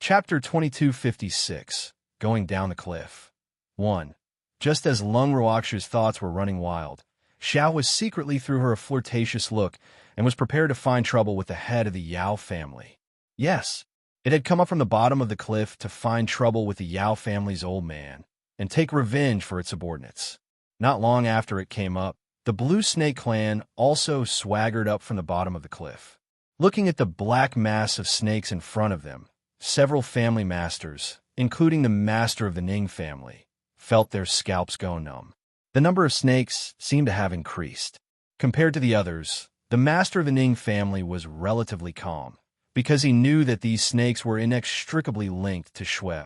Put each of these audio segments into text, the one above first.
Chapter 2256, Going Down the Cliff. 1. Just as Lung Ruoxu's thoughts were running wild, Xiao was secretly threw her a flirtatious look and was prepared to find trouble with the head of the Yao family. Yes, it had come up from the bottom of the cliff to find trouble with the Yao family's old man and take revenge for its subordinates. Not long after it came up, the Blue Snake clan also swaggered up from the bottom of the cliff. Looking at the black mass of snakes in front of them, several family masters, including the master of the Ning family, felt their scalps go numb. The number of snakes seemed to have increased. Compared to the others, the master of the Ning family was relatively calm, because he knew that these snakes were inextricably linked to Shui.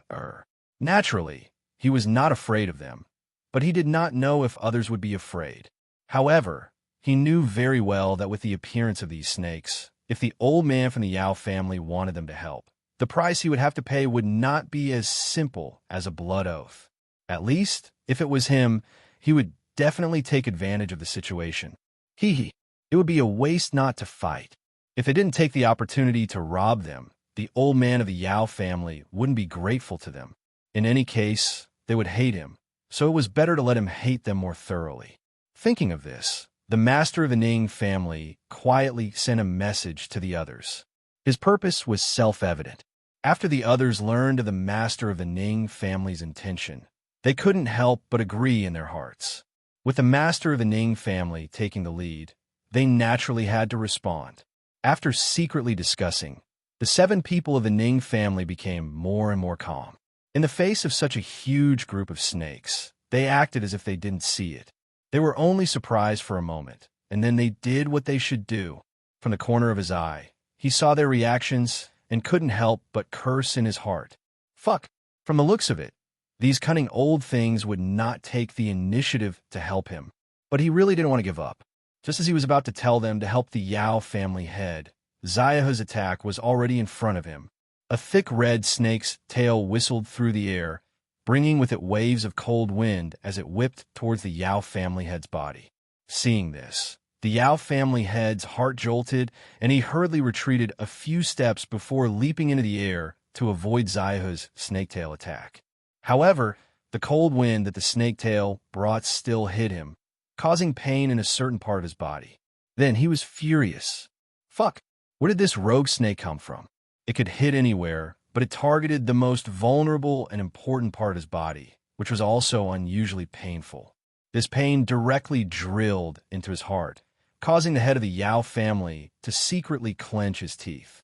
Naturally, he was not afraid of them, but he did not know if others would be afraid. However, he knew very well that with the appearance of these snakes, if the old man from the Yao family wanted them to help, the price he would have to pay would not be as simple as a blood oath. At least, if it was him, he would definitely take advantage of the situation. It would be a waste not to fight. If they didn't take the opportunity to rob them, the old man of the Yao family wouldn't be grateful to them. In any case, they would hate him, so it was better to let him hate them more thoroughly. Thinking of this, the master of the Ning family quietly sent a message to the others. His purpose was self-evident. After the others learned of the master of the Ning family's intention, they couldn't help but agree in their hearts. With the master of the Ning family taking the lead, they naturally had to respond. After secretly discussing, the 7 people of the Ning family became more and more calm. In the face of such a huge group of snakes, they acted as if they didn't see it. They were only surprised for a moment, and then they did what they should do. From the corner of his eye, he saw their reactions and couldn't help but curse in his heart. Fuck. From the looks of it, these cunning old things would not take the initiative to help him. But he really didn't want to give up. Just as he was about to tell them to help the Yao family head, Xiao's attack was already in front of him. A thick red snake's tail whistled through the air, bringing with it waves of cold wind as it whipped towards the Yao family head's body. Seeing this, the Yao family head's heart jolted, and he hurriedly retreated a few steps before leaping into the air to avoid Xiao's snaketail attack. However, the cold wind that the snaketail brought still hit him, causing pain in a certain part of his body. Then he was furious. Fuck, where did this rogue snake come from? It could hit anywhere, but it targeted the most vulnerable and important part of his body, which was also unusually painful. This pain directly drilled into his heart, causing the head of the Yao family to secretly clench his teeth.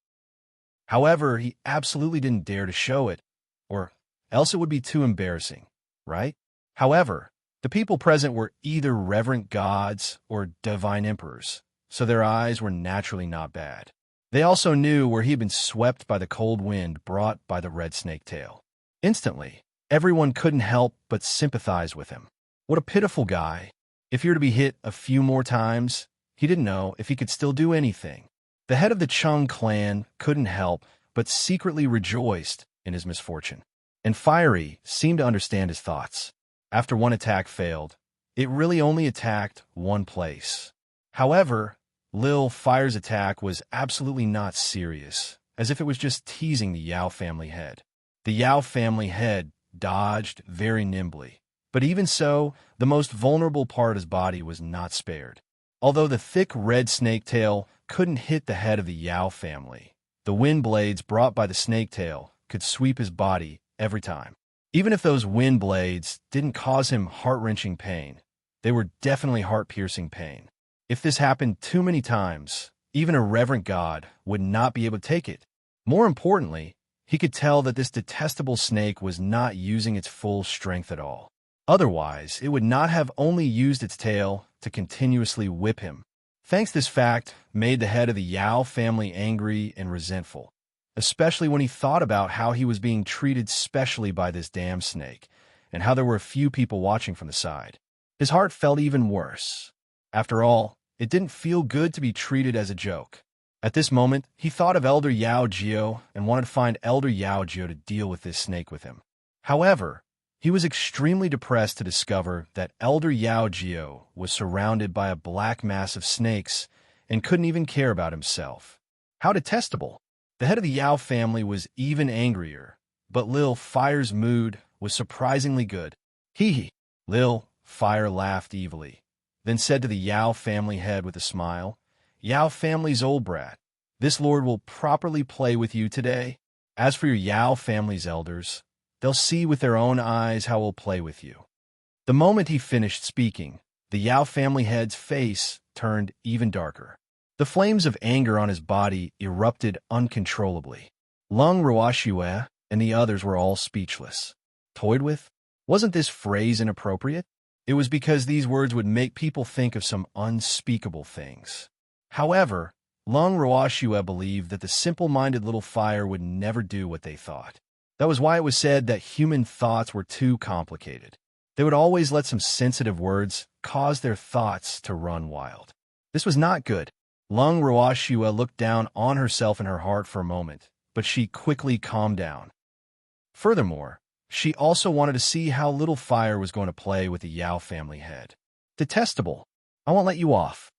However, he absolutely didn't dare to show it, or else it would be too embarrassing, right? However, the people present were either reverent gods or divine emperors, so their eyes were naturally not bad. They also knew where he had been swept by the cold wind brought by the red snake tail. Instantly, everyone couldn't help but sympathize with him. What a pitiful guy. If he were to be hit a few more times, he didn't know if he could still do anything. The head of the Chung clan couldn't help but secretly rejoiced in his misfortune. And Fiery seemed to understand his thoughts. After one attack failed, it really only attacked one place. However, Lil Fire's attack was absolutely not serious, as if it was just teasing the Yao family head. The Yao family head dodged very nimbly, but even so, the most vulnerable part of his body was not spared. Although the thick red snake tail couldn't hit the head of the Yao family, the wind blades brought by the snake tail could sweep his body every time. Even if those wind blades didn't cause him heart-wrenching pain, they were definitely heart-piercing pain. If this happened too many times, even a reverent god would not be able to take it. More importantly, he could tell that this detestable snake was not using its full strength at all. Otherwise, it would not have only used its tail to continuously whip him. Thanks, this fact made the head of the Yao family angry and resentful, especially when he thought about how he was being treated specially by this damn snake, and how there were a few people watching from the side. His heart felt even worse. After all, it didn't feel good to be treated as a joke. At this moment, he thought of Elder Yao Jio and wanted to find Elder Yao Jio to deal with this snake with him. However, he was extremely depressed to discover that Elder Yao Jio was surrounded by a black mass of snakes and couldn't even care about himself. How detestable! The head of the Yao family was even angrier, but Lil Fire's mood was surprisingly good. Hee hee. Lil Fire laughed evilly, then said to the Yao family head with a smile, Yao family's old brat, this lord will properly play with you today. As for your Yao family's elders, they'll see with their own eyes how we'll play with you. The moment he finished speaking, the Yao family head's face turned even darker. The flames of anger on his body erupted uncontrollably. Lung Ruoxue and the others were all speechless. Toyed with? Wasn't this phrase inappropriate? It was because these words would make people think of some unspeakable things. However, Lung Ruoxue believed that the simple-minded little Fire would never do what they thought. That was why it was said that human thoughts were too complicated. They would always let some sensitive words cause their thoughts to run wild. This was not good. Lung Ruoxue looked down on herself and her heart for a moment, but she quickly calmed down. Furthermore, she also wanted to see how little Fire was going to play with the Yao family head. Detestable. I won't let you off.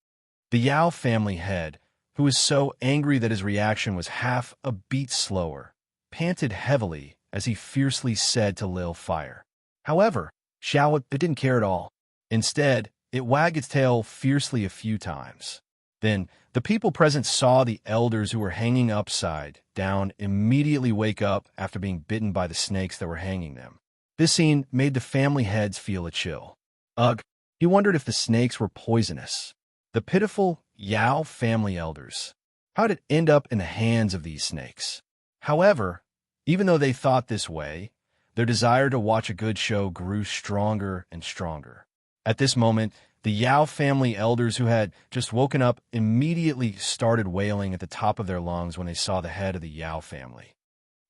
The Yao family head, who was so angry that his reaction was half a beat slower, panted heavily as he fiercely said to Lil Fire. However, Xiao didn't care at all. Instead, it wagged its tail fiercely a few times. Then, the people present saw the elders who were hanging upside down immediately wake up after being bitten by the snakes that were hanging them. This scene made the family heads feel a chill. Ugh, he wondered if the snakes were poisonous. The pitiful Yao family elders. How did it end up in the hands of these snakes? However, even though they thought this way, their desire to watch a good show grew stronger and stronger. At this moment, the Yao family elders who had just woken up immediately started wailing at the top of their lungs when they saw the head of the Yao family.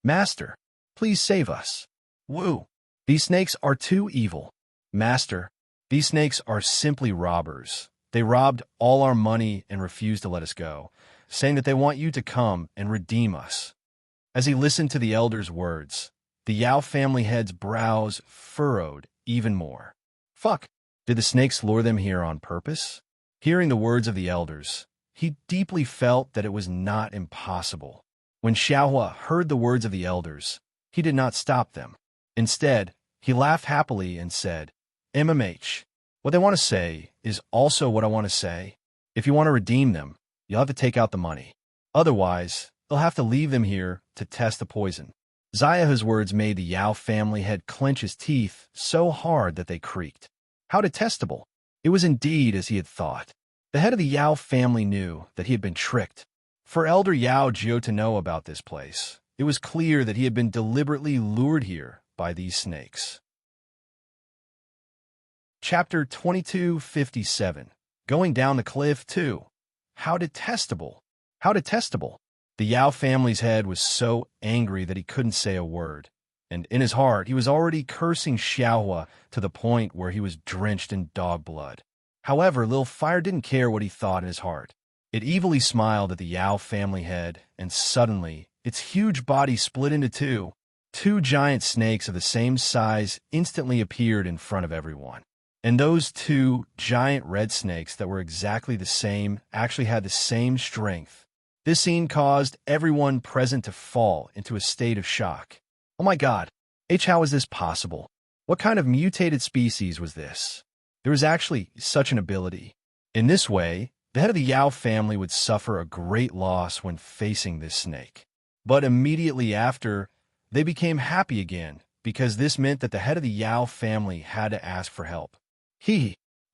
Master, please save us. Woo! These snakes are too evil. Master, these snakes are simply robbers. They robbed all our money and refused to let us go, saying that they want you to come and redeem us. As he listened to the elders' words, the Yao family head's brows furrowed even more. Fuck! Did the snakes lure them here on purpose? Hearing the words of the elders, he deeply felt that it was not impossible. When Xiaohua heard the words of the elders, he did not stop them. Instead, he laughed happily and said, MMH, what they want to say is also what I want to say. If you want to redeem them, you'll have to take out the money. Otherwise, they'll have to leave them here to test the poison. Zayahu's words made the Yao family head clench his teeth so hard that they creaked. How detestable! It was indeed as he had thought. The head of the Yao family knew that he had been tricked. For Elder Yao Jiu to know about this place, it was clear that he had been deliberately lured here by these snakes. Chapter 2257. Going down the cliff, too. How detestable! How detestable! The Yao family's head was so angry that he couldn't say a word. And in his heart, he was already cursing Xiaohua to the point where he was drenched in dog blood. However, Lil Fire didn't care what he thought in his heart. It evilly smiled at the Yao family head, and suddenly, its huge body split into two. Two giant snakes of the same size instantly appeared in front of everyone. And those two giant red snakes that were exactly the same actually had the same strength. This scene caused everyone present to fall into a state of shock. Oh my god, how is this possible? What kind of mutated species was this? There was actually such an ability. In this way, the head of the Yao family would suffer a great loss when facing this snake. But immediately after, they became happy again, because this meant that the head of the Yao family had to ask for help.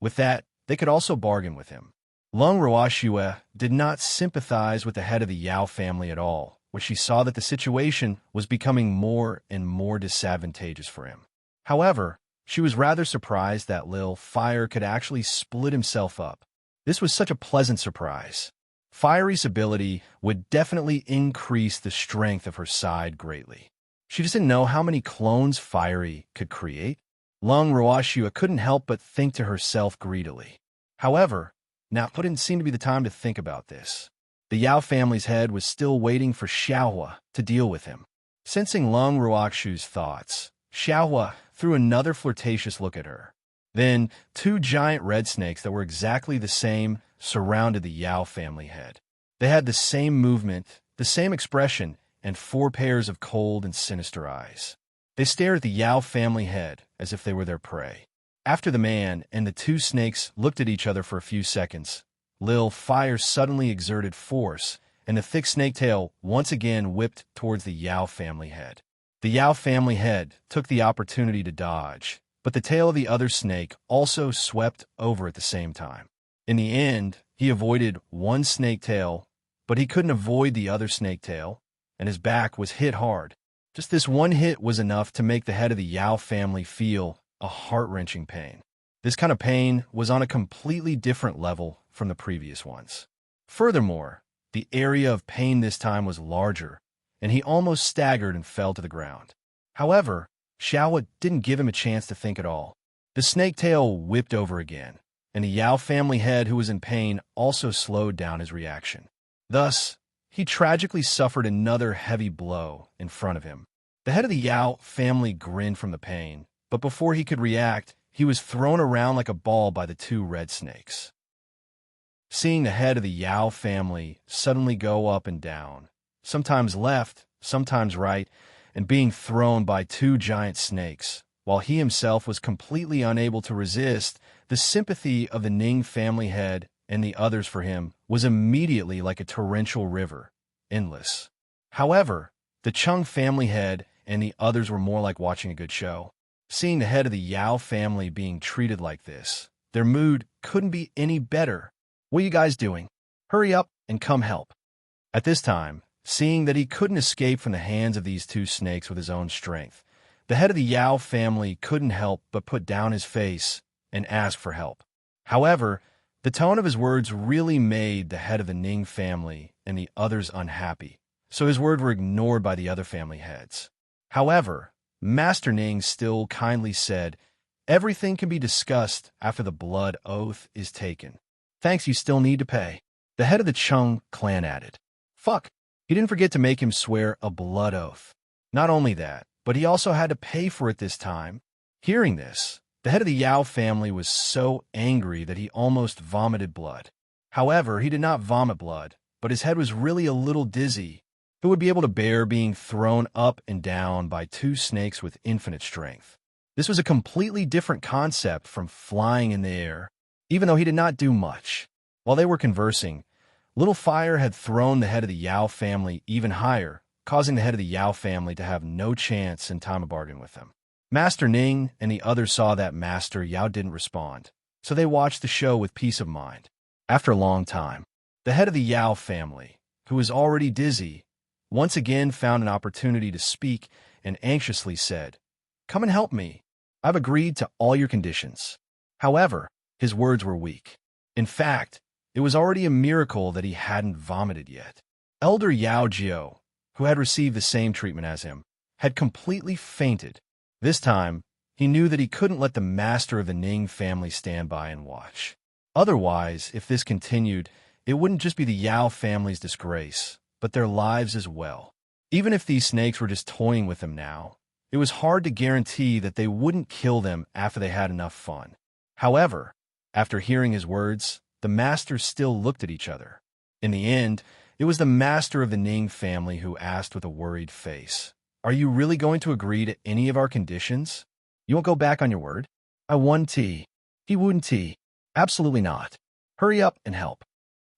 With that, they could also bargain with him. Lung Ruoxue did not sympathize with the head of the Yao family at all, where she saw that the situation was becoming more and more disadvantageous for him. However, she was rather surprised that Lil Fire could actually split himself up. This was such a pleasant surprise. Fiery's ability would definitely increase the strength of her side greatly. She just didn't know how many clones Fiery could create. Lung Ruoxue couldn't help but think to herself greedily. However, now didn't seem to be the time to think about this. The Yao family's head was still waiting for Xiaohua to deal with him. Sensing Lung Ruoxue's thoughts, Xiaohua threw another flirtatious look at her. Then, two giant red snakes that were exactly the same surrounded the Yao family head. They had the same movement the same expression, and 4 pairs of cold and sinister eyes. They stared at the Yao family head as if they were their prey. After the man and the 2 snakes looked at each other for a few seconds, Lil Fire suddenly exerted force, and the thick snake tail once again whipped towards the Yao family head. The Yao family head took the opportunity to dodge, but the tail of the other snake also swept over at the same time. In the end, he avoided one snake tail, but he couldn't avoid the other snake tail, and his back was hit hard. Just this one hit was enough to make the head of the Yao family feel a heart-wrenching pain. This kind of pain was on a completely different level from the previous ones. Furthermore, the area of pain this time was larger, and he almost staggered and fell to the ground. However, Xiao didn't give him a chance to think at all. The snake tail whipped over again, and the Yao family head, who was in pain, also slowed down his reaction. Thus, he tragically suffered another heavy blow in front of him. The head of the Yao family grinned from the pain, but before he could react, he was thrown around like a ball by the 2 red snakes. Seeing the head of the Yao family suddenly go up and down, sometimes left, sometimes right, and being thrown by 2 giant snakes, while he himself was completely unable to resist, the sympathy of the Ning family head and the others for him was immediately like a torrential river, endless. However, the Chung family head and the others were more like watching a good show. Seeing the head of the Yao family being treated like this, their mood couldn't be any better. "What are you guys doing? Hurry up and come help." At this time, seeing that he couldn't escape from the hands of these 2 snakes with his own strength, the head of the Yao family couldn't help but put down his face and ask for help. However, the tone of his words really made the head of the Ning family and the others unhappy, so his words were ignored by the other family heads. However, Master Ning still kindly said, "Everything can be discussed after the blood oath is taken. Thanks, you still need to pay." The head of the Chung clan added, "Fuck, he didn't forget to make him swear a blood oath. Not only that, but he also had to pay for it this time." Hearing this, the head of the Yao family was so angry that he almost vomited blood. However, he did not vomit blood, but his head was really a little dizzy. Who would be able to bear being thrown up and down by 2 snakes with infinite strength? This was a completely different concept from flying in the air, even though he did not do much. While they were conversing, Little Fire had thrown the head of the Yao family even higher, causing the head of the Yao family to have no chance in time of bargain with them. Master Ning and the others saw that Master Yao didn't respond, so they watched the show with peace of mind. After a long time, the head of the Yao family, who was already dizzy, once again found an opportunity to speak and anxiously said, "Come and help me. I've agreed to all your conditions." However, his words were weak. In fact, it was already a miracle that he hadn't vomited yet. Elder Yao Jiao, who had received the same treatment as him, had completely fainted. This time, he knew that he couldn't let the master of the Ning family stand by and watch. Otherwise, if this continued, it wouldn't just be the Yao family's disgrace, but their lives as well. Even if these snakes were just toying with them now, it was hard to guarantee that they wouldn't kill them after they had enough fun. However, after hearing his words, the masters still looked at each other. In the end, it was the master of the Ning family who asked with a worried face, "Are you really going to agree to any of our conditions? You won't go back on your word?" "I won tea. He wouldn't tea." "Absolutely not. Hurry up and help."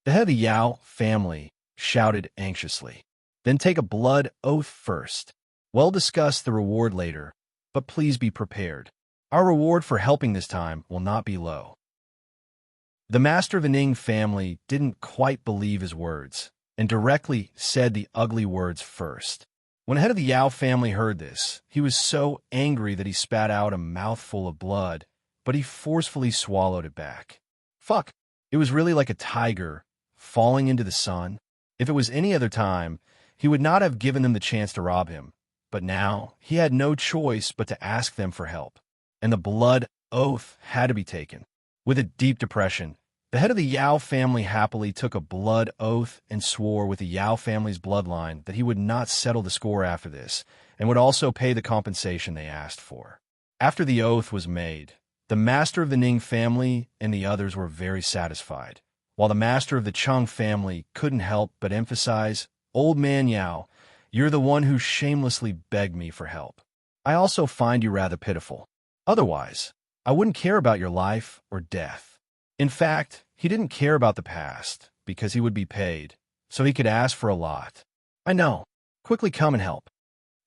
The head of the Yao family shouted anxiously. "Then take a blood oath first. We'll discuss the reward later, but please be prepared. Our reward for helping this time will not be low." The master of the Ning family didn't quite believe his words, and directly said the ugly words first. When the head of the Yao family heard this, he was so angry that he spat out a mouthful of blood, but he forcefully swallowed it back. Fuck, it was really like a tiger falling into the sun. If it was any other time, he would not have given them the chance to rob him, but now he had no choice but to ask them for help, and the blood oath had to be taken. With a deep depression, the head of the Yao family happily took a blood oath and swore with the Yao family's bloodline that he would not settle the score after this, and would also pay the compensation they asked for. After the oath was made, the master of the Ning family and the others were very satisfied, while the master of the Chung family couldn't help but emphasize, Old man Yao, you're the one who shamelessly begged me for help. I also find you rather pitiful. Otherwise, I wouldn't care about your life or death. In fact, he didn't care about the past because he would be paid, so he could ask for a lot. I know. Quickly come and help.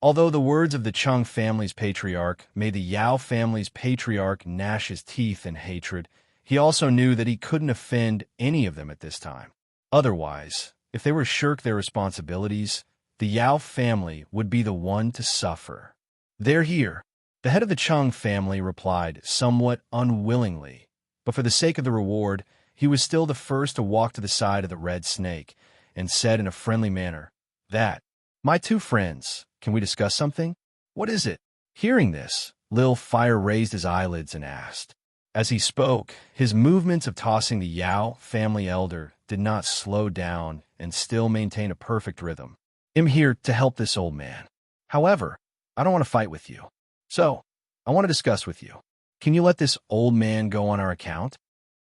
Although the words of the Chung family's patriarch made the Yao family's patriarch gnash his teeth in hatred, he also knew that he couldn't offend any of them at this time. Otherwise, if they were to shirk their responsibilities, the Yao family would be the one to suffer. They're here. The head of the Chung family replied somewhat unwillingly, but for the sake of the reward, he was still the first to walk to the side of the red snake and said in a friendly manner, "That, my two friends, can we discuss something? What is it?" Hearing this, Lil Fire raised his eyelids and asked. As he spoke, his movements of tossing the Yao family elder did not slow down and still maintain a perfect rhythm. "I'm here to help this old man. However, I don't want to fight with you. So, I want to discuss with you. Can you let this old man go on our account?"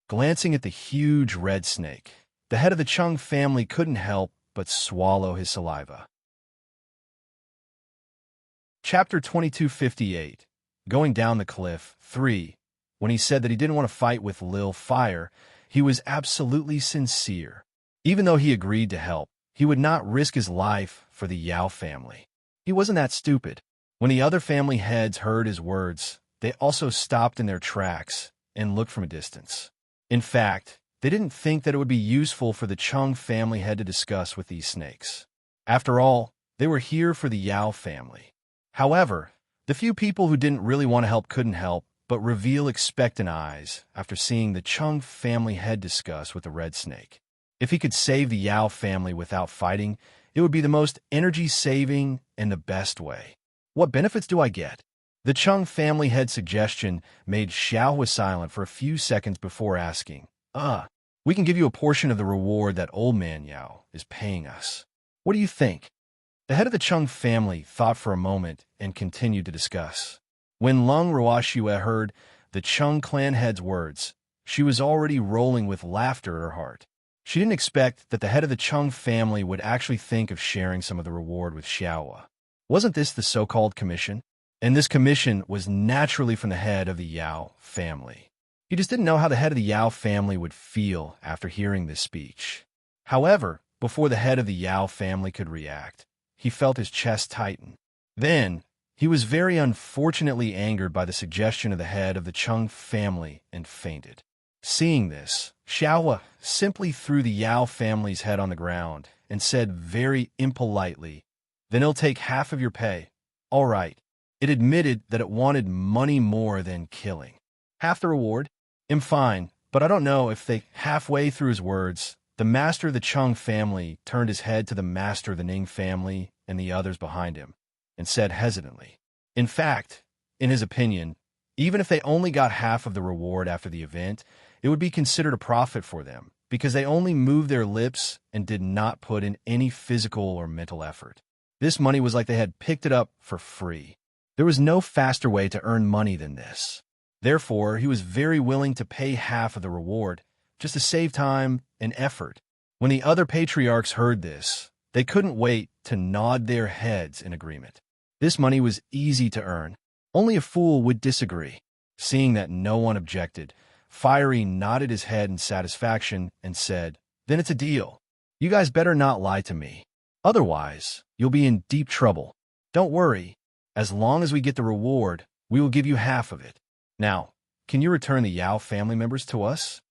Glancing at the huge red snake, the head of the Chung family couldn't help but swallow his saliva. Chapter 2258, Going Down the Cliff, 3. When he said that he didn't want to fight with Lil Fire, he was absolutely sincere. Even though he agreed to help, he would not risk his life for the Yao family. He wasn't that stupid. When the other family heads heard his words, they also stopped in their tracks and looked from a distance. In fact, they didn't think that it would be useful for the Chung family head to discuss with these snakes. After all, they were here for the Yao family. However, the few people who didn't really want to help couldn't help but reveal expectant eyes after seeing the Chung family head discuss with the red snake. If he could save the Yao family without fighting, it would be the most energy-saving and the best way. What benefits do I get? The Chung family head's suggestion made Xiaohua silent for a few seconds before asking, we can give you a portion of the reward that old man Yao is paying us. What do you think?" The head of the Chung family thought for a moment and continued to discuss. When Lung Ruoxue heard the Chung clan head's words, she was already rolling with laughter at her heart. She didn't expect that the head of the Chung family would actually think of sharing some of the reward with Xiaohua. Wasn't this the so-called commission? And this commission was naturally from the head of the Yao family. He just didn't know how the head of the Yao family would feel after hearing this speech. However, before the head of the Yao family could react, he felt his chest tighten. Then, he was very unfortunately angered by the suggestion of the head of the Chung family and fainted. Seeing this, Xiaohua simply threw the Yao family's head on the ground and said very impolitely, "Then he'll take half of your pay." All right. It admitted that it wanted money more than killing. "Half the reward? I'm fine, but I don't know if they..." Halfway through his words, the master of the Chung family turned his head to the master of the Ning family and the others behind him, and said hesitantly, in fact, in his opinion, even if they only got half of the reward after the event, it would be considered a profit for them, because they only moved their lips and did not put in any physical or mental effort. This money was like they had picked it up for free. There was no faster way to earn money than this. Therefore, he was very willing to pay half of the reward, just to save time and effort. When the other patriarchs heard this, they couldn't wait to nod their heads in agreement. This money was easy to earn. Only a fool would disagree. Seeing that no one objected, Fiery nodded his head in satisfaction and said, "Then it's a deal. You guys better not lie to me. Otherwise, you'll be in deep trouble. Don't worry. As long as we get the reward, we will give you half of it. Now, can you return the Yao family members to us?"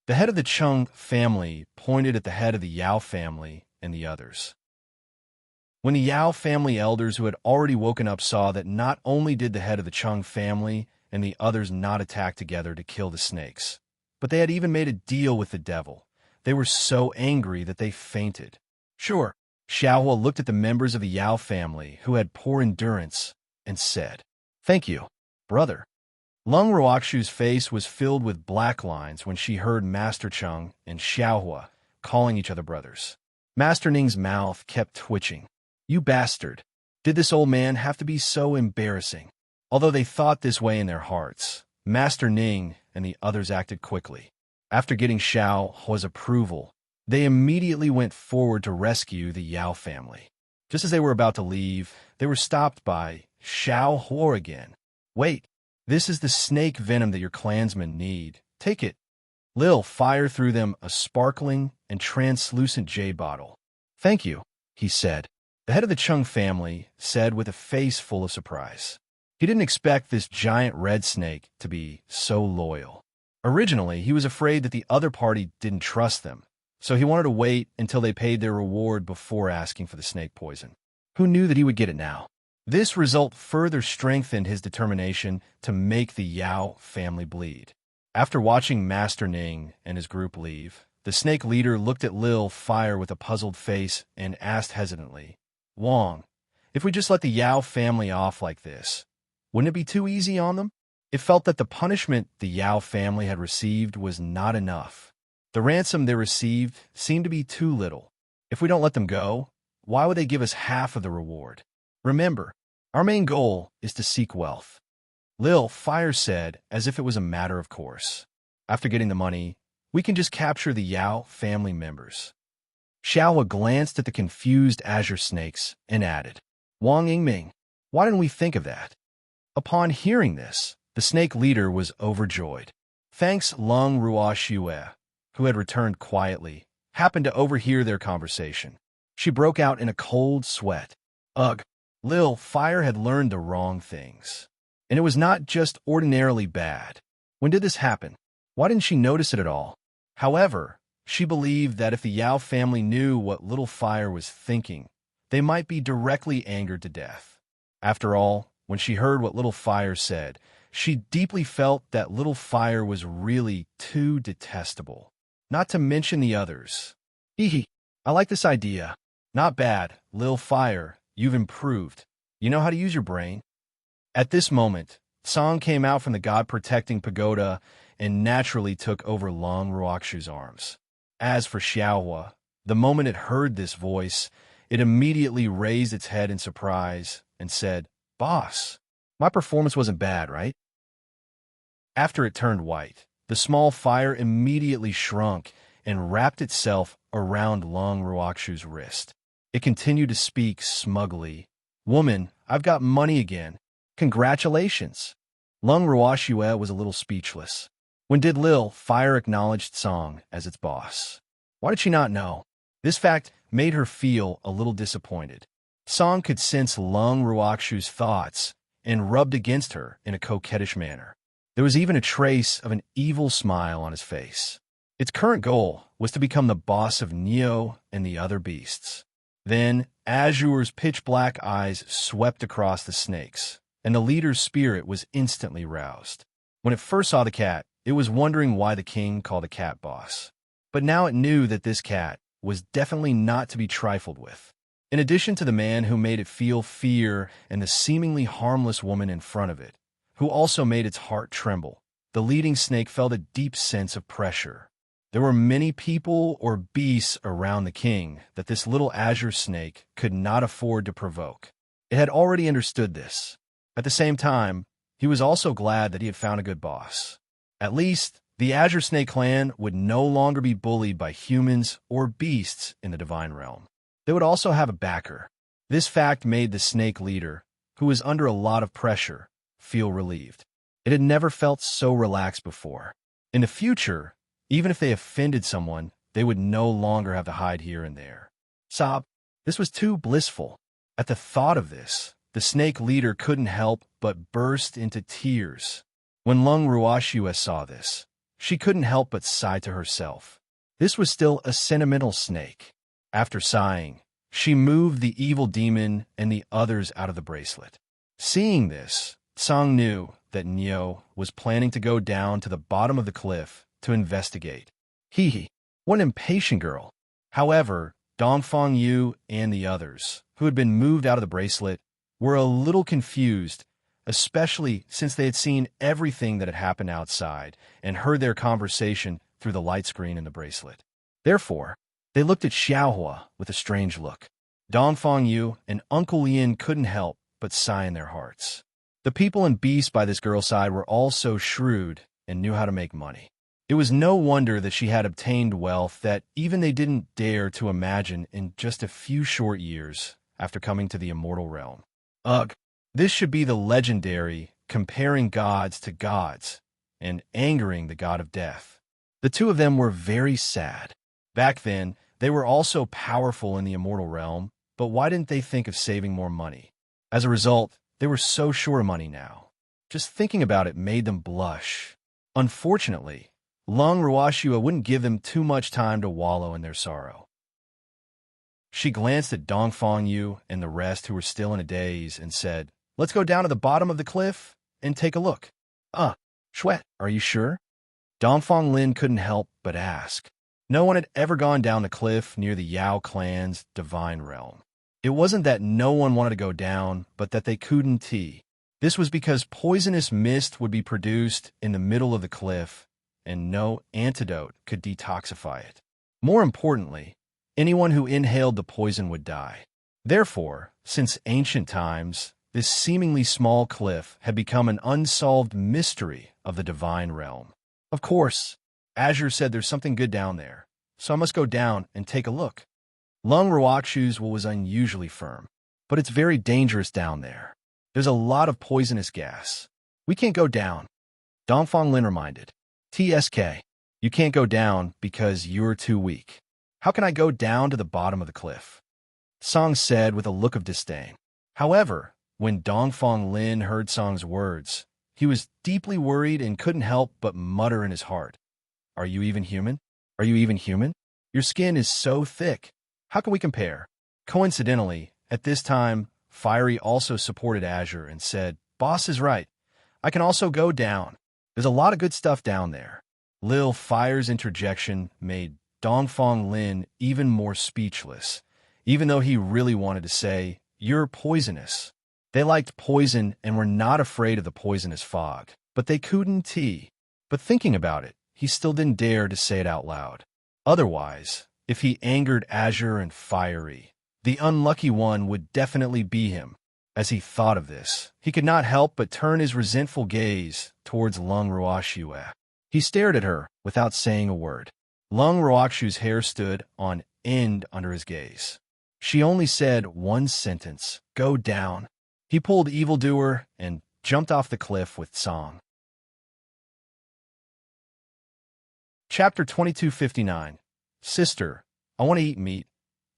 The head of the Chung family pointed at the head of the Yao family and the others. When the Yao family elders who had already woken up saw that not only did the head of the Chung family and the others not attack together to kill the snakes, but they had even made a deal with the devil, they were so angry that they fainted. Sure, Xiaohua looked at the members of the Yao family who had poor endurance and said, "Thank you, brother." Lung Ruoxu's face was filled with black lines when she heard Master Chung and Xiaohua calling each other brothers. Master Ning's mouth kept twitching. "You bastard. Did this old man have to be so embarrassing?" Although they thought this way in their hearts, Master Ning and the others acted quickly. After getting Xiaohua's approval, They immediately went forward to rescue the Yao family. Just as they were about to leave, they were stopped by Xiao Huo again. "Wait, this is the snake venom that your clansmen need. Take it." Lil fired through them a sparkling and translucent jade bottle. "Thank you," he said. The head of the Chung family said with a face full of surprise. He didn't expect this giant red snake to be so loyal. Originally, he was afraid that the other party didn't trust them, so he wanted to wait until they paid their reward before asking for the snake poison. Who knew that he would get it now? This result further strengthened his determination to make the Yao family bleed. After watching Master Ning and his group leave, the snake leader looked at Lil fire with a puzzled face and asked hesitantly, "Wang, if we just let the Yao family off like this, wouldn't it be too easy on them?" It felt that the punishment the Yao family had received was not enough. The ransom they received seemed to be too little. If we don't let them go, why would they give us half of the reward? Remember, our main goal is to seek wealth. Lil Fire said, as if it was a matter of course. After getting the money, we can just capture the Yao family members. Xiaohua glanced at the confused azure snakes and added, "Wang Yingming, why didn't we think of that?" Upon hearing this, the snake leader was overjoyed. Thanks Lung Ruoxue, who had returned quietly, happened to overhear their conversation. She broke out in a cold sweat. Ugh, Lil Fire had learned the wrong things. And it was not just ordinarily bad. When did this happen? Why didn't she notice it at all? However, she believed that if the Yao family knew what Little Fire was thinking, they might be directly angered to death. After all, when she heard what Little Fire said, she deeply felt that Little Fire was really too detestable. Not to mention the others. Hee, I like this idea. Not bad, Lil Fire, you've improved. You know how to use your brain. At this moment, Song came out from the god-protecting pagoda and naturally took over Long Ruoxu's arms. As for Xiaohua, the moment it heard this voice, it immediately raised its head in surprise and said, "Boss, my performance wasn't bad, right?" After it turned white, the small fire immediately shrunk and wrapped itself around Long Ruoxu's wrist. It continued to speak smugly. "Woman, I've got money again. Congratulations." Lung Ruoxue was a little speechless. When did Lil Fire acknowledge Song as its boss? Why did she not know? This fact made her feel a little disappointed. Song could sense Lung Ruoxu's thoughts and rubbed against her in a coquettish manner. There was even a trace of an evil smile on his face. Its current goal was to become the boss of Neo and the other beasts. Then, Azure's pitch-black eyes swept across the snakes, and the leader's spirit was instantly roused. When it first saw the cat, it was wondering why the king called the cat boss. But now it knew that this cat was definitely not to be trifled with. In addition to the man who made it feel fear and the seemingly harmless woman in front of it, who also made its heart tremble, the leading snake felt a deep sense of pressure. There were many people or beasts around the king that this little azure snake could not afford to provoke. It had already understood this. At the same time, he was also glad that he had found a good boss. At least, the Azure Snake clan would no longer be bullied by humans or beasts in the divine realm. They would also have a backer. This fact made the snake leader, who was under a lot of pressure, feel relieved. It had never felt so relaxed before. In the future, even if they offended someone, they would no longer have to hide here and there. Sob, this was too blissful. At the thought of this, the snake leader couldn't help but burst into tears. When Lung Ruoxue saw this, she couldn't help but sigh to herself. This was still a sentimental snake. After sighing, she moved the evil demon and the others out of the bracelet. Seeing this, Song knew that Neo was planning to go down to the bottom of the cliff to investigate. Hee, what an impatient girl. However, Dongfang Yu and the others, who had been moved out of the bracelet, were a little confused, especially since they had seen everything that had happened outside and heard their conversation through the light screen in the bracelet. Therefore, they looked at Xiaohua with a strange look. Dongfang Yu and Uncle Yin couldn't help but sigh in their hearts. The people and beasts by this girl's side were all so shrewd and knew how to make money. It was no wonder that she had obtained wealth that even they didn't dare to imagine in just a few short years after coming to the immortal realm. Ugh, this should be the legendary comparing gods to gods and angering the god of death. The two of them were very sad. Back then, they were also powerful in the immortal realm, but why didn't they think of saving more money? As a result, they were so short of money now. Just thinking about it made them blush. Unfortunately, Lung Ruashua wouldn't give them too much time to wallow in their sorrow. She glanced at Dongfang Yu and the rest who were still in a daze and said, "Let's go down to the bottom of the cliff and take a look." Shwet, are you sure?" Dongfang Lin couldn't help but ask. No one had ever gone down the cliff near the Yao clan's divine realm. It wasn't that no one wanted to go down, but that they couldn't. This was because poisonous mist would be produced in the middle of the cliff, and no antidote could detoxify it. More importantly, anyone who inhaled the poison would die. Therefore, since ancient times, this seemingly small cliff had become an unsolved mystery of the divine realm. Of course, Azure said there's something good down there, so I must go down and take a look. Lung Ruakshu's will was unusually firm, but it's very dangerous down there. There's a lot of poisonous gas. We can't go down, Dongfang Lin reminded. TSK, you can't go down because you're too weak. How can I go down to the bottom of the cliff? Song said with a look of disdain. However, when Dongfang Lin heard Song's words, he was deeply worried and couldn't help but mutter in his heart, "Are you even human? Are you even human? Your skin is so thick. How can we compare?" Coincidentally, at this time, Fiery also supported Azure and said, "Boss is right. I can also go down. There's a lot of good stuff down there." Lil Fire's interjection made Dongfang Lin even more speechless, even though he really wanted to say, "You're poisonous." They liked poison and were not afraid of the poisonous fog, but they couldn't. But thinking about it, he still didn't dare to say it out loud. Otherwise, if he angered Azure and Fiery, the unlucky one would definitely be him. As he thought of this, he could not help but turn his resentful gaze towards Lung Ruashua. He stared at her without saying a word. Lung Ruakshu's hair stood on end under his gaze. She only said one sentence, "Go down." He pulled Evildoer and jumped off the cliff with Song. Chapter 2259. Sister, I want to eat meat.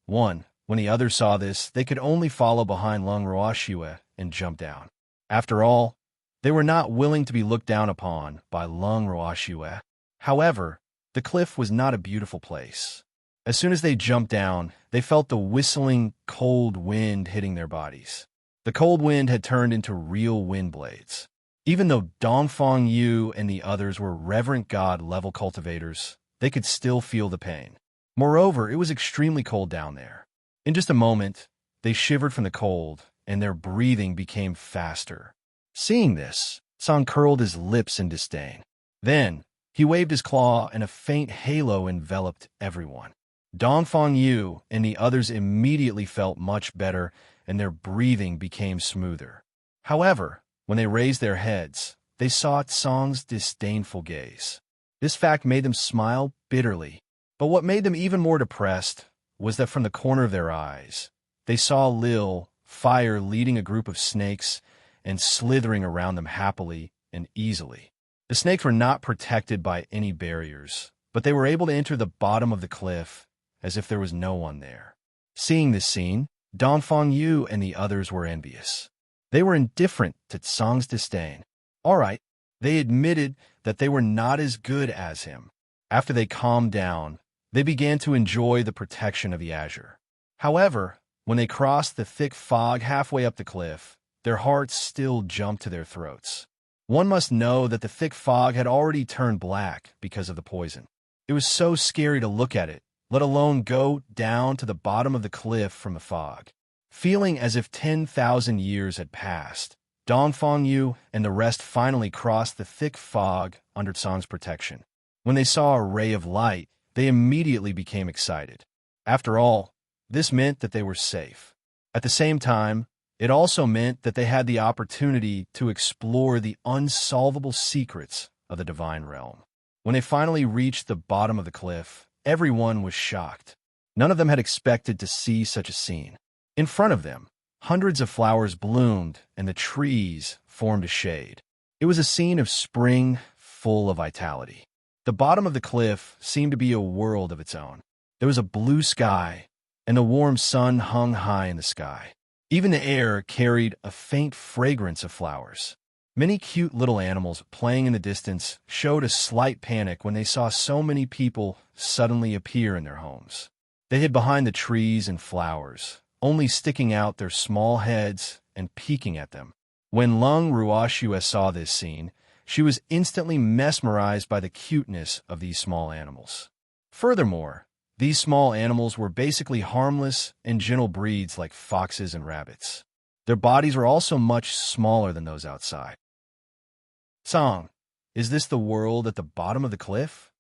1. When the others saw this, they could only follow behind Lung Ruashua and jump down. After all, they were not willing to be looked down upon by Lung Ruashua. However, the cliff was not a beautiful place. As soon as they jumped down, they felt the whistling, cold wind hitting their bodies. The cold wind had turned into real wind blades. Even though Dongfang Yu and the others were reverent god-level cultivators, they could still feel the pain. Moreover, it was extremely cold down there. In just a moment, they shivered from the cold, and their breathing became faster. Seeing this, Song curled his lips in disdain. Then, he waved his claw, and a faint halo enveloped everyone. Dongfang Yu and the others immediately felt much better, and their breathing became smoother. However, when they raised their heads, they saw Song's disdainful gaze. This fact made them smile bitterly. But what made them even more depressed was that from the corner of their eyes, they saw Lil Fire leading a group of snakes and slithering around them happily and easily. The snakes were not protected by any barriers, but they were able to enter the bottom of the cliff as if there was no one there. Seeing this scene, Dongfang Yu and the others were envious. They were indifferent to Song's disdain. All right, they admitted that they were not as good as him. After they calmed down, they began to enjoy the protection of the Azure. However, when they crossed the thick fog halfway up the cliff, their hearts still jumped to their throats. One must know that the thick fog had already turned black because of the poison. It was so scary to look at it, let alone go down to the bottom of the cliff from the fog. Feeling as if 10,000 years had passed, Dongfang Yu and the rest finally crossed the thick fog under Song's protection. When they saw a ray of light, they immediately became excited. After all, this meant that they were safe. At the same time, it also meant that they had the opportunity to explore the unsolvable secrets of the divine realm. When they finally reached the bottom of the cliff, everyone was shocked. None of them had expected to see such a scene. In front of them, hundreds of flowers bloomed and the trees formed a shade. It was a scene of spring full of vitality. The bottom of the cliff seemed to be a world of its own. There was a blue sky, and the warm sun hung high in the sky. Even the air carried a faint fragrance of flowers. Many cute little animals playing in the distance showed a slight panic when they saw so many people suddenly appear in their homes. They hid behind the trees and flowers, only sticking out their small heads and peeking at them. When Lung Ruoxue saw this scene, she was instantly mesmerized by the cuteness of these small animals. Furthermore, these small animals were basically harmless and gentle breeds like foxes and rabbits. Their bodies were also much smaller than those outside. Song, is this the world at the bottom of the cliff?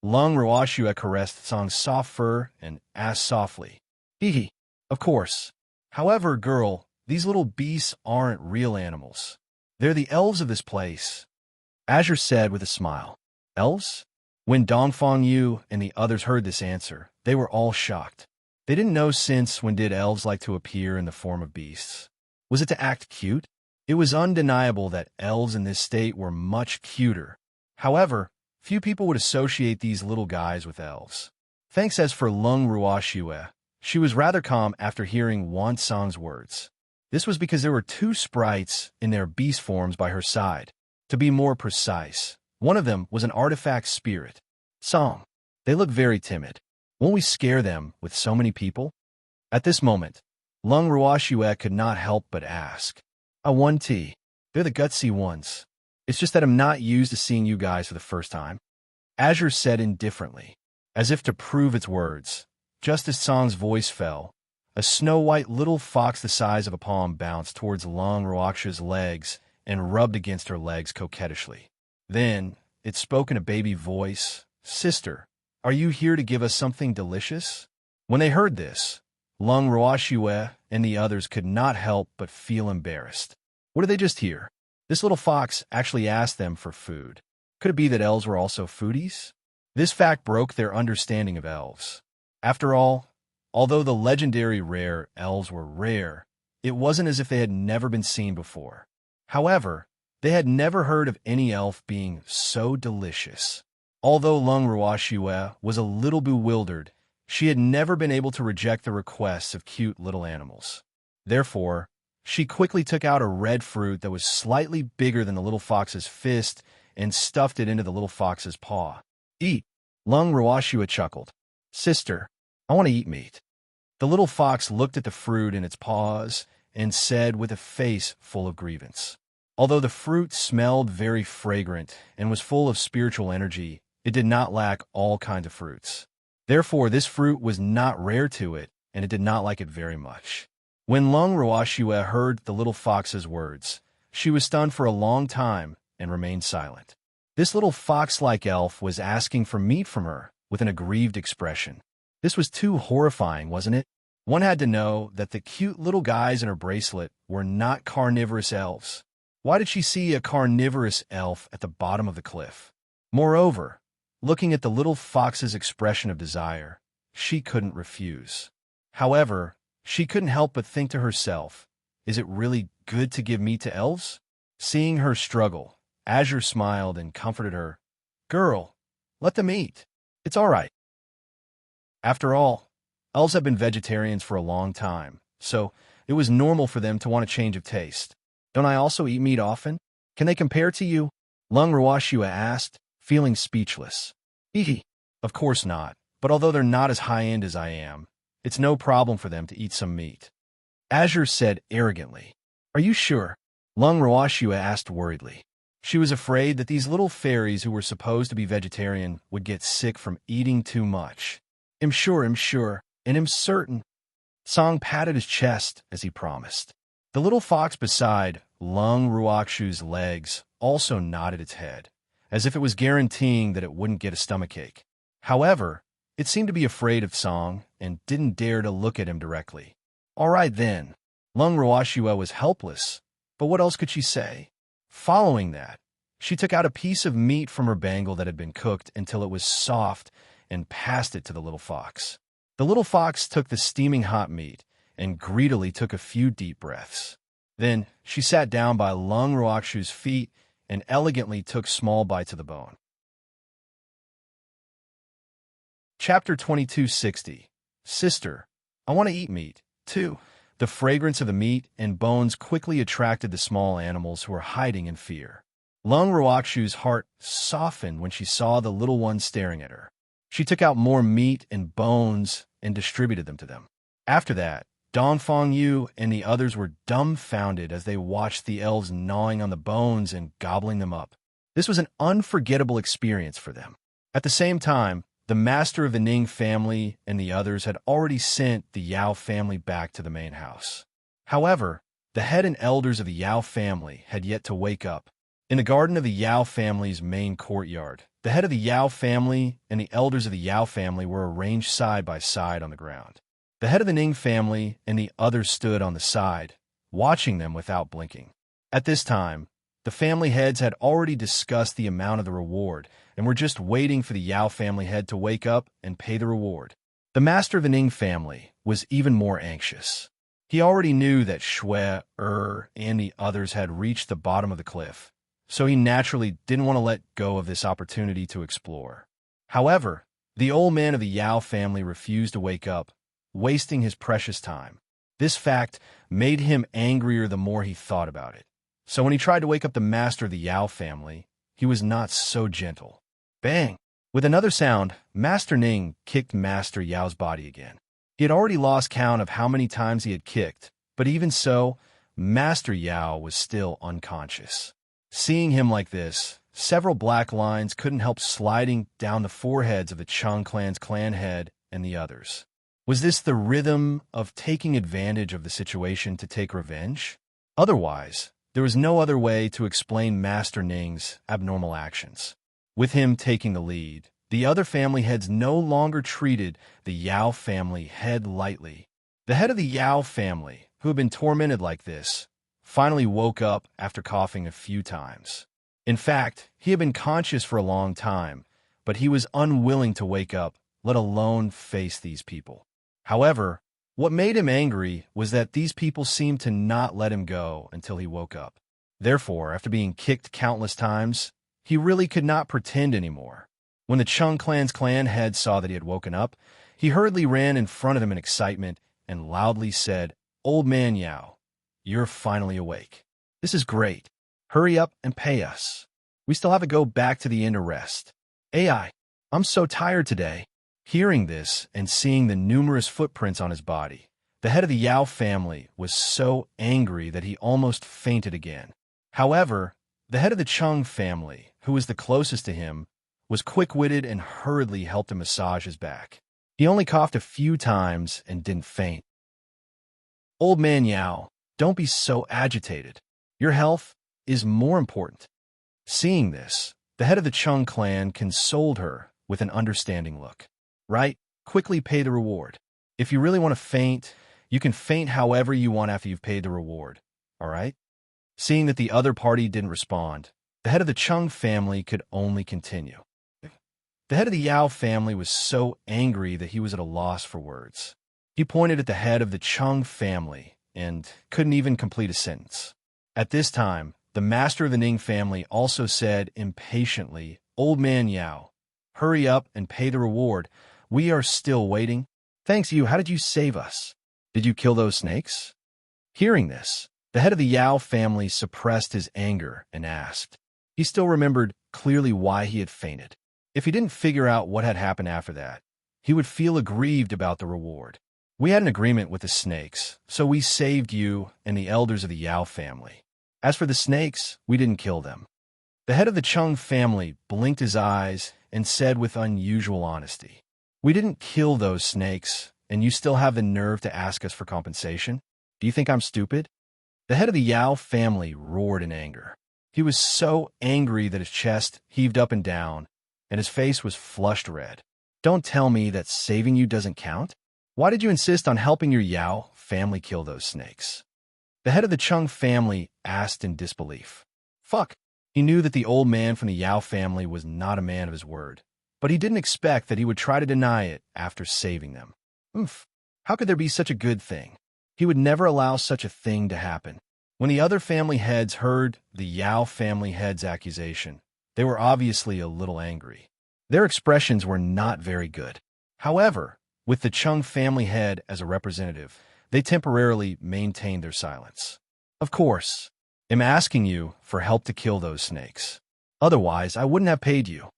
Lung Ruoxue caressed Song's soft fur and asked softly, Hee, of course. However, girl, these little beasts aren't real animals. They're the elves of this place. Azure said with a smile. Elves? When Dongfang Yu and the others heard this answer, they were all shocked. They didn't know since when did elves like to appear in the form of beasts. Was it to act cute? It was undeniable that elves in this state were much cuter. However, few people would associate these little guys with elves. Thanks as for Lung Ruoxue, she was rather calm after hearing Wan Song's words. This was because there were two sprites in their beast forms by her side. To be more precise, one of them was an artifact spirit. Song, they look very timid. Won't we scare them with so many people? At this moment, Lung Ruoxue could not help but ask. I want tea. They're the gutsy ones. It's just that I'm not used to seeing you guys for the first time. Azure said indifferently, as if to prove its words. Just as Song's voice fell, a snow-white little fox the size of a palm bounced towards Lung Ruoxue's legs and rubbed against her legs coquettishly. Then, it spoke in a baby voice, Sister, are you here to give us something delicious? When they heard this, Lung Ruoxue and the others could not help but feel embarrassed. What did they just hear? This little fox actually asked them for food. Could it be that elves were also foodies? This fact broke their understanding of elves. After all, although the legendary rare elves were rare, it wasn't as if they had never been seen before. However, they had never heard of any elf being so delicious. Although Lung Ruoxue was a little bewildered, she had never been able to reject the requests of cute little animals. Therefore, she quickly took out a red fruit that was slightly bigger than the little fox's fist and stuffed it into the little fox's paw. Eat! Lung Ruoxue chuckled. Sister, I want to eat meat. The little fox looked at the fruit in its paws and said with a face full of grievance. Although the fruit smelled very fragrant and was full of spiritual energy, it did not lack all kinds of fruits. Therefore, this fruit was not rare to it, and it did not like it very much. When Lung Ruoxue heard the little fox's words, she was stunned for a long time and remained silent. This little fox-like elf was asking for meat from her with an aggrieved expression. This was too horrifying, wasn't it? One had to know that the cute little guys in her bracelet were not carnivorous elves. Why did she see a carnivorous elf at the bottom of the cliff? Moreover, looking at the little fox's expression of desire, she couldn't refuse. However, she couldn't help but think to herself, is it really good to give meat to elves? Seeing her struggle, Azure smiled and comforted her. Girl, let them eat. It's all right. After all, elves have been vegetarians for a long time, so it was normal for them to want a change of taste. Don't I also eat meat often? Can they compare to you? Lung Ruoxue asked, feeling speechless. Hee. Of course not, but although they're not as high-end as I am, it's no problem for them to eat some meat. Azure said arrogantly. Are you sure? Lung Ruoxue asked worriedly. She was afraid that these little fairies who were supposed to be vegetarian would get sick from eating too much. I'm sure, and I'm certain. Song patted his chest as he promised. The little fox beside Lung Ruoxue's legs also nodded its head, as if it was guaranteeing that it wouldn't get a stomachache. However, it seemed to be afraid of Song and didn't dare to look at him directly. All right then. Lung Ruoxue was helpless, but what else could she say? Following that, She took out a piece of meat from her bangle that had been cooked until it was soft and passed it to the little fox. The little fox took the steaming hot meat and greedily took a few deep breaths. Then she sat down by Lung Ruokshu's feet and elegantly took small bites of the bone. Chapter 2260. Sister, I want to eat meat, too. The fragrance of the meat and bones quickly attracted the small animals who were hiding in fear. Lung Ruokshu's heart softened when she saw the little ones staring at her. She took out more meat and bones and distributed them to them. After that, Dongfang Yu and the others were dumbfounded as they watched the elves gnawing on the bones and gobbling them up. This was an unforgettable experience for them. At the same time, the master of the Ning family and the others had already sent the Yao family back to the main house. However, the head and elders of the Yao family had yet to wake up. In the garden of the Yao family's main courtyard, the head of the Yao family and the elders of the Yao family were arranged side by side on the ground. The head of the Ning family and the others stood on the side, watching them without blinking. At this time, the family heads had already discussed the amount of the reward and were just waiting for the Yao family head to wake up and pay the reward. The master of the Ning family was even more anxious. He already knew that Shui, and the others had reached the bottom of the cliff, so he naturally didn't want to let go of this opportunity to explore. However, the old man of the Yao family refused to wake up, wasting his precious time. This fact made him angrier the more he thought about it. So when he tried to wake up the master of the Yao family, he was not so gentle. Bang! With another sound, Master Ning kicked Master Yao's body again. He had already lost count of how many times he had kicked, but even so, Master Yao was still unconscious. Seeing him like this, several black lines couldn't help sliding down the foreheads of the Chung clan's clan head and the others. Was this the rhythm of taking advantage of the situation to take revenge? Otherwise, there was no other way to explain Master Ning's abnormal actions. With him taking the lead, the other family heads no longer treated the Yao family head lightly. The head of the Yao family, who had been tormented like this, finally woke up after coughing a few times. In fact, he had been conscious for a long time, but he was unwilling to wake up, let alone face these people. However, what made him angry was that these people seemed to not let him go until he woke up. Therefore, after being kicked countless times, he really could not pretend anymore. When the Chung clan's clan head saw that he had woken up, he hurriedly ran in front of him in excitement and loudly said, "Old man Yao, you're finally awake. This is great. Hurry up and pay us. We still have to go back to the inn to rest. I'm so tired today." Hearing this and seeing the numerous footprints on his body, the head of the Yao family was so angry that he almost fainted again. However, the head of the Chung family, who was the closest to him, was quick-witted and hurriedly helped him massage his back. He only coughed a few times and didn't faint. "Old man Yao, don't be so agitated. Your health is more important." Seeing this, the head of the Chung clan consoled her with an understanding look. "Right, quickly pay the reward. If you really want to faint, you can faint however you want after you've paid the reward, all right?" Seeing that the other party didn't respond, the head of the Chung family could only continue. The head of the Yao family was so angry that he was at a loss for words. He pointed at the head of the Chung family and couldn't even complete a sentence. At this time, the master of the Ning family also said impatiently, "Old man Yao, hurry up and pay the reward. We are still waiting." "Thanks you. How did you save us? Did you kill those snakes?" Hearing this, the head of the Yao family suppressed his anger and asked. He still remembered clearly why he had fainted. If he didn't figure out what had happened after that, he would feel aggrieved about the reward. "We had an agreement with the snakes, so we saved you and the elders of the Yao family. As for the snakes, we didn't kill them." The head of the Chung family blinked his eyes and said with unusual honesty, "We didn't kill those snakes, and you still have the nerve to ask us for compensation? Do you think I'm stupid?" The head of the Yao family roared in anger. He was so angry that his chest heaved up and down, and his face was flushed red. "Don't tell me that saving you doesn't count? Why did you insist on helping your Yao family kill those snakes?" The head of the Chung family asked in disbelief. "Fuck, He knew that the old man from the Yao family was not a man of his word, but he didn't expect that he would try to deny it after saving them. Oof, how could there be such a good thing? He would never allow such a thing to happen. When the other family heads heard the Yao family head's accusation, they were obviously a little angry. Their expressions were not very good. However, with the Chung family head as a representative, they temporarily maintained their silence. Of course, I'm asking you for help to kill those snakes. Otherwise, I wouldn't have paid you.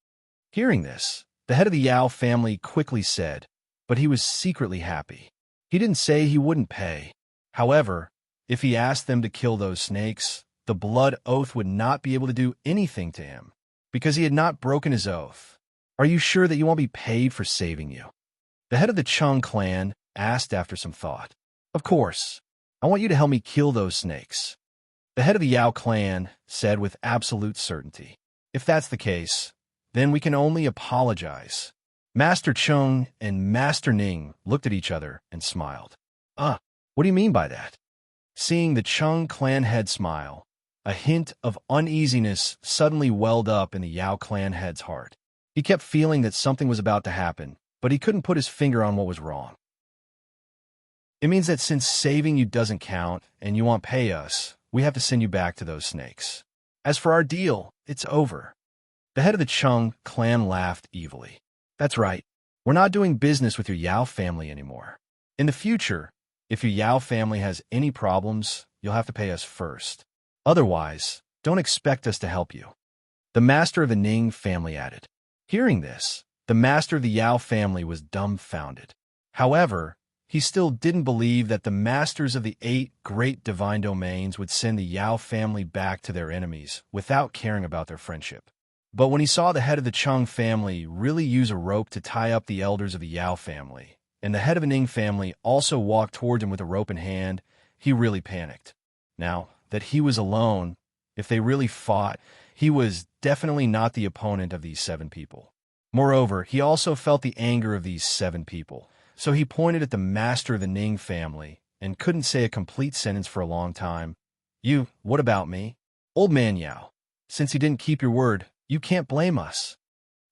Hearing this, the head of the Yao family quickly said, but he was secretly happy. He didn't say he wouldn't pay. However, if he asked them to kill those snakes, the blood oath would not be able to do anything to him, because he had not broken his oath. Are you sure that you won't be paid for saving you? The head of the Chung clan asked after some thought. Of course, I want you to help me kill those snakes. The head of the Yao clan said with absolute certainty. If that's the case, then we can only apologize. Master Chung and Master Ning looked at each other and smiled. What do you mean by that? Seeing the Chung clan head smile, a hint of uneasiness suddenly welled up in the Yao clan head's heart. He kept feeling that something was about to happen, but he couldn't put his finger on what was wrong. It means that since saving you doesn't count and you won't pay us, we have to send you back to those snakes. As for our deal, it's over. The head of the Chung clan laughed evilly. That's right. We're not doing business with your Yao family anymore. In the future, if your Yao family has any problems, you'll have to pay us first. Otherwise, don't expect us to help you. The master of the Ning family added. Hearing this, the master of the Yao family was dumbfounded. However, he still didn't believe that the masters of the 8 great divine domains would send the Yao family back to their enemies without caring about their friendship. But when he saw the head of the Chung family really use a rope to tie up the elders of the Yao family, and the head of the Ning family also walked toward him with a rope in hand, he really panicked. Now that he was alone, if they really fought, he was definitely not the opponent of these 7 people. Moreover, he also felt the anger of these 7 people. So he pointed at the master of the Ning family and couldn't say a complete sentence for a long time. What about me? Old man Yao, since you didn't keep your word, you can't blame us.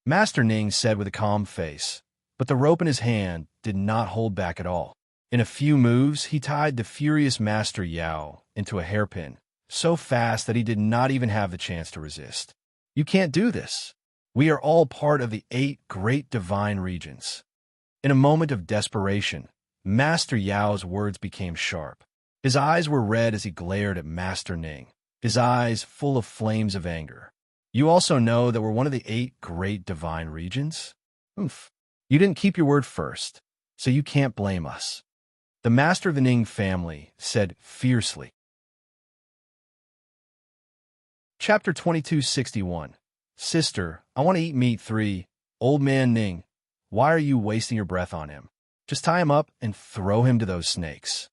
Master Ning said with a calm face, but the rope in his hand did not hold back at all. In a few moves, he tied the furious Master Yao into a hairpin, so fast that he did not even have the chance to resist. You can't do this. We are all part of the 8 great divine regions. In a moment of desperation, Master Yao's words became sharp. His eyes were red as he glared at Master Ning, his eyes full of flames of anger. You also know that we're one of the 8 great divine regions? Oof. You didn't keep your word first, so you can't blame us. The master of the Ning family said fiercely. Chapter 2261. Sister, I want to eat meat 3. Old man Ning. Why are you wasting your breath on him? Just tie him up and throw him to those snakes.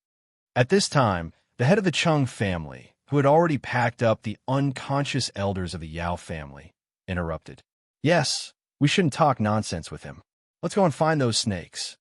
At this time, the head of the Chung family, who had already packed up the unconscious elders of the Yao family, interrupted. Yes, we shouldn't talk nonsense with him. Let's go and find those snakes.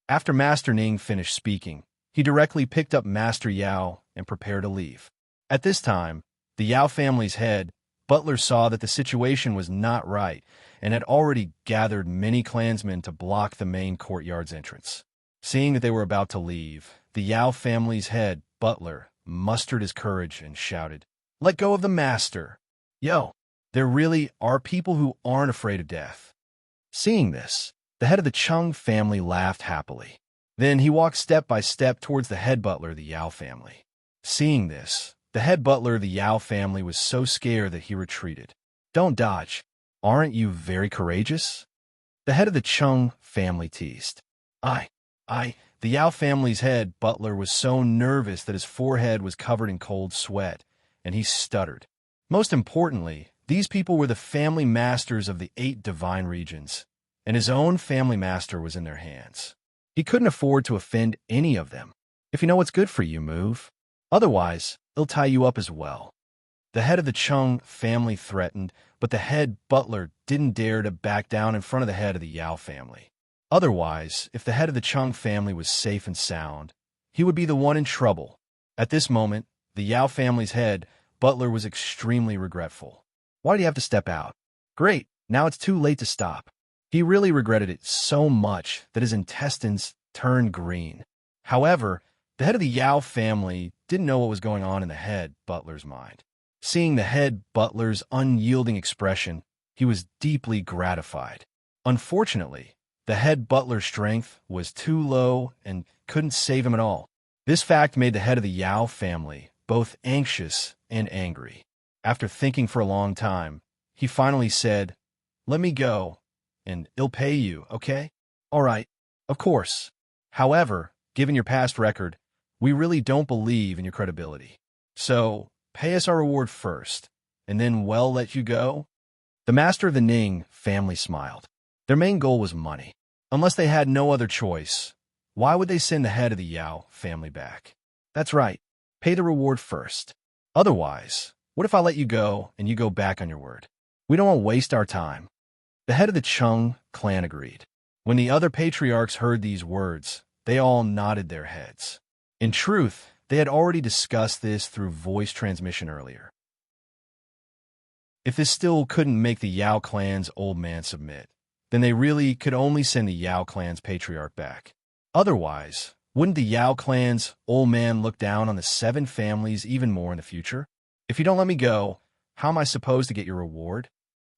After Master Ning finished speaking, he directly picked up Master Yao and prepared to leave. At this time, the Yao family's head, Butler, saw that the situation was not right and had already gathered many clansmen to block the main courtyard's entrance. Seeing that they were about to leave, the Yao family's head, Butler, mustered his courage and shouted, "Let go of the master! Yo, there really are people who aren't afraid of death." Seeing this, the head of the Chung family laughed happily. Then he walked step by step towards the head butler of the Yao family. Seeing this, the head butler of the Yao family was so scared that he retreated. Don't dodge. Aren't you very courageous? The head of the Chung family teased. The Yao family's head butler was so nervous that his forehead was covered in cold sweat, and he stuttered. Most importantly, these people were the family masters of the 8 divine regions, and his own family master was in their hands. He couldn't afford to offend any of them. If you know what's good for you, move. Otherwise, they'll tie you up as well. The head of the Chung family threatened, but the head butler didn't dare to back down in front of the head of the Yao family. Otherwise, if the head of the Chung family was safe and sound, he would be the one in trouble. At this moment, the Yao family's head butler was extremely regretful. Why did he have to step out? Great, now it's too late to stop. He really regretted it so much that his intestines turned green. However, the head of the Yao family didn't know what was going on in the head butler's mind. Seeing the head butler's unyielding expression, he was deeply gratified. Unfortunately, the head butler's strength was too low and couldn't save him at all. This fact made the head of the Yao family both anxious and angry. After thinking for a long time, he finally said, "Let me go, and I'll pay you, okay?" "All right, of course. However, given your past record, we really don't believe in your credibility. So, pay us our reward first, and then we'll let you go." The master of the Ning family smiled. Their main goal was money. Unless they had no other choice, why would they send the head of the Yao family back? That's right, pay the reward first. Otherwise, what if I let you go and you go back on your word? We don't want to waste our time. The head of the Chung clan agreed. When the other patriarchs heard these words, they all nodded their heads. In truth, they had already discussed this through voice transmission earlier. If this still couldn't make the Yao clan's old man submit, then they really could only send the Yao clan's patriarch back. Otherwise, wouldn't the Yao clan's old man look down on the 7 families even more in the future? "If you don't let me go, how am I supposed to get your reward?"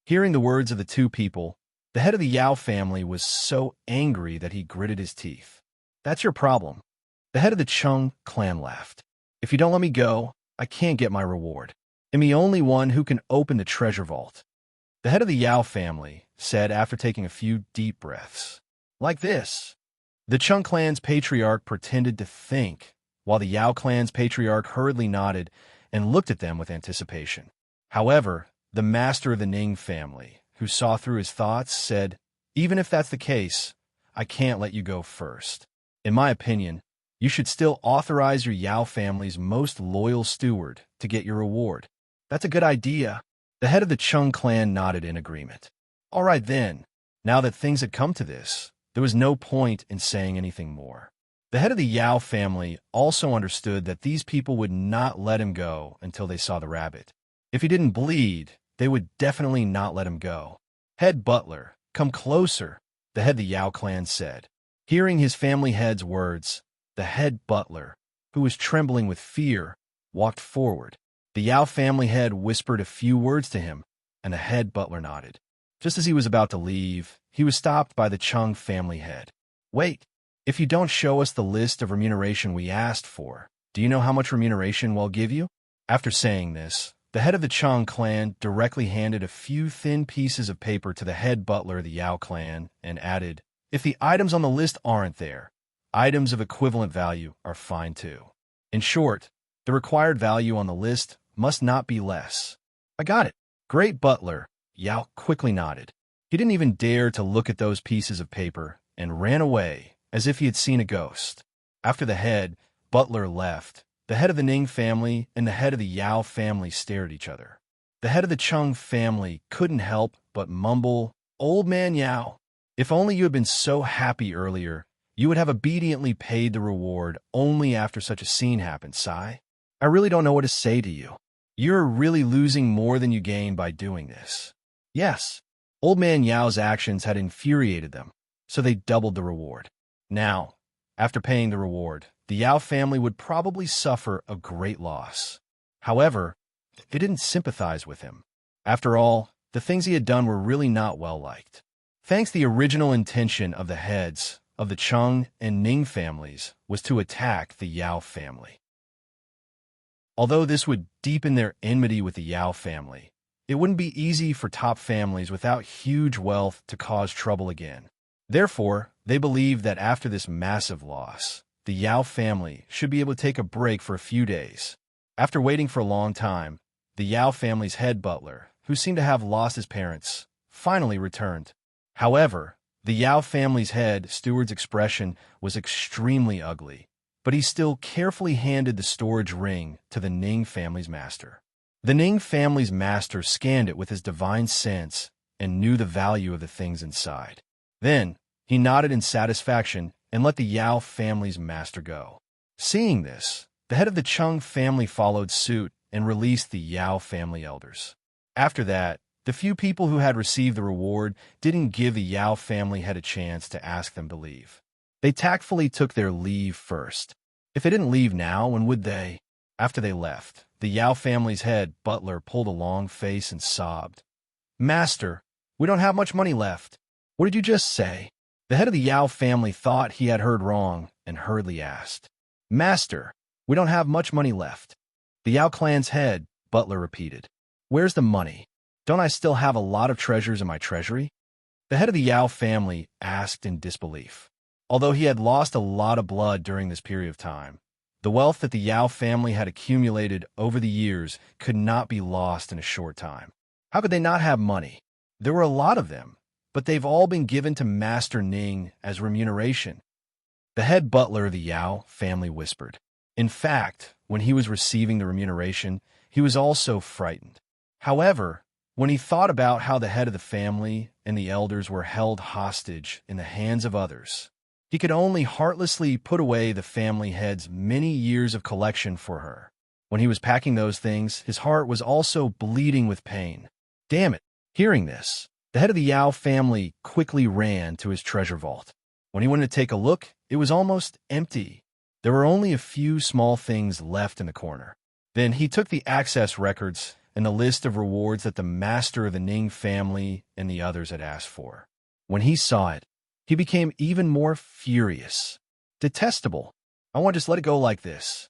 Hearing the words of the 2 people, the head of the Yao family was so angry that he gritted his teeth. "That's your problem." The head of the Chung clan laughed. "If you don't let me go, I can't get my reward. I'm the only one who can open the treasure vault." The head of the Yao family said after taking a few deep breaths. "Like this." The Chung clan's patriarch pretended to think, while the Yao clan's patriarch hurriedly nodded and looked at them with anticipation. However, the master of the Ning family, who saw through his thoughts, said, "Even if that's the case, I can't let you go first. In my opinion, you should still authorize your Yao family's most loyal steward to get your reward." "That's a good idea." The head of the Chung clan nodded in agreement. All right then, now that things had come to this, there was no point in saying anything more. The head of the Yao family also understood that these people would not let him go until they saw the rabbit. If he didn't bleed, they would definitely not let him go. "Head butler, come closer," the head of the Yao clan said. Hearing his family head's words, the head butler, who was trembling with fear, walked forward. The Yao family head whispered a few words to him, and the head butler nodded. Just as he was about to leave, he was stopped by the Chung family head. "Wait, if you don't show us the list of remuneration we asked for, do you know how much remuneration we'll give you?" After saying this, the head of the Chung clan directly handed a few thin pieces of paper to the head butler of the Yao clan and added, "If the items on the list aren't there, items of equivalent value are fine too. In short, the required value on the list must not be less." "I got it." "Great butler," Yao quickly nodded. He didn't even dare to look at those pieces of paper and ran away as if he had seen a ghost. After the head butler left, the head of the Ning family and the head of the Yao family stared at each other. The head of the Chung family couldn't help but mumble, "Old man Yao, if only you had been so happy earlier, you would have obediently paid the reward only after such a scene happened, Sai. I really don't know what to say to you. You're really losing more than you gain by doing this." Yes, Old Man Yao's actions had infuriated them, so they doubled the reward. Now, after paying the reward, the Yao family would probably suffer a great loss. However, they didn't sympathize with him. After all, the things he had done were really not well liked. Thanks, the original intention of the heads of the Chung and Ning families was to attack the Yao family. Although this would deepen their enmity with the Yao family, it wouldn't be easy for top families without huge wealth to cause trouble again. Therefore, they believed that after this massive loss, the Yao family should be able to take a break for a few days. After waiting for a long time, the Yao family's head butler, who seemed to have lost his parents, finally returned. However, the Yao family's head steward's expression was extremely ugly, but he still carefully handed the storage ring to the Ning family's master. The Ning family's master scanned it with his divine sense and knew the value of the things inside. Then, he nodded in satisfaction and let the Yao family's master go. Seeing this, the head of the Chung family followed suit and released the Yao family elders. After that, the few people who had received the reward didn't give the Yao family head a chance to ask them to leave. They tactfully took their leave first. If they didn't leave now, when would they? After they left, the Yao family's head butler pulled a long face and sobbed. "Master, we don't have much money left." "What did you just say?" The head of the Yao family thought he had heard wrong and hurriedly asked. "Master, we don't have much money left." The Yao clan's head butler repeated. "Where's the money? Don't I still have a lot of treasures in my treasury?" The head of the Yao family asked in disbelief. Although he had lost a lot of blood during this period of time, the wealth that the Yao family had accumulated over the years could not be lost in a short time. How could they not have money? There were a lot of them, but they've all been given to Master Ning as remuneration. The head butler of the Yao family whispered. In fact, when he was receiving the remuneration, he was also frightened. However, when he thought about how the head of the family and the elders were held hostage in the hands of others, he could only heartlessly put away the family head's many years of collection for her. When he was packing those things, his heart was also bleeding with pain. Damn it! Hearing this, the head of the Yao family quickly ran to his treasure vault. When he went to take a look, it was almost empty. There were only a few small things left in the corner. Then he took the access records and the list of rewards that the master of the Ning family and the others had asked for. When he saw it, he became even more furious. Detestable. I won't just let it go like this.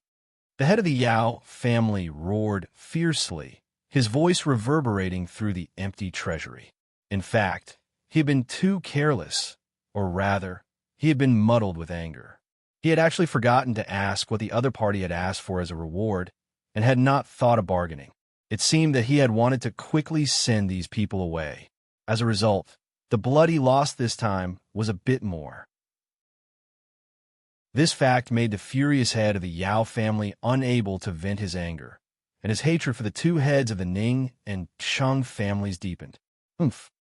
The head of the Yao family roared fiercely, his voice reverberating through the empty treasury. In fact, he had been too careless, or rather, he had been muddled with anger. He had actually forgotten to ask what the other party had asked for as a reward, and had not thought of bargaining. It seemed that he had wanted to quickly send these people away. As a result, the blood he lost this time was a bit more. This fact made the furious head of the Yao family unable to vent his anger, and his hatred for the two heads of the Ning and Cheng families deepened.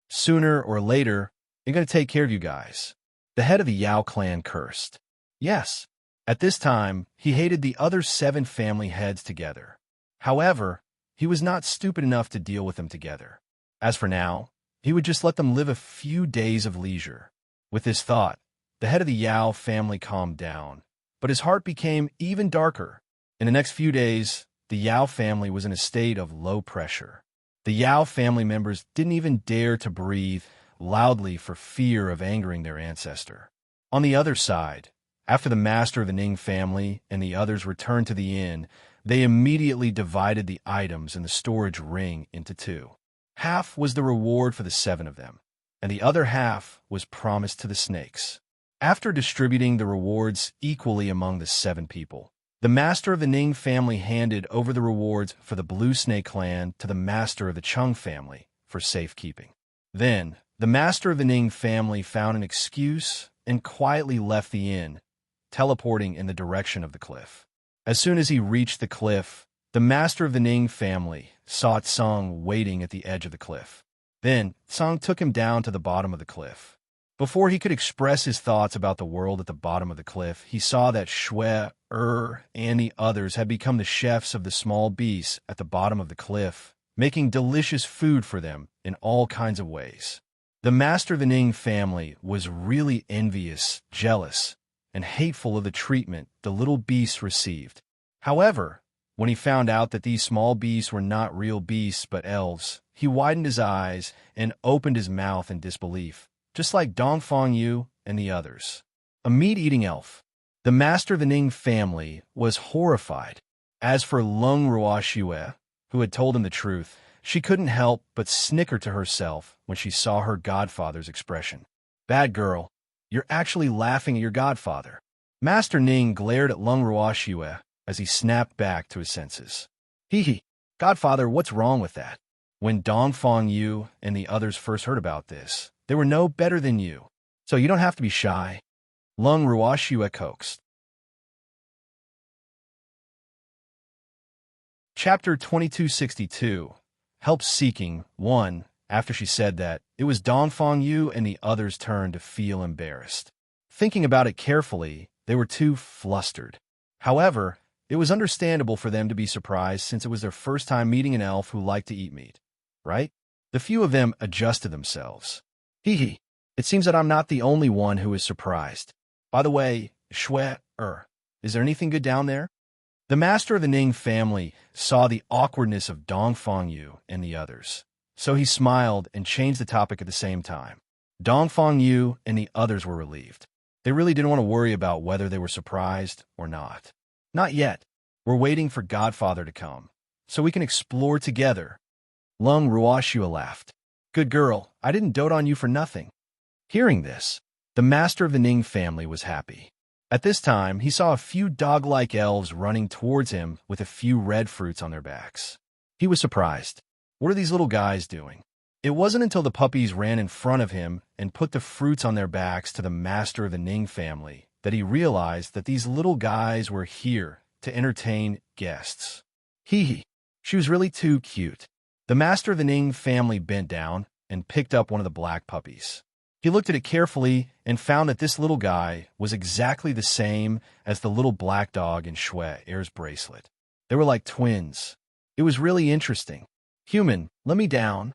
Sooner or later, I'm going to take care of you guys. The head of the Yao clan cursed. Yes, at this time, he hated the other 7 family heads together. However, he was not stupid enough to deal with them together. As for now, he would just let them live a few days of leisure. With this thought, the head of the Yao family calmed down, but his heart became even darker. In the next few days, the Yao family was in a state of low pressure. The Yao family members didn't even dare to breathe loudly for fear of angering their ancestor. On the other side, after the master of the Ning family and the others returned to the inn, they immediately divided the items in the storage ring into 2. Half was the reward for the 7 of them, and the other half was promised to the snakes. After distributing the rewards equally among the 7 people, the master of the Ning family handed over the rewards for the Blue Snake clan to the master of the Cheng family for safekeeping. Then, the master of the Ning family found an excuse and quietly left the inn, teleporting in the direction of the cliff. As soon as he reached the cliff, the master of the Ning family saw Tsang waiting at the edge of the cliff. Then, Tsang took him down to the bottom of the cliff. Before he could express his thoughts about the world at the bottom of the cliff, he saw that Shui, and the others had become the chefs of the small beasts at the bottom of the cliff, making delicious food for them in all kinds of ways. The master of the Ning family was really envious, jealous, and hateful of the treatment the little beasts received. However, when he found out that these small beasts were not real beasts but elves, he widened his eyes and opened his mouth in disbelief, just like Dongfang Yu and the others. A meat-eating elf. The master of the Ning family was horrified. As for Lung Ruoxue, who had told him the truth, she couldn't help but snicker to herself when she saw her godfather's expression. Bad girl, you're actually laughing at your godfather. Master Ning glared at Lung Ruoxue as he snapped back to his senses. Hee, godfather, what's wrong with that? When Dongfang Yu and the others first heard about this, they were no better than you, so you don't have to be shy. Lung Ruoxue coaxed. Chapter 2262. Help Seeking 1. After she said that, it was Dongfang Yu and the others' turn to feel embarrassed. Thinking about it carefully, they were too flustered. However, it was understandable for them to be surprised since it was their first time meeting an elf who liked to eat meat. right? The few of them adjusted themselves. Hee hee. It seems that I'm not the only one who is surprised. By the way, is there anything good down there? The master of the Ning family saw the awkwardness of Dong Fengyu and the others, so he smiled and changed the topic at the same time. Dong Fengyu and the others were relieved. They really didn't want to worry about whether they were surprised or not. Not yet. We're waiting for Godfather to come, so we can explore together. Lung Ruoxua laughed. Good girl, I didn't dote on you for nothing. Hearing this, the master of the Ning family was happy. At this time, he saw a few dog-like elves running towards him with a few red fruits on their backs. He was surprised. What are these little guys doing? It wasn't until the puppies ran in front of him and put the fruits on their backs to the master of the Ning family that he realized that these little guys were here to entertain guests. Hee hee. She was really too cute. The master of the Ning family bent down and picked up one of the black puppies. He looked at it carefully and found that this little guy was exactly the same as the little black dog in Shui Air's bracelet. They were like twins. It was really interesting. Human, let me down.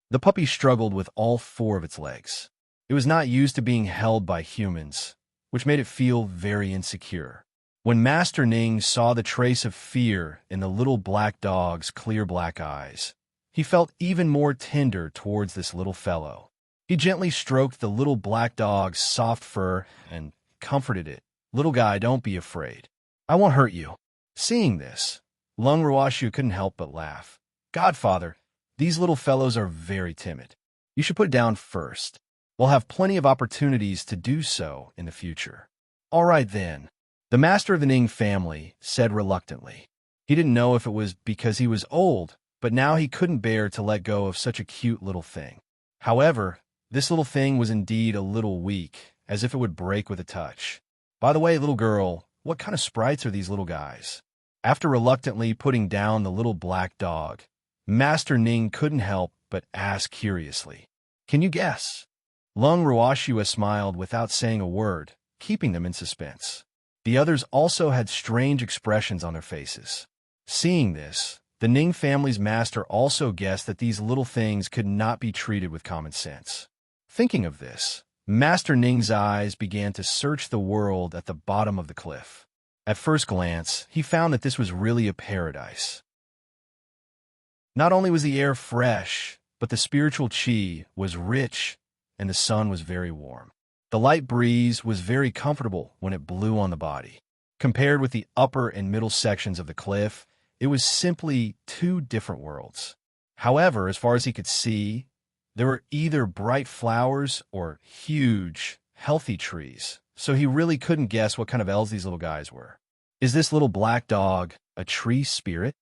The puppy struggled with all four of its legs. It was not used to being held by humans, which made it feel very insecure. When Master Ning saw the trace of fear in the little black dog's clear black eyes, he felt even more tender towards this little fellow. He gently stroked the little black dog's soft fur and comforted it. Little guy, don't be afraid. I won't hurt you. Seeing this, Lung Ruoxua couldn't help but laugh. Godfather, these little fellows are very timid. You should put it down first. We'll have plenty of opportunities to do so in the future. All right then, the master of the Ning family said reluctantly. He didn't know if it was because he was old, but now he couldn't bear to let go of such a cute little thing. However, this little thing was indeed a little weak, as if it would break with a touch. By the way, little girl, what kind of sprites are these little guys? After reluctantly putting down the little black dog, Master Ning couldn't help but ask curiously. Can you guess? Lung Ruoxua smiled without saying a word, keeping them in suspense. The others also had strange expressions on their faces. Seeing this, the Ning family's master also guessed that these little things could not be treated with common sense. Thinking of this, Master Ning's eyes began to search the world at the bottom of the cliff. At first glance, he found that this was really a paradise. Not only was the air fresh, but the spiritual qi was rich and the sun was very warm. The light breeze was very comfortable when it blew on the body. Compared with the upper and middle sections of the cliff, it was simply two different worlds. However, as far as he could see, there were either bright flowers or huge, healthy trees, so he really couldn't guess what kind of elves these little guys were. Is this little black dog a tree spirit?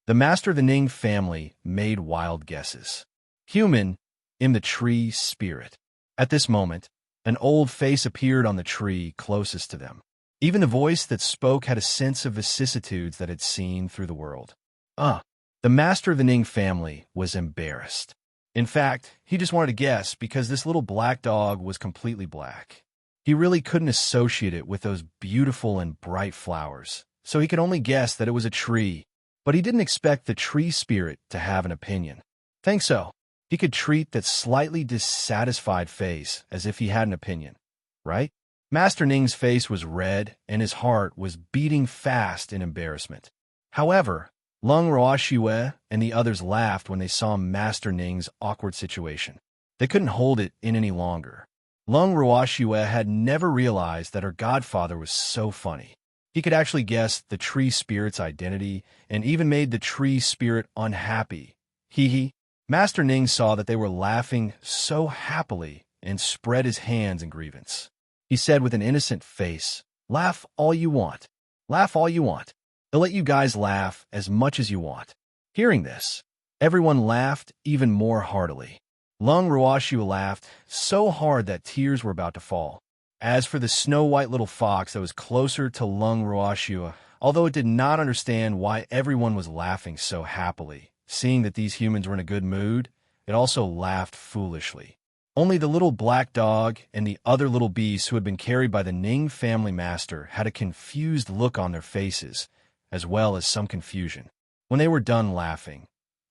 The master of the Ning family made wild guesses. Human, in the tree spirit. At this moment, an old face appeared on the tree closest to them. Even the voice that spoke had a sense of vicissitudes that had seen through the world. The master of the Ning family was embarrassed. In fact, he just wanted to guess because this little black dog was completely black. He really couldn't associate it with those beautiful and bright flowers, so he could only guess that it was a tree, but he didn't expect the tree spirit to have an opinion. Think so. He could treat that slightly dissatisfied face as if he had an opinion, right? Master Ning's face was red and his heart was beating fast in embarrassment. However, Lung Ruoxua and the others laughed when they saw Master Ning's awkward situation. They couldn't hold it in any longer. Lung Ruoxua had never realized that her godfather was so funny. He could actually guess the tree spirit's identity and even made the tree spirit unhappy. Hee hee. Master Ning saw that they were laughing so happily and spread his hands in grievance. He said with an innocent face, "Laugh all you want. Laugh all you want. I'll let you guys laugh as much as you want." Hearing this, everyone laughed even more heartily. Lung Ruoxua laughed so hard that tears were about to fall. As for the snow-white little fox that was closer to Lung Ruoxua, although it did not understand why everyone was laughing so happily, seeing that these humans were in a good mood, it also laughed foolishly. Only the little black dog and the other little beasts who had been carried by the Ning family master had a confused look on their faces, as well as some confusion. When they were done laughing,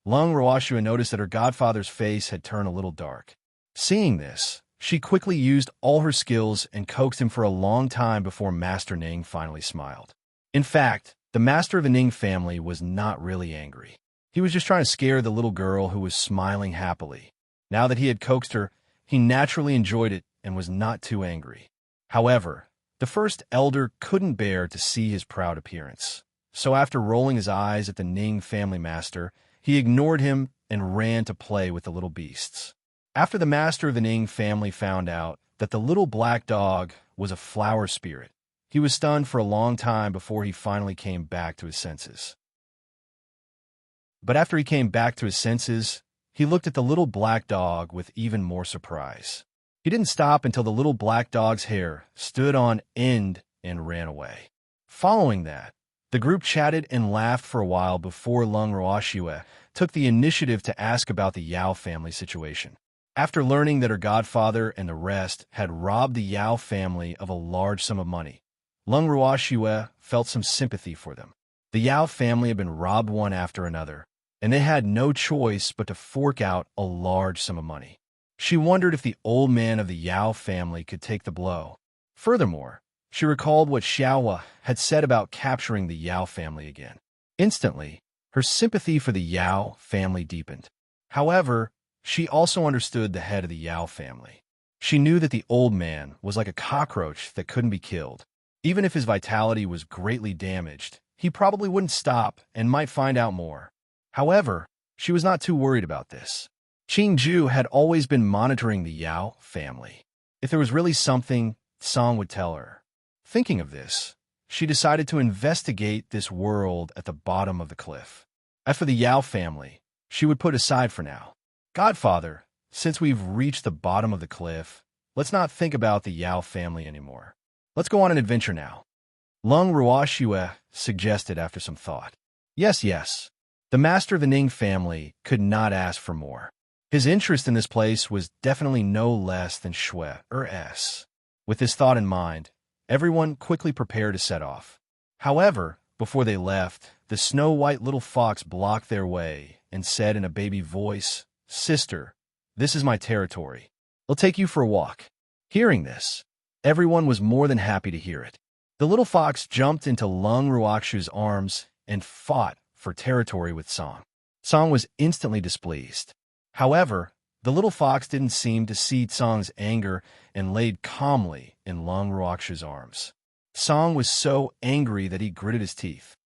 Lung Roashua noticed that her godfather's face had turned a little dark. Seeing this, she quickly used all her skills and coaxed him for a long time before Master Ning finally smiled. In fact, the master of the Ning family was not really angry. He was just trying to scare the little girl who was smiling happily. Now that he had coaxed her, he naturally enjoyed it and was not too angry. However, the first elder couldn't bear to see his proud appearance. So after rolling his eyes at the Ning family master, he ignored him and ran to play with the little beasts. After the master of the Ning family found out that the little black dog was a flower spirit, he was stunned for a long time before he finally came back to his senses. But after he came back to his senses, he looked at the little black dog with even more surprise. He didn't stop until the little black dog's hair stood on end and ran away. Following that, the group chatted and laughed for a while before Lung Roashua took the initiative to ask about the Yao family situation. After learning that her godfather and the rest had robbed the Yao family of a large sum of money, Lung Roashua felt some sympathy for them. The Yao family had been robbed one after another, and they had no choice but to fork out a large sum of money. She wondered if the old man of the Yao family could take the blow. Furthermore, she recalled what Xiaohua had said about capturing the Yao family again. Instantly, her sympathy for the Yao family deepened. However, she also understood the head of the Yao family. She knew that the old man was like a cockroach that couldn't be killed. Even if his vitality was greatly damaged, he probably wouldn't stop and might find out more. However, she was not too worried about this. Qingju had always been monitoring the Yao family. If there was really something, Song would tell her. Thinking of this, she decided to investigate this world at the bottom of the cliff. As for the Yao family, she would put aside for now. Godfather, since we've reached the bottom of the cliff, let's not think about the Yao family anymore. Let's go on an adventure now. Lung Roashua suggested after some thought. Yes. The master of the Ning family could not ask for more. His interest in this place was definitely no less than S. With this thought in mind, everyone quickly prepared to set off. However, before they left, the snow-white little fox blocked their way and said in a baby voice, "Sister, this is my territory. I'll take you for a walk." Hearing this, everyone was more than happy to hear it. The little fox jumped into Lung Ruakshu's arms and fought for territory with Song. Song was instantly displeased. However, the little fox didn't seem to see Song's anger and laid calmly in Lung Ruakshu's arms. Song was so angry that he gritted his teeth.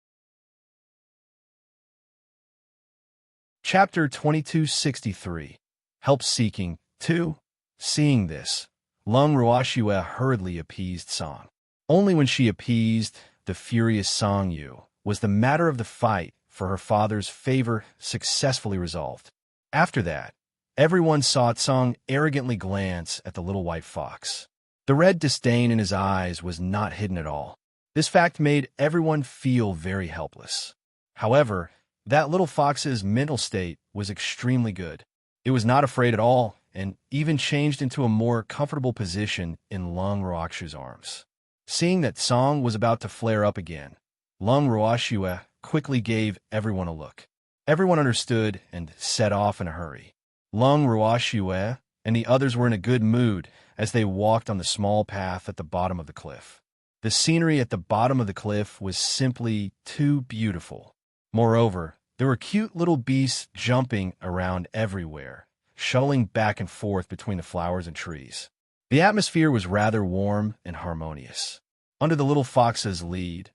Chapter 2263 Help Seeking 2. Seeing this, Lung Ruashua hurriedly appeased Song. Only when she appeased the furious Song Yu was the matter of the fight for her father's favor successfully resolved. After that, everyone saw Song arrogantly glance at the little white fox. The red disdain in his eyes was not hidden at all. This fact made everyone feel very helpless. However, that little fox's mental state was extremely good. It was not afraid at all and even changed into a more comfortable position in Lung Ruakshu's arms. Seeing that Song was about to flare up again, Lung Ruashua quickly gave everyone a look. Everyone understood and set off in a hurry. Lung Ruashua and the others were in a good mood as they walked on the small path at the bottom of the cliff. The scenery at the bottom of the cliff was simply too beautiful. Moreover, there were cute little beasts jumping around everywhere, shuttling back and forth between the flowers and trees. The atmosphere was rather warm and harmonious. Under the little fox's lead,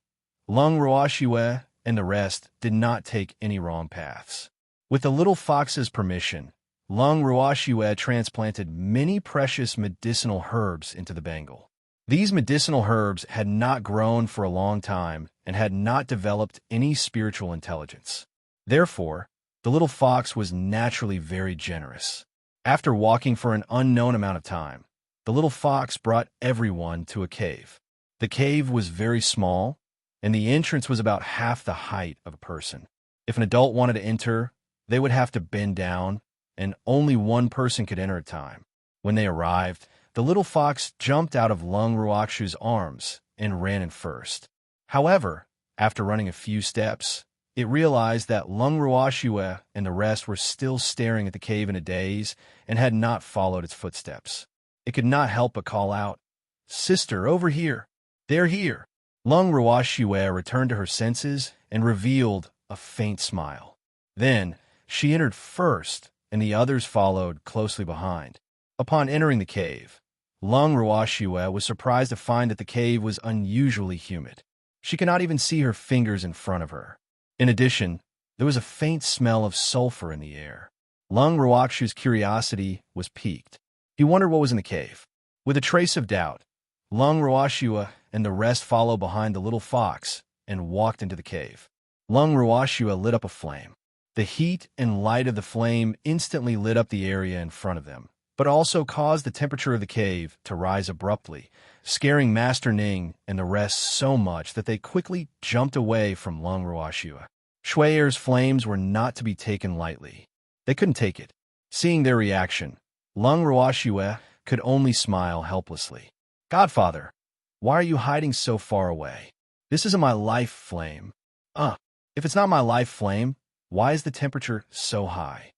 Lung Ruashua and the rest did not take any wrong paths. With the little fox's permission, Lung Ruashua transplanted many precious medicinal herbs into the bangle. These medicinal herbs had not grown for a long time and had not developed any spiritual intelligence. Therefore, the little fox was naturally very generous. After walking for an unknown amount of time, the little fox brought everyone to a cave. The cave was very small, and the entrance was about half the height of a person. If an adult wanted to enter, they would have to bend down, and only one person could enter at a time. When they arrived, the little fox jumped out of Lung Ruakshu's arms and ran in first. However, after running a few steps, It realized that Lung Ruoxue and the rest were still staring at the cave in a daze and had not followed its footsteps. It could not help but call out, "Sister, over here! They're here!" Lung Ruoxue returned to her senses and revealed a faint smile. Then, she entered first, and the others followed closely behind. Upon entering the cave, Lung Ruoxue was surprised to find that the cave was unusually humid. She could not even see her fingers in front of her. In addition, there was a faint smell of sulfur in the air. Lung Ruoxue's curiosity was piqued. He wondered what was in the cave. With a trace of doubt, Lung Ruoxue and the rest followed behind the little fox and walked into the cave. Lung Ruoxue lit up a flame. The heat and light of the flame instantly lit up the area in front of them, but also caused the temperature of the cave to rise abruptly, scaring Master Ning and the rest so much that they quickly jumped away from Lung Ruoxue. Shui'er's flames were not to be taken lightly. They couldn't take it. Seeing their reaction, Lung Ruoxue could only smile helplessly. "Godfather, why are you hiding so far away? This isn't my life flame." If it's not my life flame, why is the temperature so high?"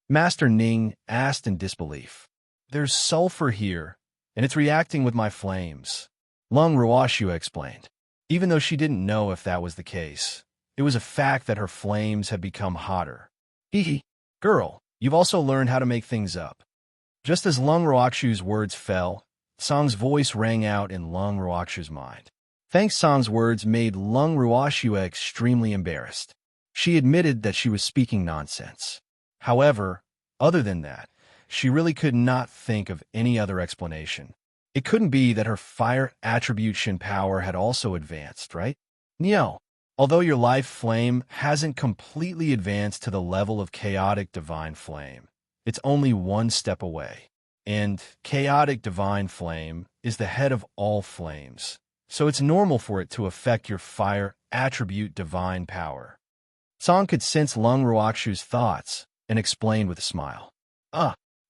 Master Ning asked in disbelief. "There's sulfur here, and it's reacting with my flames," Lung Ruoxue explained. Even though she didn't know if that was the case, it was a fact that her flames had become hotter. "Hee girl, you've also learned how to make things up." Just as Lung Ruoxue's words fell, Song's voice rang out in Lung Ruoxue's mind. Thanks Song's words made Lung Ruoxue extremely embarrassed. She admitted that she was speaking nonsense. However, other than that, she really could not think of any other explanation. It couldn't be that her fire attribution power had also advanced, right? No. Although your life flame hasn't completely advanced to the level of chaotic divine flame, it's only one step away. And chaotic divine flame is the head of all flames, so it's normal for it to affect your fire attribute divine power. Song could sense Lung Ruoxue's thoughts and explained with a smile.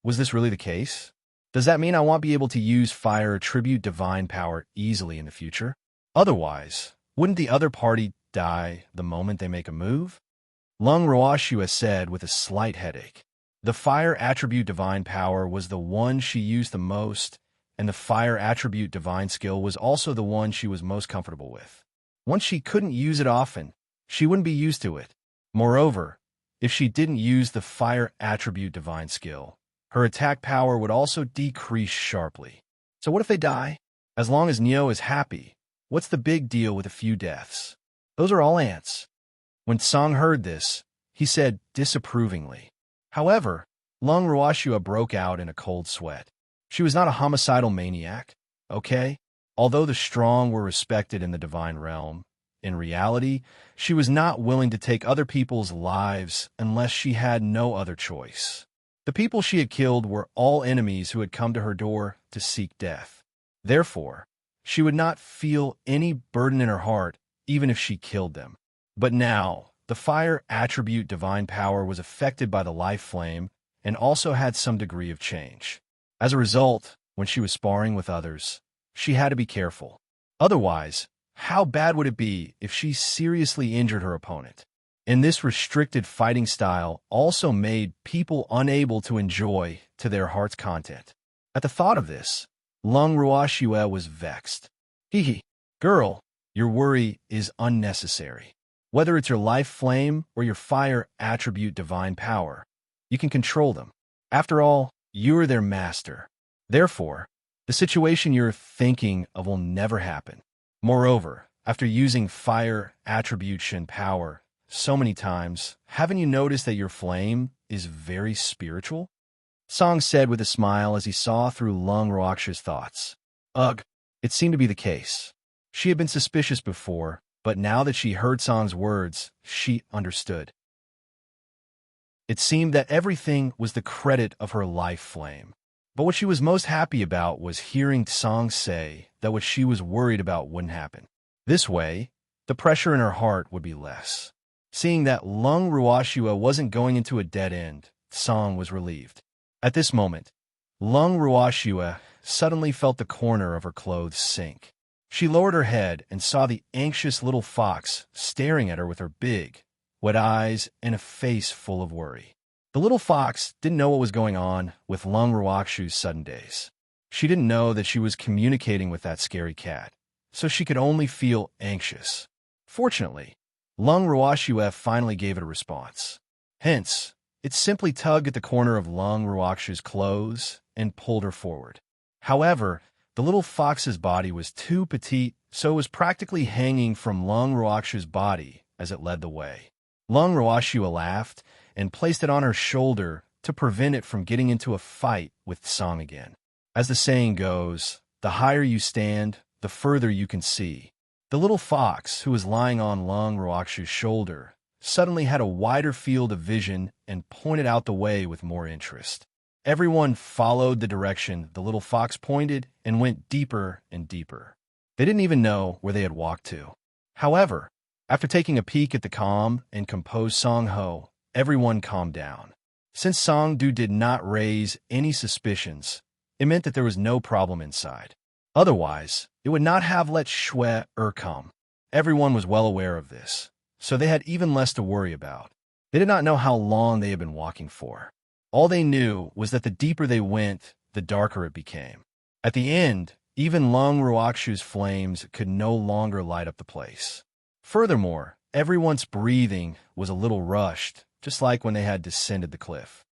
Was this really the case? Does that mean I won't be able to use fire attribute divine power easily in the future? Otherwise, wouldn't the other party die the moment they make a move? Lung Ruoxue said with a slight headache. The fire attribute divine power was the one she used the most, and the fire attribute divine skill was also the one she was most comfortable with. Once she couldn't use it often, she wouldn't be used to it. Moreover, if she didn't use the fire attribute divine skill, her attack power would also decrease sharply. So what if they die? As long as Neo is happy, what's the big deal with a few deaths? Those are all ants. When Song heard this, he said disapprovingly. However, Lung Ruoxue broke out in a cold sweat. She was not a homicidal maniac, okay? Although the strong were respected in the divine realm, in reality, she was not willing to take other people's lives unless she had no other choice. The people she had killed were all enemies who had come to her door to seek death. Therefore, she would not feel any burden in her heart even if she killed them. But now, the fire attribute divine power was affected by the life flame and also had some degree of change. As a result, when she was sparring with others, she had to be careful. Otherwise, how bad would it be if she seriously injured her opponent? And this restricted fighting style also made people unable to enjoy to their heart's content. At the thought of this, Lung Ruoxue was vexed. Girl, your worry is unnecessary. Whether it's your life flame or your fire attribute divine power, you can control them. After all, you're their master. Therefore, the situation you're thinking of will never happen. Moreover, after using fire attribution power so many times, haven't you noticed that your flame is very spiritual? Song said with a smile as he saw through Lung Ruoxue's thoughts. Ugh, it seemed to be the case. She had been suspicious before, but now that she heard Song's words, she understood. It seemed that everything was the credit of her life flame. But what she was most happy about was hearing Song say that what she was worried about wouldn't happen. This way, the pressure in her heart would be less. Seeing that Lung Ruoxue wasn't going into a dead end, Song was relieved. At this moment, Lung Ruoxue suddenly felt the corner of her clothes sink. She lowered her head and saw the anxious little fox staring at her with her big, wet eyes and a face full of worry. The little fox didn't know what was going on with Lung Ruakshu's sudden daze. She didn't know that she was communicating with that scary cat, so she could only feel anxious. Fortunately, Lung Ruakshu finally gave it a response. Hence, it simply tugged at the corner of Lung Ruakshu's clothes and pulled her forward. However, the little fox's body was too petite, so it was practically hanging from Lung Ruakshu's body as it led the way. Lung Ruakshu laughed and placed it on her shoulder to prevent it from getting into a fight with Song again. As the saying goes, the higher you stand, the further you can see. The little fox, who was lying on Lung Ruakshu's shoulder, suddenly had a wider field of vision and pointed out the way with more interest. Everyone followed the direction the little fox pointed and went deeper and deeper. They didn't even know where they had walked to. However, after taking a peek at the calm and composed Song Ho, everyone calmed down. Since Song Du did not raise any suspicions, it meant that there was no problem inside. Otherwise, it would not have let Shui come. Everyone was well aware of this, so they had even less to worry about. They did not know how long they had been walking for. All they knew was that the deeper they went, the darker it became. At the end, even Lung Ruakshu's flames could no longer light up the place. Furthermore, everyone's breathing was a little rushed, just like when they had descended the cliff.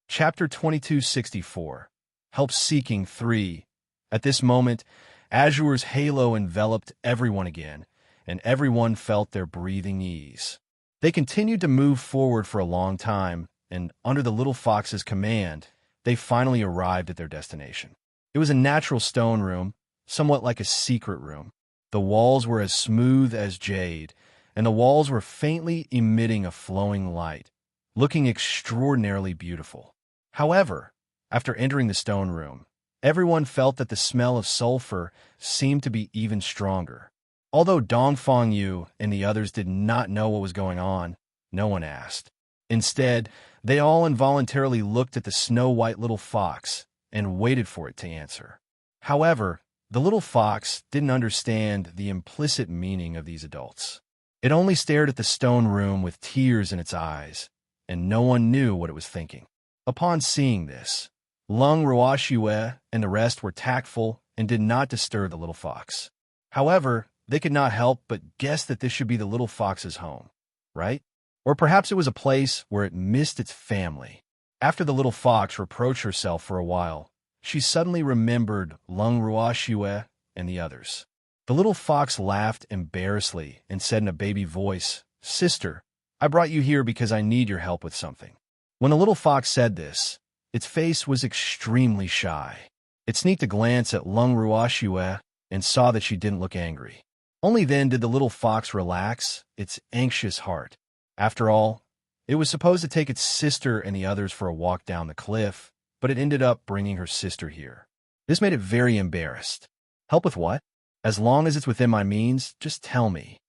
Chapter 2264, Help Seeking 3. At this moment, Azure's halo enveloped everyone again, and everyone felt their breathing ease. They continued to move forward for a long time, and under the little fox's command, they finally arrived at their destination. It was a natural stone room, somewhat like a secret room. The walls were as smooth as jade, and the walls were faintly emitting a flowing light, looking extraordinarily beautiful. However, after entering the stone room, everyone felt that the smell of sulfur seemed to be even stronger. Although Dongfang Yu and the others did not know what was going on, no one asked. Instead, they all involuntarily looked at the snow-white little fox and waited for it to answer. However, the little fox didn't understand the implicit meaning of these adults. It only stared at the stone room with tears in its eyes, and no one knew what it was thinking. Upon seeing this, Lung Ruakshu and the rest were tactful and did not disturb the little fox. However, they could not help but guess that this should be the little fox's home, right? Or perhaps it was a place where it missed its family. After the little fox reproached herself for a while, she suddenly remembered Lung Ruakshu and the others. The little fox laughed embarrassedly and said in a baby voice, "Sister, I brought you here because I need your help with something." When the little fox said this, its face was extremely shy. It sneaked a glance at Lung Ruakshu and saw that she didn't look angry. Only then did the little fox relax its anxious heart. After all, it was supposed to take its sister and the others for a walk down the cliff, but it ended up bringing her sister here. This made it very embarrassed. Help with what? As long as it's within my means, just tell me.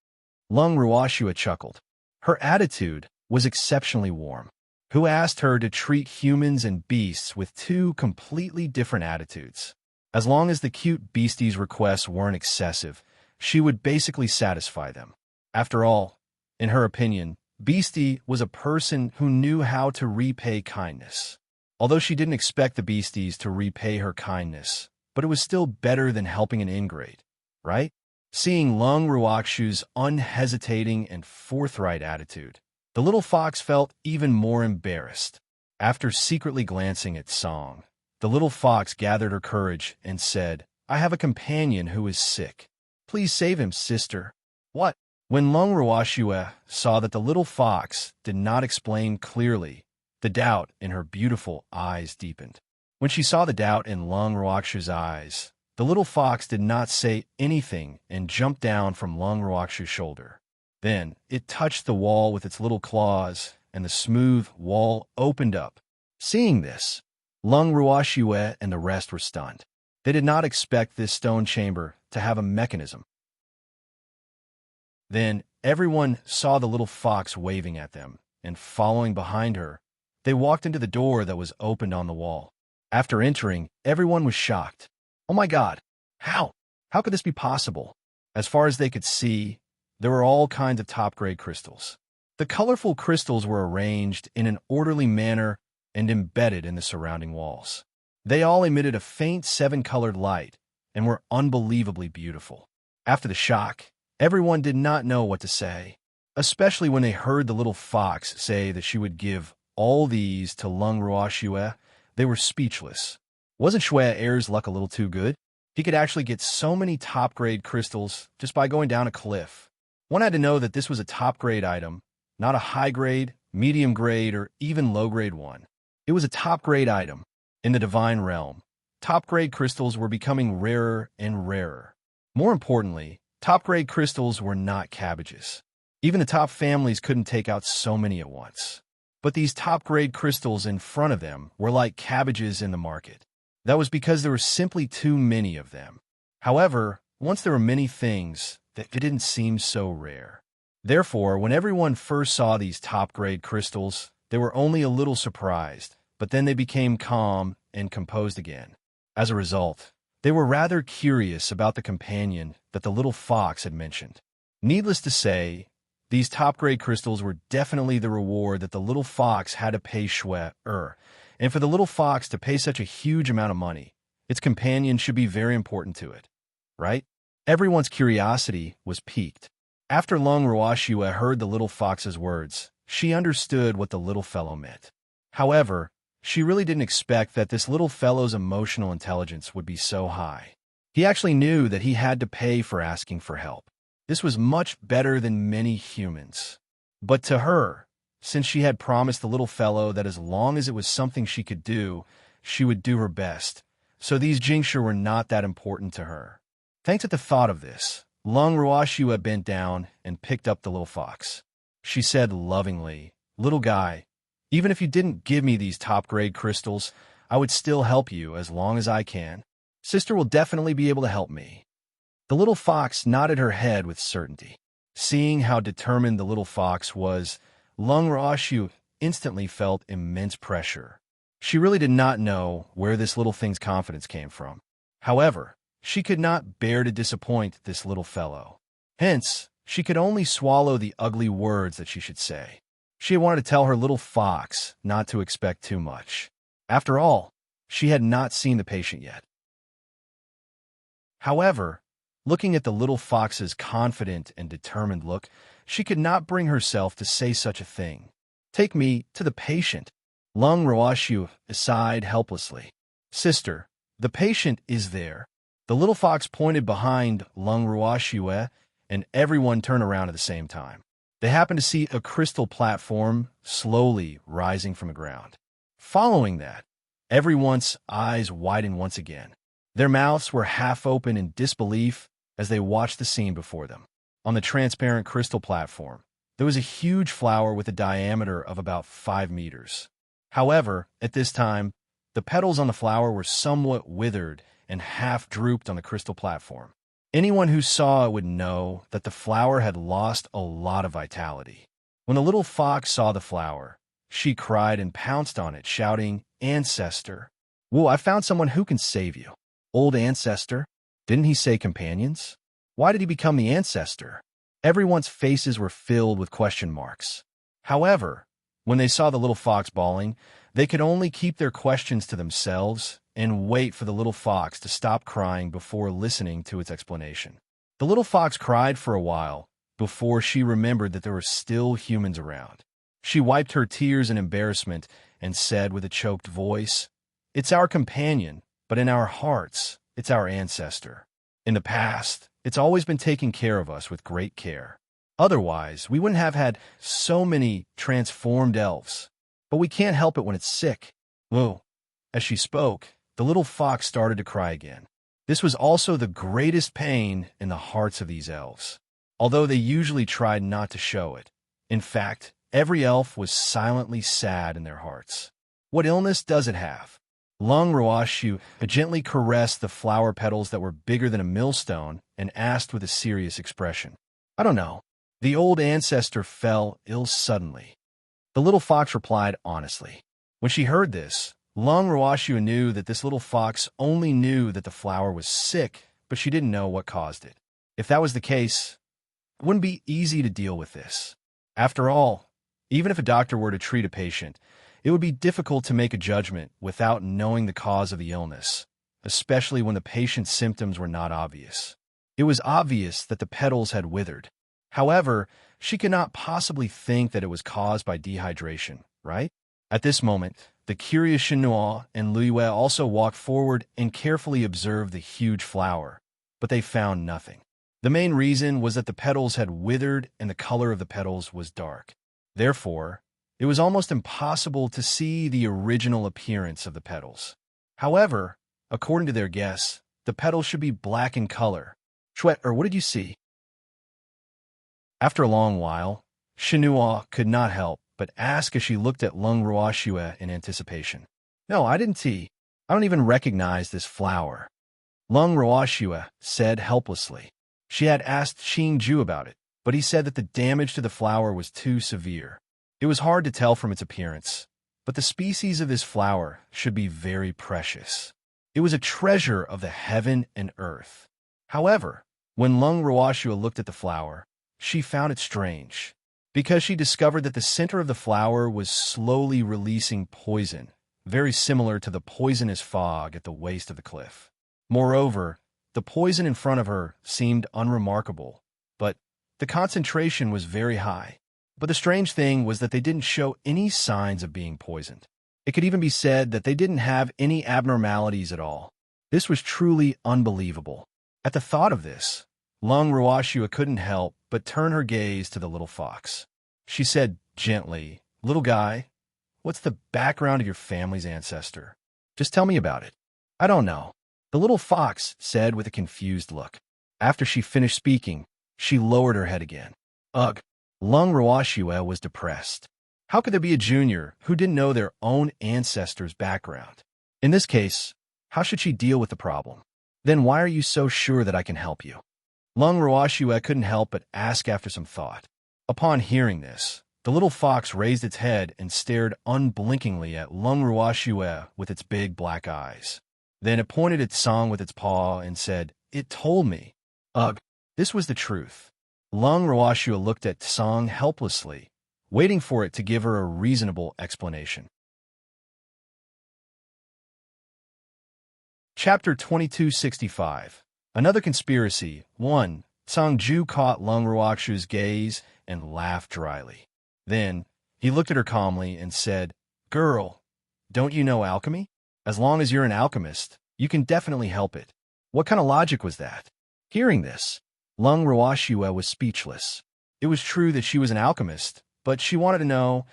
Lung Ruakshu chuckled. Her attitude was exceptionally warm. Who asked her to treat humans and beasts with two completely different attitudes? As long as the cute beastie's requests weren't excessive, she would basically satisfy them. After all, in her opinion, Beastie was a person who knew how to repay kindness. Although she didn't expect the beasties to repay her kindness, but it was still better than helping an ingrate, right? Seeing Lung Ruakshu's unhesitating and forthright attitude, the little fox felt even more embarrassed. After secretly glancing at Song, the little fox gathered her courage and said, "I have a companion who is sick. Please save him, sister." What? When Lung Ruakshu saw that the little fox did not explain clearly, the doubt in her beautiful eyes deepened. When she saw the doubt in Lung Ruakshu's eyes, the little fox did not say anything and jumped down from Lung Ruakshu's shoulder. Then it touched the wall with its little claws, and the smooth wall opened up. Seeing this, Lung Ruakshu and the rest were stunned. They did not expect this stone chamber to have a mechanism. Then everyone saw the little fox waving at them, and following behind her, they walked into the door that was opened on the wall. After entering, everyone was shocked. Oh my God! How? How could this be possible? As far as they could see, there were all kinds of top-grade crystals. The colorful crystals were arranged in an orderly manner and embedded in the surrounding walls. They all emitted a faint seven-colored light and were unbelievably beautiful. After the shock, everyone did not know what to say, especially when they heard the little fox say that she would give all these to Lung Ruoxue. They were speechless. Wasn't Shui Air's luck a little too good? He could actually get so many top-grade crystals just by going down a cliff. One had to know that this was a top-grade item, not a high-grade, medium-grade, or even low-grade one. It was a top-grade item. In the divine realm, top-grade crystals were becoming rarer and rarer. More importantly, top-grade crystals were not cabbages. Even the top families couldn't take out so many at once. But these top-grade crystals in front of them were like cabbages in the market. That was because there were simply too many of them. However, once there were many things, that it didn't seem so rare. Therefore, when everyone first saw these top-grade crystals, they were only a little surprised, but then they became calm and composed again. As a result, they were rather curious about the companion that the little fox had mentioned. Needless to say, these top-grade crystals were definitely the reward that the little fox had to pay Shui Er. And for the little fox to pay such a huge amount of money, its companion should be very important to it, right? Everyone's curiosity was piqued. After Lung Ruoxue heard the little fox's words, she understood what the little fellow meant. However, she really didn't expect that this little fellow's emotional intelligence would be so high. He actually knew that he had to pay for asking for help. This was much better than many humans. But to her, since she had promised the little fellow that as long as it was something she could do, she would do her best, so these Jingxia were not that important to her. Thanks at the thought of this, Lung Ruoxue bent down and picked up the little fox. She said lovingly, "Little guy, even if you didn't give me these top-grade crystals, I would still help you as long as I can. Sister will definitely be able to help me." The little fox nodded her head with certainty. Seeing how determined the little fox was, Lung Ruoxue instantly felt immense pressure. She really did not know where this little thing's confidence came from. However, she could not bear to disappoint this little fellow. Hence, she could only swallow the ugly words that she should say. She had wanted to tell her little fox not to expect too much. After all, she had not seen the patient yet. However, looking at the little fox's confident and determined look, she could not bring herself to say such a thing. "Take me to the patient." Lung Ruoxue sighed helplessly. "Sister, the patient is there." The little fox pointed behind Lung Ruoxue, and everyone turned around at the same time. They happened to see a crystal platform slowly rising from the ground. Following that, everyone's eyes widened once again. Their mouths were half open in disbelief as they watched the scene before them. On the transparent crystal platform, there was a huge flower with a diameter of about 5 meters. However, at this time, the petals on the flower were somewhat withered and half drooped on the crystal platform. Anyone who saw it would know that the flower had lost a lot of vitality. When the little fox saw the flower, she cried and pounced on it, shouting, "Ancestor! Whoa, I found someone who can save you." Old ancestor? Didn't he say companions? Why did he become the ancestor? Everyone's faces were filled with question marks. However, when they saw the little fox bawling, they could only keep their questions to themselves and wait for the little fox to stop crying before listening to its explanation. The little fox cried for a while before she remembered that there were still humans around. She wiped her tears in embarrassment and said with a choked voice, "It's our companion, but in our hearts, it's our ancestor. In the past, it's always been taking care of us with great care. Otherwise, we wouldn't have had so many transformed elves. But we can't help it when it's sick." Whoa. As she spoke, the little fox started to cry again. This was also the greatest pain in the hearts of these elves, although they usually tried not to show it. In fact, every elf was silently sad in their hearts. "What illness does it have?" Lung Ruoxue gently caressed the flower petals that were bigger than a millstone and asked with a serious expression. "I don't know." The old ancestor fell ill suddenly. The little fox replied honestly. When she heard this, Lung Ruashua knew that this little fox only knew that the flower was sick, but she didn't know what caused it. If that was the case, it wouldn't be easy to deal with this. After all, even if a doctor were to treat a patient, it would be difficult to make a judgment without knowing the cause of the illness, especially when the patient's symptoms were not obvious. It was obvious that the petals had withered. However, she could not possibly think that it was caused by dehydration, right? At this moment, the curious Chinois and Luiyue also walked forward and carefully observed the huge flower, but they found nothing. The main reason was that the petals had withered and the color of the petals was dark. Therefore, it was almost impossible to see the original appearance of the petals. However, according to their guess, the petals should be black in color. What did you see? After a long while, Chinois could not help but ask as she looked at Lung Ruashua in anticipation. No, I didn't see. I don't even recognize this flower. Lung Ruashua said helplessly. She had asked Xingju about it, but he said that the damage to the flower was too severe. It was hard to tell from its appearance, but the species of this flower should be very precious. It was a treasure of the heaven and earth. However, when Lung Ruashua looked at the flower, she found it strange, because she discovered that the center of the flower was slowly releasing poison, very similar to the poisonous fog at the waist of the cliff. Moreover, the poison in front of her seemed unremarkable, but the concentration was very high. But the strange thing was that they didn't show any signs of being poisoned. It could even be said that they didn't have any abnormalities at all. This was truly unbelievable. At the thought of this, Lung Ruashua couldn't help but turn her gaze to the little fox. She said gently, "Little guy, what's the background of your family's ancestor? Just tell me about it." "I don't know," the little fox said with a confused look. After she finished speaking, she lowered her head again. Ugh, Lung Ruashua was depressed. How could there be a junior who didn't know their own ancestor's background? In this case, how should she deal with the problem? Then why are you so sure that I can help you? Lung Ruashua couldn't help but ask after some thought. Upon hearing this, the little fox raised its head and stared unblinkingly at Lung Ruashua with its big black eyes. Then it pointed at Tsang with its paw and said, "It told me." Ugh, this was the truth. Lung Ruashua looked at Tsang helplessly, waiting for it to give her a reasonable explanation. Chapter 2265. Another conspiracy. 1. Tsangju caught Lung Ruakshu's gaze and laughed dryly. Then, he looked at her calmly and said, "Girl, don't you know alchemy? As long as you're an alchemist, you can definitely help it." What kind of logic was that? Hearing this, Lung Ruashua was speechless. It was true that she was an alchemist, but she wanted to know,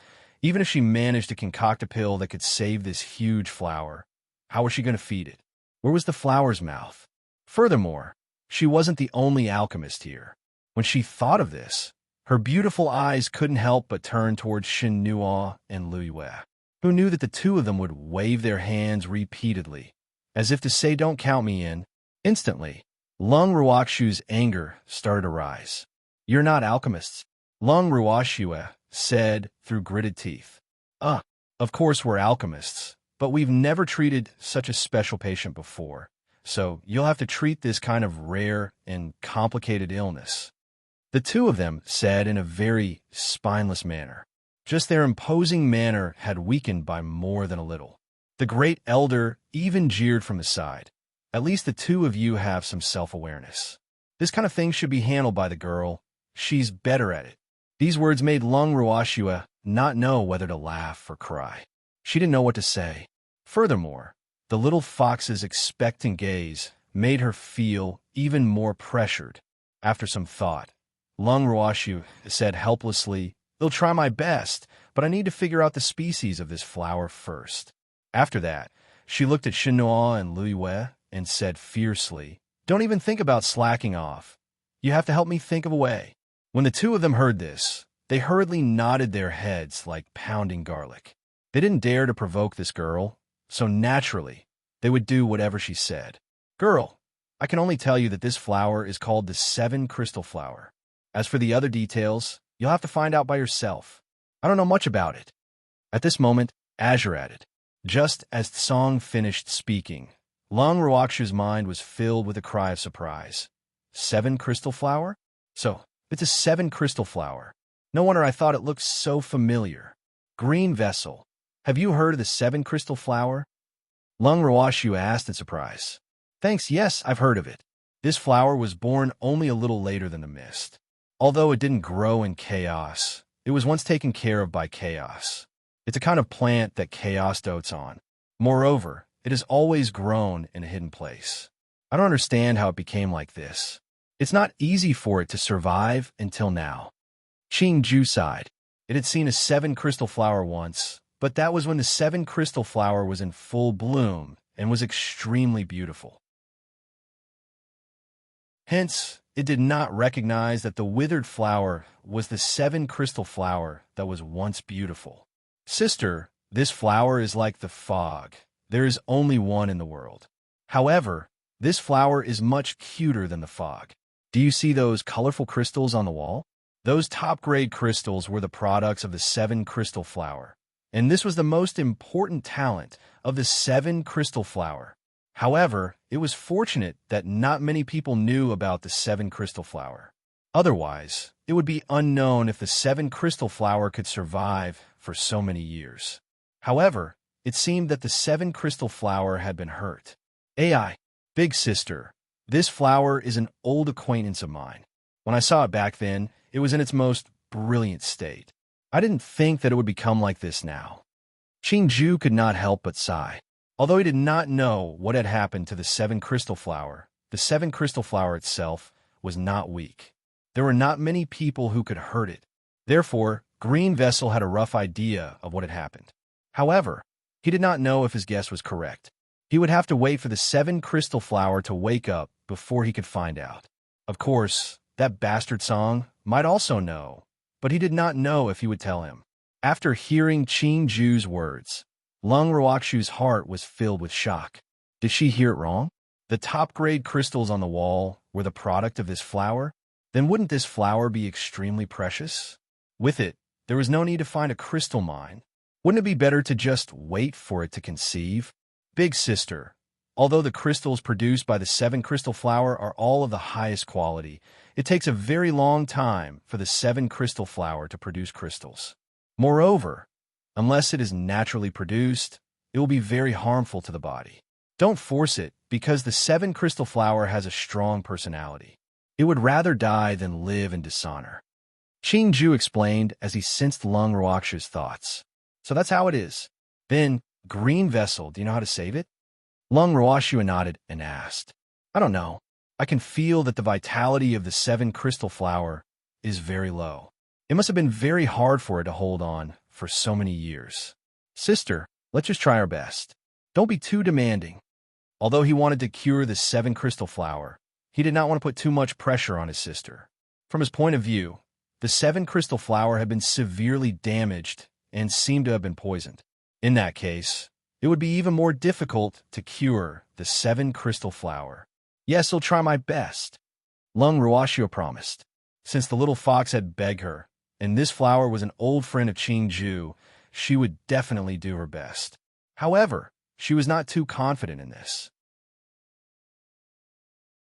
even if she managed to concoct a pill that could save this huge flower, how was she going to feed it? Where was the flower's mouth? Furthermore, she wasn't the only alchemist here. When she thought of this, her beautiful eyes couldn't help but turn towards Xinnuo and Luiyue, who knew that the two of them would wave their hands repeatedly, as if to say, "Don't count me in." Instantly, Lung Ruakshu's anger started to rise. "You're not alchemists," Lung Ruashua said through gritted teeth. Of course we're alchemists, but we've never treated such a special patient before, so you'll have to treat this kind of rare and complicated illness," the two of them said in a very spineless manner. Just their imposing manner had weakened by more than a little. The great elder even jeered from the side. "At least the two of you have some self-awareness. This kind of thing should be handled by the girl. She's better at it." These words made Lung Ruashua not know whether to laugh or cry. She didn't know what to say. Furthermore, the little fox's expectant gaze made her feel even more pressured. After some thought, Lung Ruashua said helplessly, "I'll try my best, but I need to figure out the species of this flower first." After that, she looked at Xinnuo and Luiyue and said fiercely, "Don't even think about slacking off. You have to help me think of a way." When the two of them heard this, they hurriedly nodded their heads like pounding garlic. They didn't dare to provoke this girl, so naturally, they would do whatever she said. "Girl, I can only tell you that this flower is called the Seven Crystal Flower. As for the other details, you'll have to find out by yourself. I don't know much about it." At this moment, Azure added, Just as Tsong finished speaking, Lung Ruoxu's mind was filled with a cry of surprise. 7 crystal flower? So, it's a 7 crystal flower. No wonder I thought it looked so familiar. Green vessel. Have you heard of the 7 crystal flower? Lung Ruoxu asked in surprise. Thanks, yes, I've heard of it. This flower was born only a little later than the mist. Although it didn't grow in chaos, it was once taken care of by chaos. It's a kind of plant that chaos dotes on. Moreover, it has always grown in a hidden place. I don't understand how it became like this. It's not easy for it to survive until now. Qingju sighed. It had seen a 7 crystal flower once, but that was when the 7 crystal flower was in full bloom and was extremely beautiful. Hence, it did not recognize that the withered flower was the 7 crystal flower that was once beautiful. Sister, this flower is like the fog. There is only one in the world. However, this flower is much cuter than the fog. Do you see those colorful crystals on the wall? Those top-grade crystals were the products of the 7 crystal flower, and this was the most important talent of the 7 crystal flower. However, it was fortunate that not many people knew about the 7 crystal flower. Otherwise, it would be unknown if the 7 crystal flower could survive for so many years. However, it seemed that the 7 crystal flower had been hurt. AI, big sister, this flower is an old acquaintance of mine. When I saw it back then, it was in its most brilliant state. I didn't think that it would become like this now. Qingju could not help but sigh. Although he did not know what had happened to the 7 crystal flower, the 7 crystal flower itself was not weak. There were not many people who could hurt it. Therefore, Green Vessel had a rough idea of what had happened. However, he did not know if his guess was correct. He would have to wait for the 7 crystal flower to wake up before he could find out. Of course, that bastard Song might also know, but he did not know if he would tell him. After hearing Qingju's words, Lung Ruoxu's heart was filled with shock. Did she hear it wrong? The top-grade crystals on the wall were the product of this flower? Then wouldn't this flower be extremely precious? With it, there was no need to find a crystal mine. Wouldn't it be better to just wait for it to conceive? Big sister, although the crystals produced by the 7 crystal flower are all of the highest quality, it takes a very long time for the 7 crystal flower to produce crystals. Moreover, unless it is naturally produced, it will be very harmful to the body. Don't force it, because the 7 crystal flower has a strong personality. It would rather die than live in dishonor. Qingju explained as he sensed Lung Ruoxu's thoughts. So that's how it is. Then, Green Vessel, do you know how to save it? Lung Ruoxu nodded and asked. I don't know. I can feel that the vitality of the 7 crystal flower is very low. It must have been very hard for it to hold on for so many years. Sister, let's just try our best. Don't be too demanding. Although he wanted to cure the 7 crystal flower, he did not want to put too much pressure on his sister. From his point of view, the 7 crystal flower had been severely damaged and seemed to have been poisoned. In that case, it would be even more difficult to cure the 7 crystal flower. Yes, I'll try my best, Lung Ruoxu promised. Since the little fox had begged her, and this flower was an old friend of Qingju, she would definitely do her best. However, she was not too confident in this.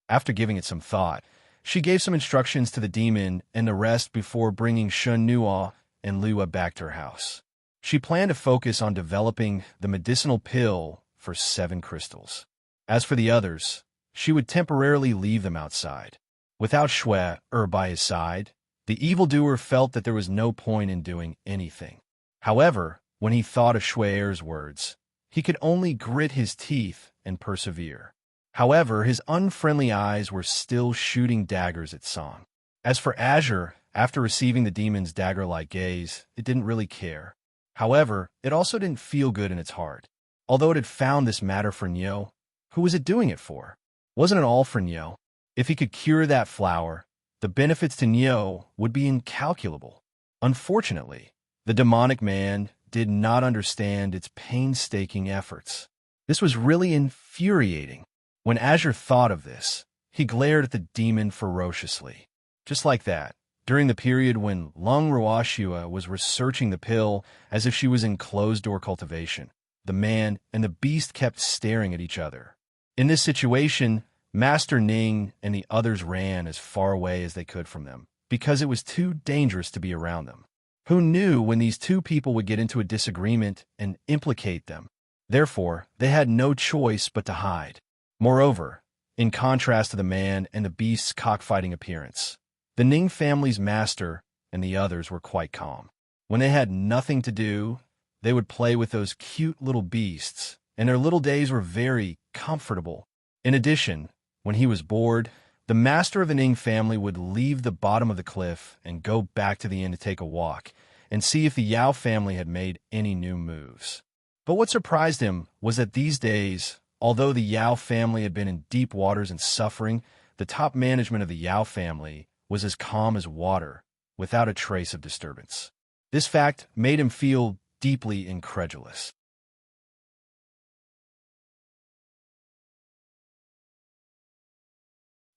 After giving it some thought, she gave some instructions to the demon and the rest before bringing Shun Nuo and Lua back to her house. She planned to focus on developing the medicinal pill for 7 crystals. As for the others, she would temporarily leave them outside. Without Shui by his side, the evildoer felt that there was no point in doing anything. However, when he thought of Shui's words, he could only grit his teeth and persevere. However, his unfriendly eyes were still shooting daggers at Song. As for Azure, after receiving the demon's dagger-like gaze, it didn't really care. However, it also didn't feel good in its heart. Although it had found this matter for Nyo, who was it doing it for? Wasn't it all for Nyo? If he could cure that flower, the benefits to Nyo would be incalculable. Unfortunately, the demonic man did not understand its painstaking efforts. This was really infuriating. When Azure thought of this, he glared at the demon ferociously. Just like that, during the period when Lung Ruoxu was researching the pill as if she was in closed-door cultivation, the man, and the beast kept staring at each other. In this situation, Master Ning and the others ran as far away as they could from them, because it was too dangerous to be around them. Who knew when these two people would get into a disagreement and implicate them? Therefore, they had no choice but to hide. Moreover, in contrast to the man and the beast's cockfighting appearance, the Ning family's master and the others were quite calm. When they had nothing to do, they would play with those cute little beasts, and their little days were very comfortable. In addition, when he was bored, the master of the Ning family would leave the bottom of the cliff and go back to the inn to take a walk and see if the Yao family had made any new moves. But what surprised him was that these days, although the Yao family had been in deep waters and suffering, the top management of the Yao family was as calm as water, without a trace of disturbance. This fact made him feel deeply incredulous.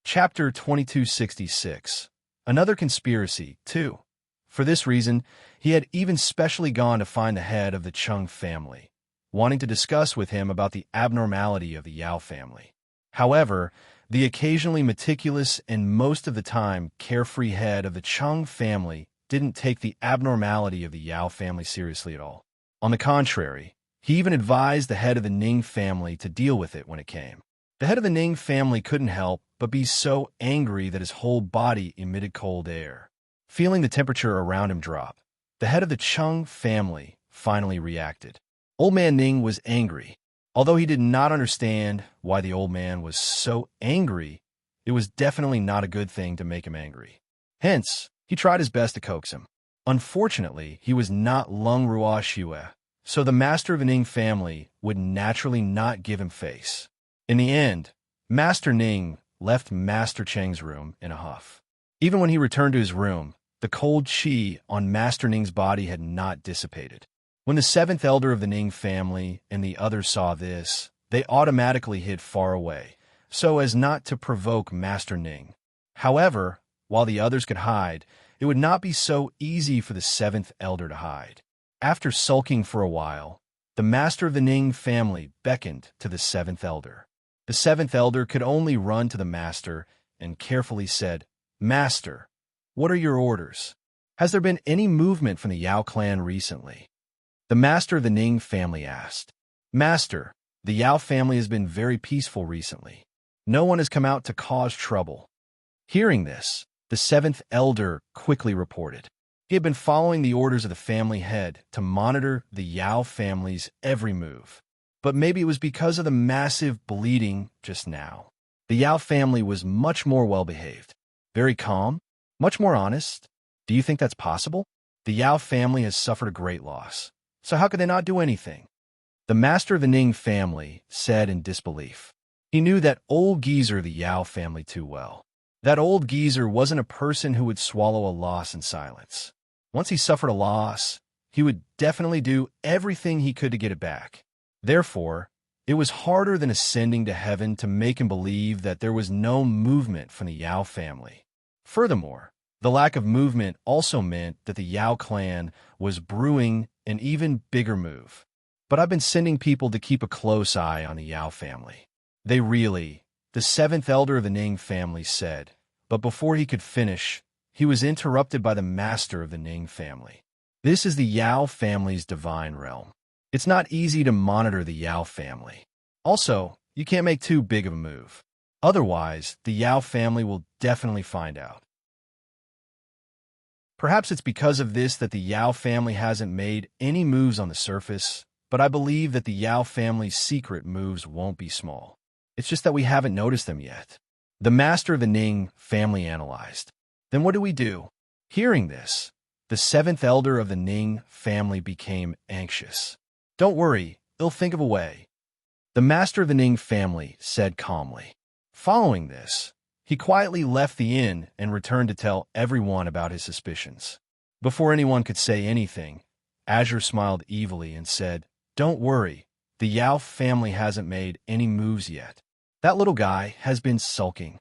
Chapter 2266. Another conspiracy, too. For this reason, he had even specially gone to find the head of the Chung family, wanting to discuss with him about the abnormality of the Yao family. However, the occasionally meticulous and most of the time carefree head of the Chung family didn't take the abnormality of the Yao family seriously at all. On the contrary, he even advised the head of the Ning family to deal with it when it came. The head of the Ning family couldn't help but be so angry that his whole body emitted cold air. Feeling the temperature around him drop, the head of the Chung family finally reacted. Old Man Ning was angry. Although he did not understand why the old man was so angry, it was definitely not a good thing to make him angry. Hence, he tried his best to coax him. Unfortunately, he was not Lung Rua Xue, so the master of the Ning family would naturally not give him face. In the end, Master Ning left Master Cheng's room in a huff. Even when he returned to his room, the cold qi on Master Ning's body had not dissipated. When the seventh elder of the Ning family and the others saw this, they automatically hid far away, so as not to provoke Master Ning. However, while the others could hide, it would not be so easy for the seventh elder to hide. After sulking for a while, the master of the Ning family beckoned to the seventh elder. The seventh elder could only run to the master and carefully said, "Master, what are your orders? Has there been any movement from the Yao clan recently?" The master of the Ning family asked. "Master, the Yao family has been very peaceful recently. No one has come out to cause trouble." Hearing this, the seventh elder quickly reported. He had been following the orders of the family head to monitor the Yao family's every move. But maybe it was because of the massive bleeding just now. The Yao family was much more well-behaved, very calm, much more honest. Do you think that's possible? The Yao family has suffered a great loss. So how could they not do anything? The master of the Ning family said in disbelief. He knew that old geezer the Yao family too well. That old geezer wasn't a person who would swallow a loss in silence. Once he suffered a loss, he would definitely do everything he could to get it back. Therefore, it was harder than ascending to heaven to make him believe that there was no movement from the Yao family. Furthermore, the lack of movement also meant that the Yao clan was brewing an even bigger move. But I've been sending people to keep a close eye on the Yao family. They really, the seventh elder of the Ning family said, but before he could finish, he was interrupted by the master of the Ning family. This is the Yao family's divine realm. It's not easy to monitor the Yao family. Also, you can't make too big of a move. Otherwise, the Yao family will definitely find out. Perhaps it's because of this that the Yao family hasn't made any moves on the surface, but I believe that the Yao family's secret moves won't be small. It's just that we haven't noticed them yet. The master of the Ning family analyzed. Then what do we do? Hearing this, the seventh elder of the Ning family became anxious. Don't worry, they'll think of a way. The master of the Ning family said calmly. Following this, he quietly left the inn and returned to tell everyone about his suspicions. Before anyone could say anything, Azure smiled evilly and said, "Don't worry, the Yao family hasn't made any moves yet. That little guy has been sulking."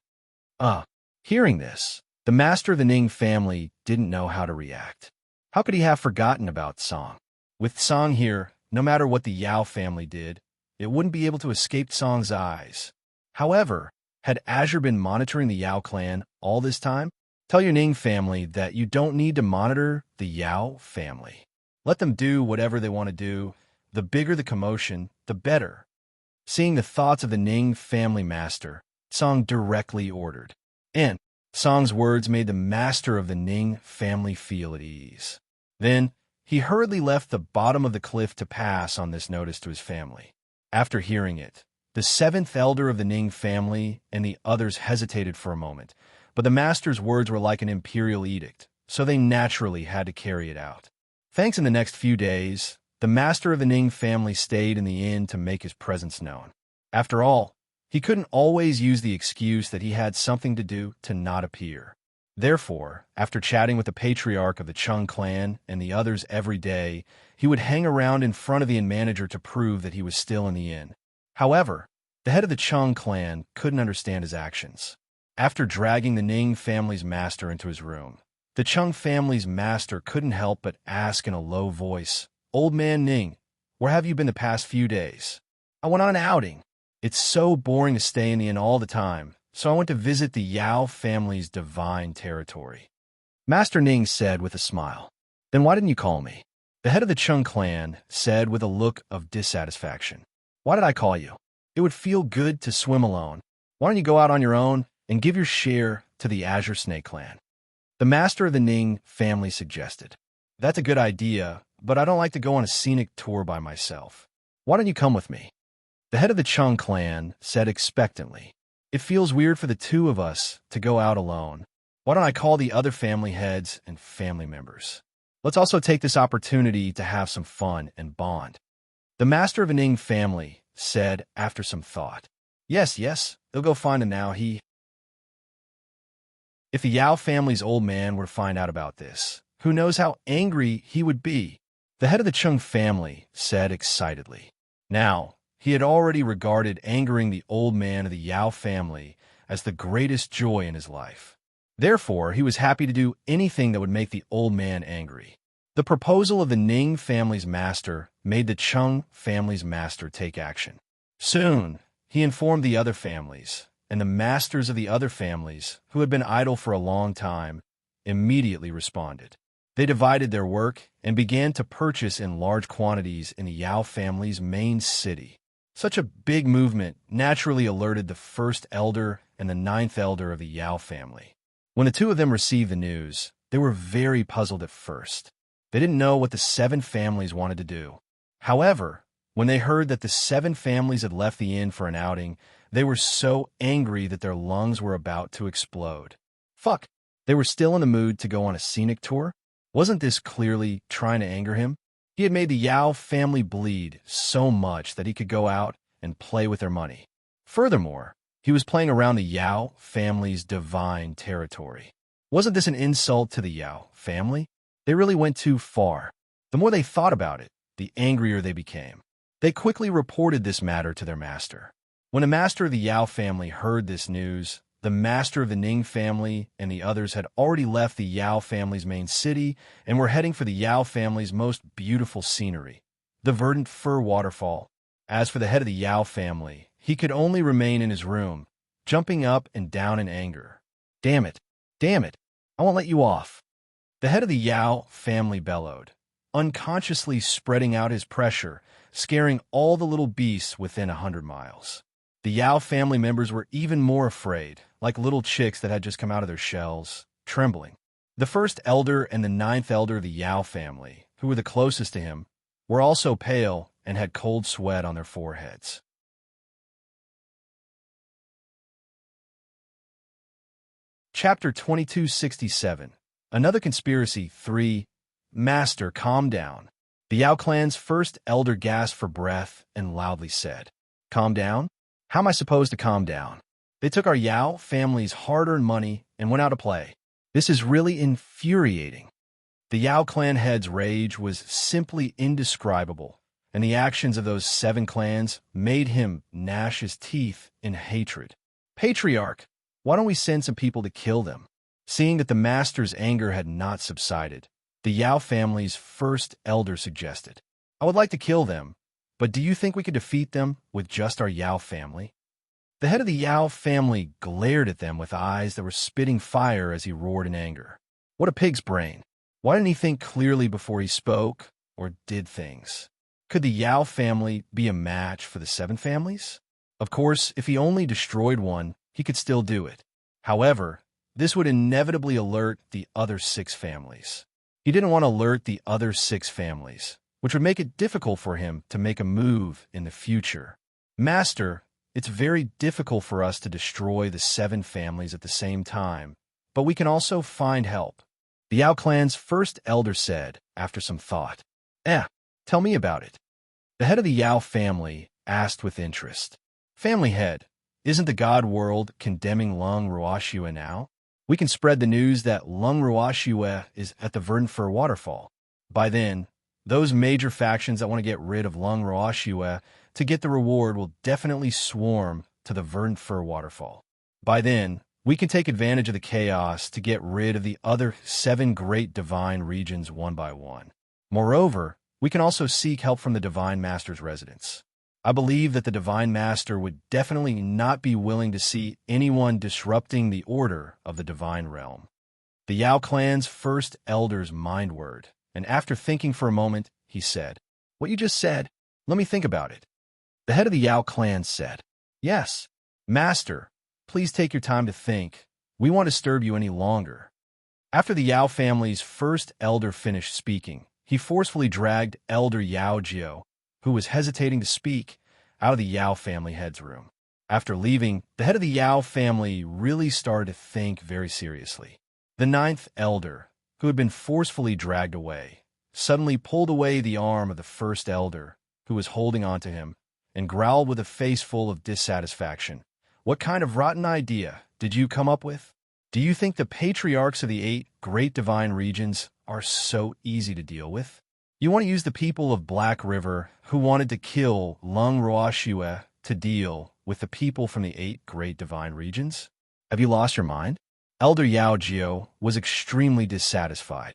Hearing this, the master of the Ning family didn't know how to react. How could he have forgotten about Song? With Song here, no matter what the Yao family did, it wouldn't be able to escape Song's eyes. However, had Azure been monitoring the Yao clan all this time? Tell your Ning family that you don't need to monitor the Yao family. Let them do whatever they want to do. The bigger the commotion, the better. Seeing the thoughts of the Ning family master, Song directly ordered. And Song's words made the master of the Ning family feel at ease. Then, he hurriedly left the bottom of the cliff to pass on this notice to his family. After hearing it, the seventh elder of the Ning family and the others hesitated for a moment, but the master's words were like an imperial edict, so they naturally had to carry it out. Thanks in the next few days, the master of the Ning family stayed in the inn to make his presence known. After all, he couldn't always use the excuse that he had something to do to not appear. Therefore, after chatting with the patriarch of the Chung clan and the others every day, he would hang around in front of the inn manager to prove that he was still in the inn. However, the head of the Chung clan couldn't understand his actions. After dragging the Ning family's master into his room, the Chung family's master couldn't help but ask in a low voice, "Old man Ning, where have you been the past few days?" "I went on an outing. It's so boring to stay in the inn all the time, so I went to visit the Yao family's divine territory." Master Ning said with a smile. "Then why didn't you call me?" The head of the Chung clan said with a look of dissatisfaction. "Why did I call you? It would feel good to swim alone. Why don't you go out on your own and give your share to the Azure Snake clan?" The master of the Ning family suggested. "That's a good idea, but I don't like to go on a scenic tour by myself. Why don't you come with me?" The head of the Chung clan said expectantly. "It feels weird for the two of us to go out alone. Why don't I call the other family heads and family members? Let's also take this opportunity to have some fun and bond." The master of the Ning family said after some thought. Yes, they'll go find him now. If the Yao family's old man were to find out about this, who knows how angry he would be? The head of the Chung family said excitedly. Now, he had already regarded angering the old man of the Yao family as the greatest joy in his life. Therefore, he was happy to do anything that would make the old man angry. The proposal of the Ning family's master made the Chung family's master take action. Soon, he informed the other families, and the masters of the other families, who had been idle for a long time, immediately responded. They divided their work and began to purchase in large quantities in the Yao family's main city. Such a big movement naturally alerted the first elder and the ninth elder of the Yao family. When the two of them received the news, they were very puzzled at first. They didn't know what the 7 families wanted to do. However, when they heard that the 7 families had left the inn for an outing, they were so angry that their lungs were about to explode. Fuck, they were still in the mood to go on a scenic tour? Wasn't this clearly trying to anger him? He had made the Yao family bleed so much that he could go out and play with their money. Furthermore, he was playing around the Yao family's divine territory. Wasn't this an insult to the Yao family? They really went too far. The more they thought about it, the angrier they became. They quickly reported this matter to their master. When the master of the Yao family heard this news, the master of the Ning family and the others had already left the Yao family's main city and were heading for the Yao family's most beautiful scenery, the verdant fir waterfall. As for the head of the Yao family, he could only remain in his room, jumping up and down in anger. Damn it, I won't let you off. The head of the Yao family bellowed, unconsciously spreading out his pressure, scaring all the little beasts within 100 miles. The Yao family members were even more afraid, like little chicks that had just come out of their shells, trembling. The first elder and the ninth elder of the Yao family, who were the closest to him, were also pale and had cold sweat on their foreheads. Chapter 2267. Another Conspiracy 3. Master, calm down. The Yao clan's first elder gasped for breath and loudly said, "Calm down? How am I supposed to calm down? They took our Yao family's hard-earned money and went out to play. This is really infuriating." The Yao clan head's rage was simply indescribable, and the actions of those 7 clans made him gnash his teeth in hatred. "Patriarch, why don't we send some people to kill them?" Seeing that the master's anger had not subsided, the Yao family's first elder suggested. I would like to kill them, but do you think we could defeat them with just our Yao family? The head of the Yao family glared at them with eyes that were spitting fire as he roared in anger. What a pig's brain. Why didn't he think clearly before he spoke or did things? Could the Yao family be a match for the 7 families? Of course, if he only destroyed one, he could still do it. However, this would inevitably alert the other 6 families. He didn't want to alert the other 6 families, which would make it difficult for him to make a move in the future. Master, it's very difficult for us to destroy the 7 families at the same time, but we can also find help. The Yao clan's first elder said, after some thought. Tell me about it. The head of the Yao family asked with interest. Family head, isn't the god world condemning Lung Ruoxue now? We can spread the news that Lung Ruoxue is at the Verdant Fir waterfall. By then, those major factions that want to get rid of Lung Ruoxue to get the reward will definitely swarm to the Verdant Fir waterfall. By then, we can take advantage of the chaos to get rid of the other 7 great divine regions one by one. Moreover, we can also seek help from the Divine Master's residence. I believe that the Divine Master would definitely not be willing to see anyone disrupting the order of the Divine Realm. The Yao clan's first elder's mind word, and after thinking for a moment, he said, What you just said, let me think about it. The head of the Yao clan said, Yes, Master, please take your time to think. We won't disturb you any longer. After the Yao family's first elder finished speaking, he forcefully dragged Elder Yao Jiao, who was hesitating to speak, out of the Yao family head's room. After leaving, the head of the Yao family really started to think very seriously. The 9th elder, who had been forcefully dragged away, suddenly pulled away the arm of the first elder, who was holding on to him, and growled with a face full of dissatisfaction. What kind of rotten idea did you come up with? Do you think the patriarchs of the 8 great divine regions are so easy to deal with? You want to use the people of Black River who wanted to kill Lung Ruoxue to deal with the people from the 8 great divine regions? Have you lost your mind? Elder Yao Jiao was extremely dissatisfied.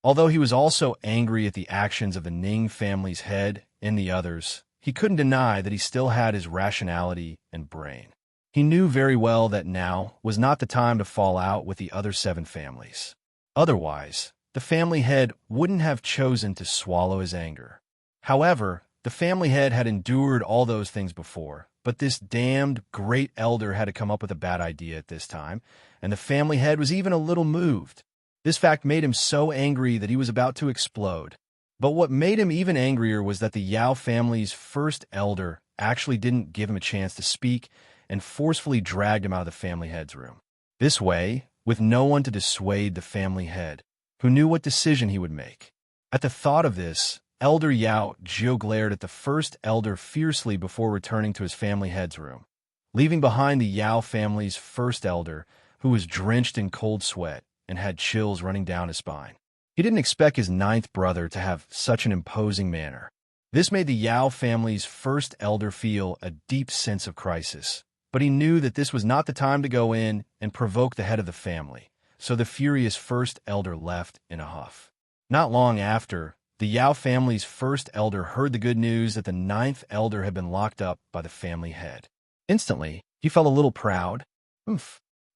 Although he was also angry at the actions of the Ning family's head and the others, he couldn't deny that he still had his rationality and brain. He knew very well that now was not the time to fall out with the other 7 families. Otherwise, the family head wouldn't have chosen to swallow his anger. However, the family head had endured all those things before, but this damned great elder had to come up with a bad idea at this time, and the family head was even a little moved. This fact made him so angry that he was about to explode. But what made him even angrier was that the Yao family's first elder actually didn't give him a chance to speak and forcefully dragged him out of the family head's room. This way, with no one to dissuade the family head, who knew what decision he would make. At the thought of this, Elder Yao Jiao glared at the first elder fiercely before returning to his family head's room, leaving behind the Yao family's first elder, who was drenched in cold sweat and had chills running down his spine. He didn't expect his 9th brother to have such an imposing manner. This made the Yao family's first elder feel a deep sense of crisis, but he knew that this was not the time to go in and provoke the head of the family, so the furious first elder left in a huff. Not long after, the Yao family's first elder heard the good news that the 9th elder had been locked up by the family head. Instantly, he felt a little proud.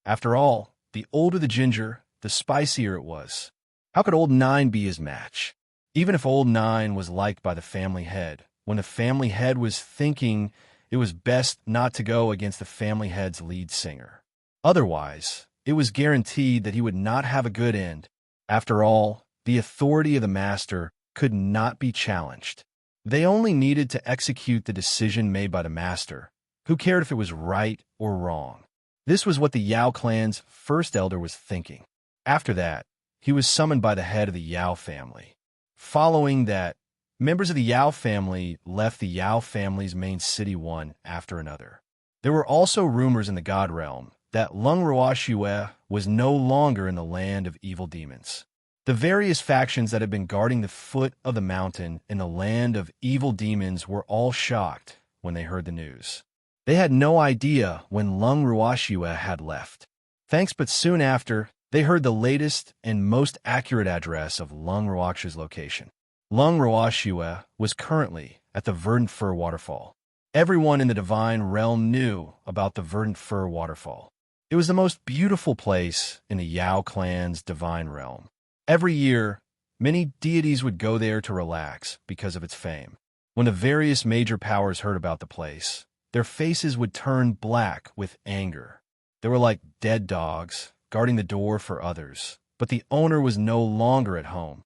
After all, the older the ginger, the spicier it was. How could old 9 be his match? Even if old 9 was liked by the family head, when the family head was thinking it was best not to go against the family head's lead singer. Otherwise, it was guaranteed that he would not have a good end. After all, the authority of the master could not be challenged. They only needed to execute the decision made by the master. Who cared if it was right or wrong? This was what the Yao clan's first elder was thinking. After that, he was summoned by the head of the Yao family. Following that, members of the Yao family left the Yao family's main city one after another. There were also rumors in the God realm that Lung Ruoxue was no longer in the land of evil demons. The various factions that had been guarding the foot of the mountain in the land of evil demons were all shocked when they heard the news. They had no idea when Lung Ruoxue had left. Thanks, but soon after, they heard the latest and most accurate address of Lung Ruoxue's location. Lung Roashue was currently at the Verdant Fir Waterfall. Everyone in the Divine Realm knew about the Verdant Fir Waterfall. It was the most beautiful place in the Yao clan's Divine Realm. Every year, many deities would go there to relax because of its fame. When the various major powers heard about the place, their faces would turn black with anger. They were like dead dogs, guarding the door for others, but the owner was no longer at home.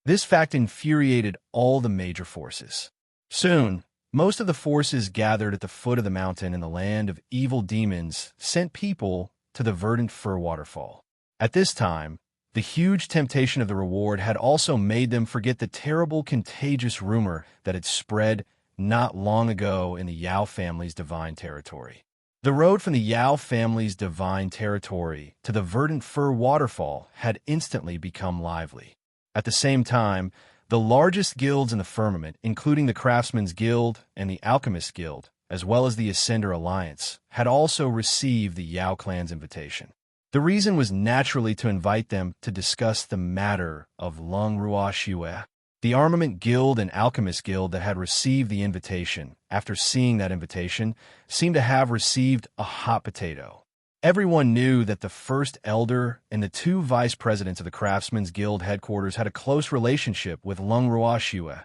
This fact infuriated all the major forces. Soon, most of the forces gathered at the foot of the mountain in the land of evil demons sent people to the Verdant Fir Waterfall. At this time, the huge temptation of the reward had also made them forget the terrible contagious rumor that had spread not long ago in the Yao family's divine territory. The road from the Yao family's divine territory to the Verdant Fir Waterfall had instantly become lively. At the same time, the largest guilds in the firmament, including the Craftsman's Guild and the Alchemist's Guild, as well as the Ascender Alliance, had also received the Yao clan's invitation. The reason was naturally to invite them to discuss the matter of Lung Ruoxue. The Armament Guild and Alchemist Guild that had received the invitation, after seeing that invitation, seemed to have received a hot potato. Everyone knew that the first elder and the two vice presidents of the Craftsman's Guild headquarters had a close relationship with Lung Ruoxue,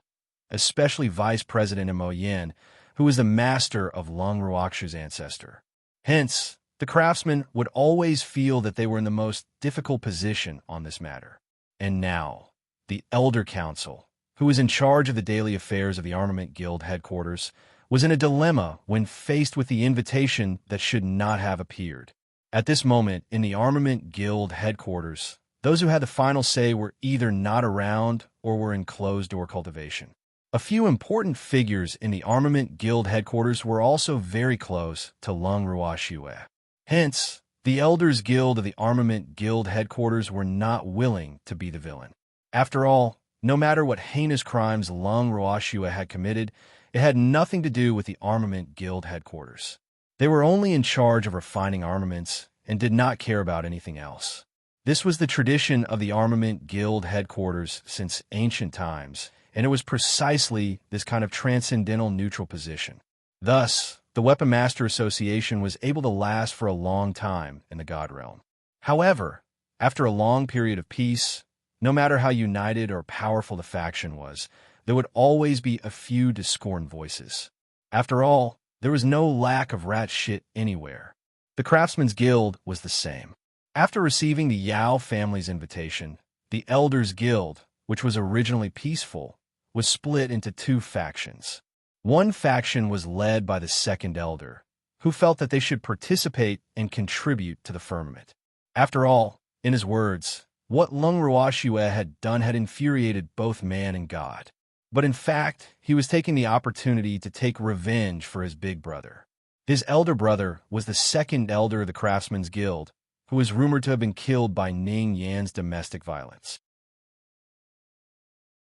especially Vice President Mo Yin, who was the master of Lung Ruoxue's ancestor. Hence, the craftsmen would always feel that they were in the most difficult position on this matter. And now, the Elder Council, who was in charge of the daily affairs of the Armament Guild headquarters, was in a dilemma when faced with the invitation that should not have appeared. At this moment, in the Armament Guild headquarters, those who had the final say were either not around or were in closed-door cultivation. A few important figures in the Armament Guild headquarters were also very close to Lung Ruoxue. Hence, the Elders Guild of the Armament Guild headquarters were not willing to be the villain. After all, no matter what heinous crimes Lung Ruoxue had committed, it had nothing to do with the Armament Guild headquarters. They were only in charge of refining armaments and did not care about anything else. This was the tradition of the Armament Guild headquarters since ancient times, and it was precisely this kind of transcendental neutral position. Thus, the Weapon Master Association was able to last for a long time in the God Realm. However, after a long period of peace, no matter how united or powerful the faction was, there would always be a few discordant voices. After all, there was no lack of rat shit anywhere. The Craftsman's Guild was the same. After receiving the Yao family's invitation, the Elders Guild, which was originally peaceful, was split into two factions. One faction was led by the second elder, who felt that they should participate and contribute to the firmament. After all, in his words, what Lung Ruoxue had done had infuriated both man and God. But in fact, he was taking the opportunity to take revenge for his big brother. His elder brother was the second elder of the Craftsman's Guild, who was rumored to have been killed by Ning Yan's domestic violence.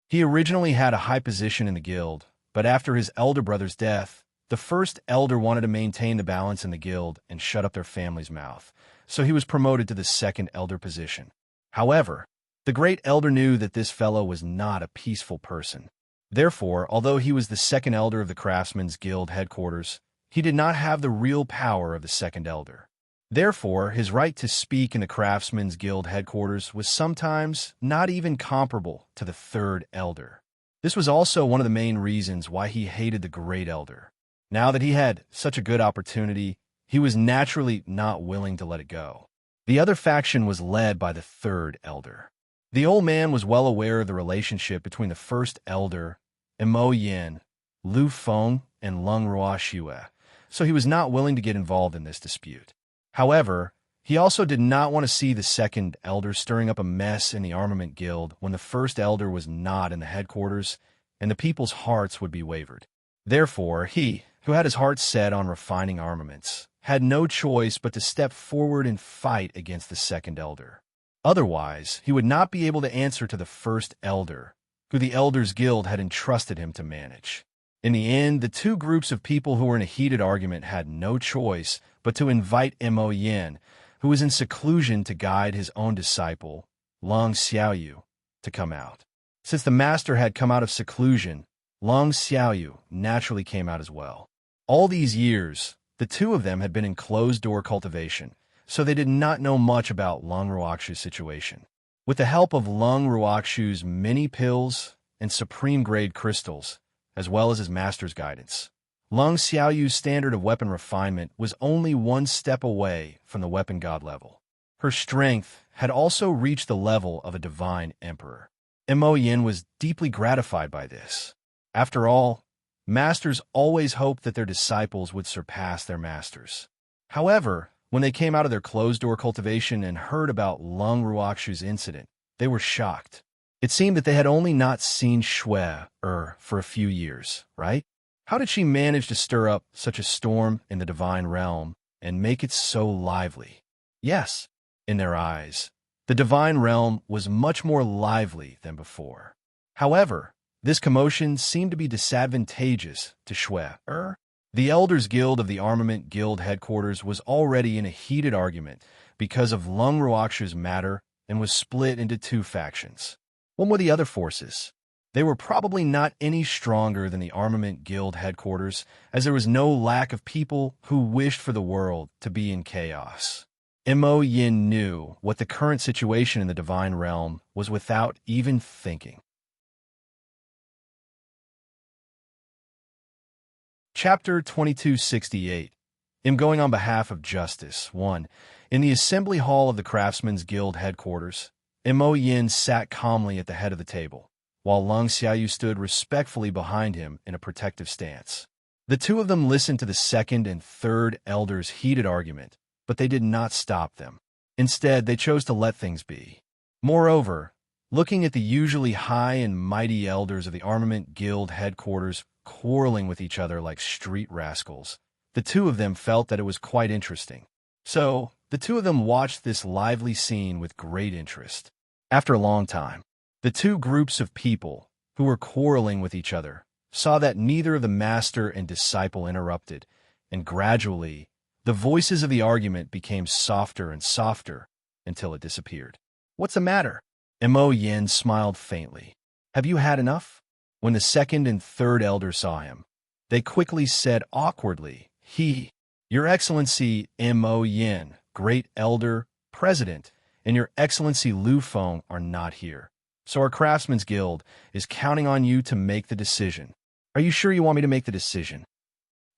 He originally had a high position in the guild, but after his elder brother's death, the first elder wanted to maintain the balance in the guild and shut up their family's mouth, so he was promoted to the second elder position. However, the great elder knew that this fellow was not a peaceful person. Therefore, although he was the second elder of the Craftsman's Guild headquarters, he did not have the real power of the second elder. Therefore, his right to speak in the Craftsman's Guild headquarters was sometimes not even comparable to the third elder. This was also one of the main reasons why he hated the great elder. Now that he had such a good opportunity, he was naturally not willing to let it go. The other faction was led by the third elder. The old man was well aware of the relationship between the first elder, Mo Yin, Lu Feng, and Lung Ruoxue, so he was not willing to get involved in this dispute. However, he also did not want to see the second elder stirring up a mess in the Armament Guild when the first elder was not in the headquarters, and the people's hearts would be wavered. Therefore, he, who had his heart set on refining armaments, had no choice but to step forward and fight against the second elder. Otherwise, he would not be able to answer to the first elder, who the Elders Guild had entrusted him to manage. In the end, the two groups of people who were in a heated argument had no choice but to invite Mo Yin, who was in seclusion, to guide his own disciple, Lung Xiaoyu, to come out. Since the master had come out of seclusion, Long Xiaoyu naturally came out as well. All these years, the two of them had been in closed-door cultivation, so they did not know much about Lung Ruoxu's situation. With the help of Lung Ruoxu's many pills and supreme-grade crystals, as well as his master's guidance, Lung Xiaoyu's standard of weapon refinement was only one step away from the weapon god level. Her strength had also reached the level of a divine emperor. Mo Yin was deeply gratified by this. After all, masters always hoped that their disciples would surpass their masters. However, when they came out of their closed-door cultivation and heard about Lung Ruoxu's incident, they were shocked. It seemed that they had only not seen Shui for a few years, right? How did she manage to stir up such a storm in the divine realm and make it so lively? Yes, in their eyes, the divine realm was much more lively than before. However, this commotion seemed to be disadvantageous to Shui. The Elders Guild of the Armament Guild headquarters was already in a heated argument because of Lung Ruoxu's matter and was split into two factions. What were the other forces? They were probably not any stronger than the Armament Guild headquarters, as there was no lack of people who wished for the world to be in chaos. Mo Yin knew what the current situation in the divine realm was without even thinking. Chapter 2268. I'm going on behalf of justice. 1. In the assembly hall of the Craftsmen's Guild headquarters, Mo Yin sat calmly at the head of the table, while Lung Xiaoyu stood respectfully behind him in a protective stance. The two of them listened to the second and third elders' heated argument, but they did not stop them. Instead, they chose to let things be. Moreover, looking at the usually high and mighty elders of the Armament Guild headquarters quarreling with each other like street rascals, the two of them felt that it was quite interesting. So, the two of them watched this lively scene with great interest. After a long time, the two groups of people who were quarreling with each other saw that neither of the master and disciple interrupted, and gradually, the voices of the argument became softer and softer until it disappeared. "What's the matter?" Mo Yin smiled faintly. "Have you had enough?" When the second and third elders saw him, they quickly said awkwardly, "Your Excellency Mo Yin, Great Elder, President, and Your Excellency Lu Feng are not here. So our Craftsmen's Guild is counting on you to make the decision. Are you sure you want me to make the decision?"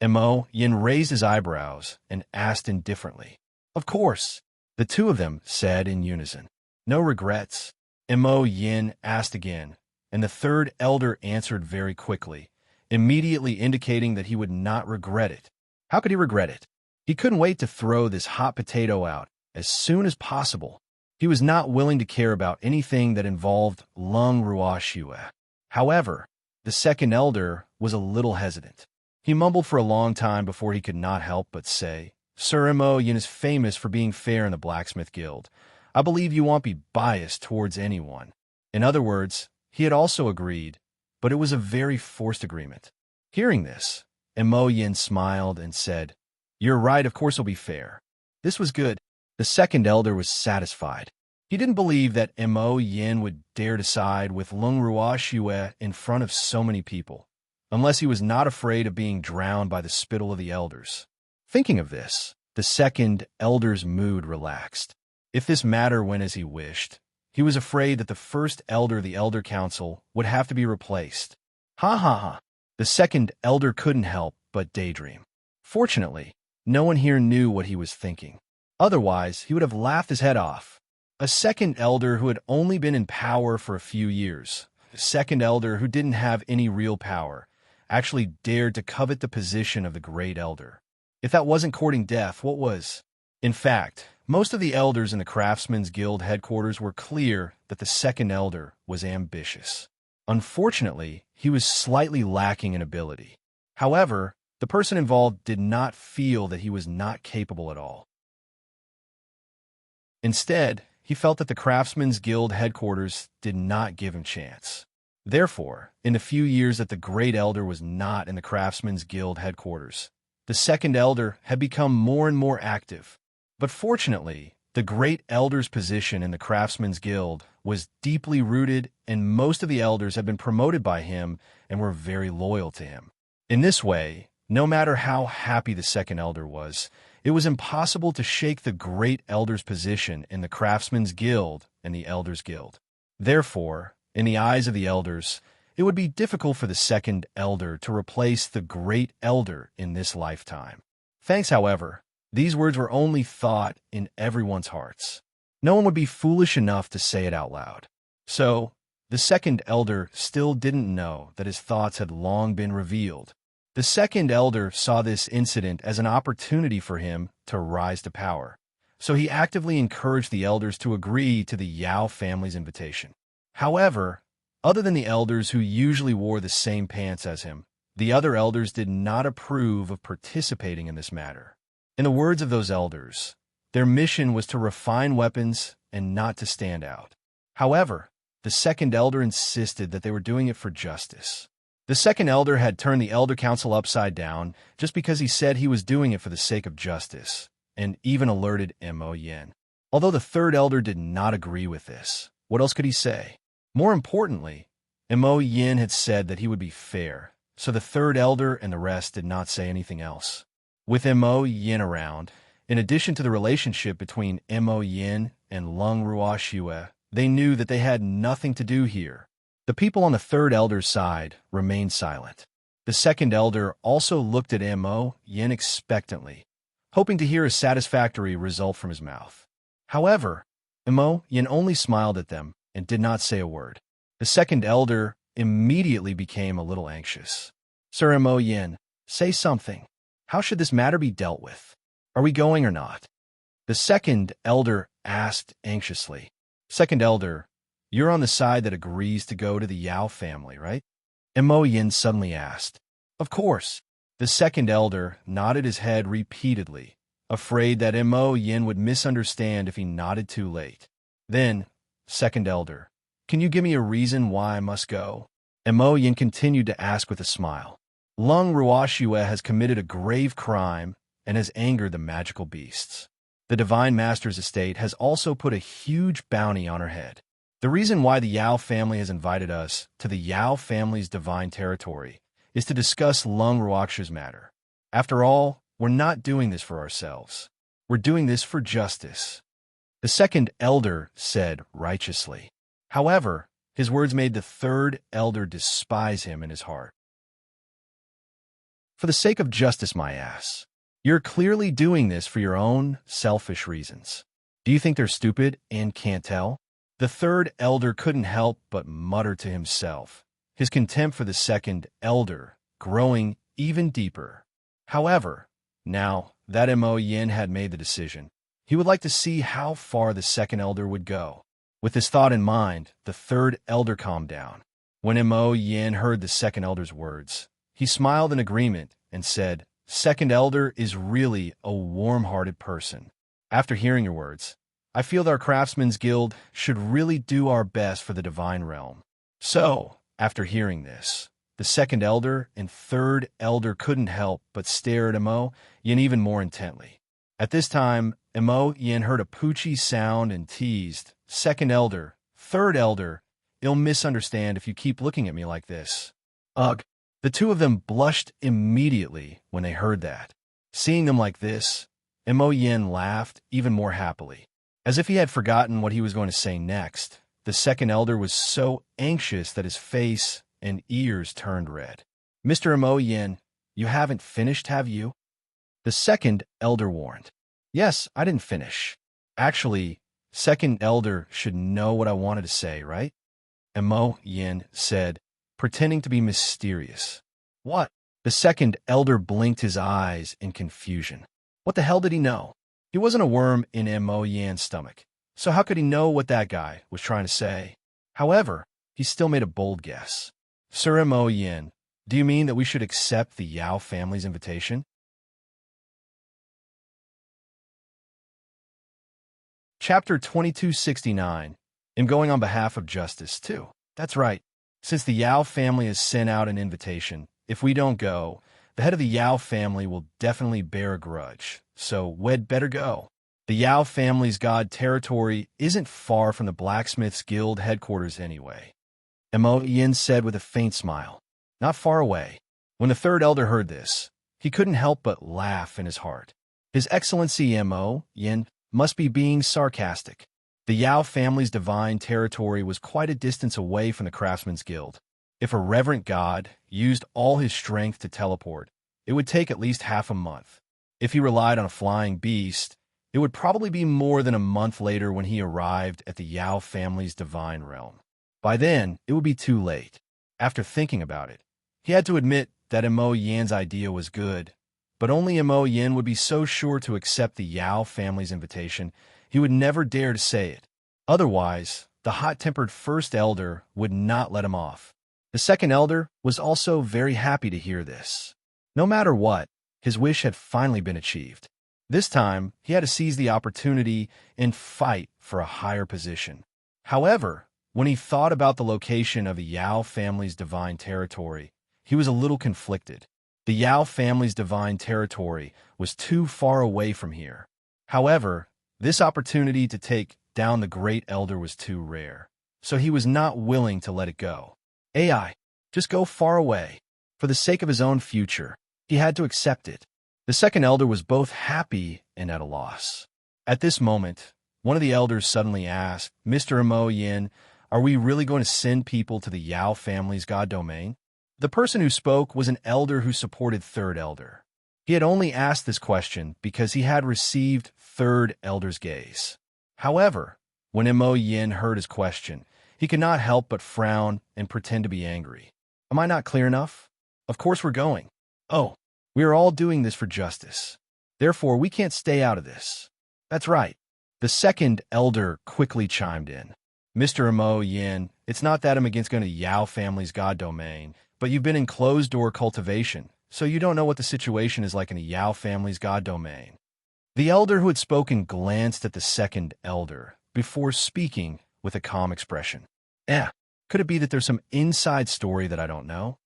Mo Yin raised his eyebrows and asked indifferently. "Of course," the two of them said in unison. "No regrets?" Mo Yin asked again, and the third elder answered very quickly, immediately indicating that he would not regret it. How could he regret it? He couldn't wait to throw this hot potato out as soon as possible. He was not willing to care about anything that involved Lung Ruoxu. However, the second elder was a little hesitant. He mumbled for a long time before he could not help but say, "Sir Mo Yin is famous for being fair in the Blacksmith Guild. I believe you won't be biased towards anyone." In other words, he had also agreed, but it was a very forced agreement. Hearing this, Mo Yin smiled and said, "You're right, of course I'll be fair." This was good. The second elder was satisfied. He didn't believe that Mo Yin would dare to side with Lung Ruoxu in front of so many people, unless he was not afraid of being drowned by the spittle of the elders. Thinking of this, the second elder's mood relaxed. If this matter went as he wished, he was afraid that the first elder of the Elder Council would have to be replaced. The second elder couldn't help but daydream. Fortunately, no one here knew what he was thinking. Otherwise, he would have laughed his head off. A second elder who had only been in power for a few years, a second elder who didn't have any real power, actually dared to covet the position of the great elder. If that wasn't courting death, what was? In fact, most of the elders in the Craftsmen's Guild headquarters were clear that the second elder was ambitious. Unfortunately, he was slightly lacking in ability. However, the person involved did not feel that he was not capable at all. Instead, he felt that the Craftsmen's Guild headquarters did not give him chance. Therefore, in the few years that the Great Elder was not in the Craftsmen's Guild headquarters, the second elder had become more and more active. But fortunately, The great elder's position in the Craftsman's Guild was deeply rooted, and most of the elders had been promoted by him and were very loyal to him. In this way, no matter how happy the second elder was, it was impossible to shake the great elder's position in the Craftsman's Guild and the Elders' Guild. Therefore, in the eyes of the elders, it would be difficult for the second elder to replace the great elder in this lifetime. Thanks, however, these words were only thought in everyone's hearts. No one would be foolish enough to say it out loud. So, the second elder still didn't know that his thoughts had long been revealed. The second elder saw this incident as an opportunity for him to rise to power. So he actively encouraged the elders to agree to the Yao family's invitation. However, other than the elders who usually wore the same pants as him, the other elders did not approve of participating in this matter. In the words of those elders, their mission was to refine weapons and not to stand out. However, the second elder insisted that they were doing it for justice. The second elder had turned the elder council upside down just because he said he was doing it for the sake of justice, and even alerted Mo Yin. Although the third elder did not agree with this, what else could he say? More importantly, Mo Yin had said that he would be fair, so the third elder and the rest did not say anything else. With Mo Yin around, in addition to the relationship between Mo Yin and Lung Ruoxue, they knew that they had nothing to do here. The people on the third elder's side remained silent. The second elder also looked at Mo Yin expectantly, hoping to hear a satisfactory result from his mouth. However, Mo Yin only smiled at them and did not say a word. The second elder immediately became a little anxious. Sir Mo Yin, say something. How should this matter be dealt with? Are we going or not? The second elder asked anxiously. Second elder, you're on the side that agrees to go to the Yao family, right? Mo Yin suddenly asked. Of course. The second elder nodded his head repeatedly, afraid that Mo Yin would misunderstand if he nodded too late. Then, second elder, can you give me a reason why I must go? Mo Yin continued to ask with a smile. Lung Ruoxue has committed a grave crime and has angered the magical beasts. The Divine Master's estate has also put a huge bounty on her head. The reason why the Yao family has invited us to the Yao family's divine territory is to discuss Lung Ruoxue's matter. After all, we're not doing this for ourselves. We're doing this for justice. The second elder said righteously. However, his words made the third elder despise him in his heart. For the sake of justice, my ass. You're clearly doing this for your own selfish reasons. Do you think they're stupid and can't tell? The third elder couldn't help but mutter to himself, his contempt for the second elder growing even deeper. However, now that Mo Yin had made the decision, he would like to see how far the second elder would go. With this thought in mind, the third elder calmed down. When Mo Yin heard the second elder's words, he smiled in agreement and said, Second elder is really a warm-hearted person. After hearing your words, I feel that our Craftsman's Guild should really do our best for the divine realm. So, after hearing this, the second elder and third elder couldn't help but stare at Mo Yin even more intently. At this time, Mo Yin heard a poochie sound and teased, Second elder, third elder, you'll misunderstand if you keep looking at me like this. Ugh. The two of them blushed immediately when they heard that. Seeing them like this, Mo Yin laughed even more happily. As if he had forgotten what he was going to say next, the second elder was so anxious that his face and ears turned red. Mr. Mo Yin, you haven't finished, have you? The second elder warned. Yes, I didn't finish. Actually, second elder should know what I wanted to say, right? Mo Yin said, pretending to be mysterious. What? The second elder blinked his eyes in confusion. What the hell did he know? He wasn't a worm in Mo Yin's stomach, so how could he know what that guy was trying to say? However, he still made a bold guess. Sir Mo Yin, do you mean that we should accept the Yao family's invitation? Chapter 2269. I'm going on behalf of justice, too. That's right. Since the Yao family has sent out an invitation, if we don't go, the head of the Yao family will definitely bear a grudge, so we'd better go. The Yao family's god territory isn't far from the Blacksmith's Guild headquarters anyway, Mo Yin said with a faint smile. Not far away. When the third elder heard this, he couldn't help but laugh in his heart. His Excellency Mo Yin must be being sarcastic. The Yao family's divine territory was quite a distance away from the Craftsman's Guild. If a reverent god used all his strength to teleport, it would take at least half a month. If he relied on a flying beast, it would probably be more than a month later when he arrived at the Yao family's divine realm. By then, it would be too late. After thinking about it, he had to admit that Mo Yan's idea was good, but only Mo Yan would be so sure to accept the Yao family's invitation, he would never dare to say it. Otherwise, the hot-tempered first elder would not let him off. The second elder was also very happy to hear this. No matter what, his wish had finally been achieved. This time, he had to seize the opportunity and fight for a higher position. However, when he thought about the location of the Yao family's divine territory, he was a little conflicted. The Yao family's divine territory was too far away from here. However, this opportunity to take down the great elder was too rare, so he was not willing to let it go. AI, just go far away. For the sake of his own future, he had to accept it. The second elder was both happy and at a loss. At this moment, one of the elders suddenly asked, Mr. Mo Yin, are we really going to send people to the Yao family's god domain? The person who spoke was an elder who supported third elder. He had only asked this question because he had received third elder's gaze. However, when Mo Yin heard his question, he could not help but frown and pretend to be angry. Am I not clear enough? Of course we're going. Oh, we are all doing this for justice. Therefore, we can't stay out of this. That's right. The second elder quickly chimed in. Mr. Mo Yin, it's not that I'm against going to Yao family's god domain, but you've been in closed-door cultivation, so you don't know what the situation is like in the Yao family's god domain. The elder who had spoken glanced at the second elder before speaking with a calm expression. Could it be that there's some inside story that I don't know?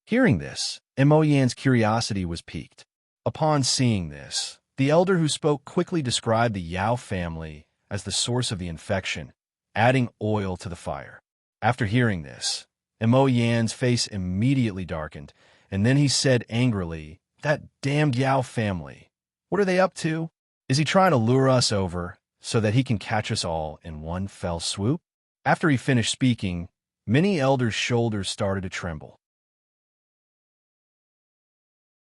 Hearing this, Mo Yan's curiosity was piqued. Upon seeing this, the elder who spoke quickly described the Yao family as the source of the infection, adding oil to the fire. After hearing this, Mo Yan's face immediately darkened, and then he said angrily, That damned Yao family. What are they up to? Is he trying to lure us over so that he can catch us all in one fell swoop? After he finished speaking, many elders' shoulders started to tremble.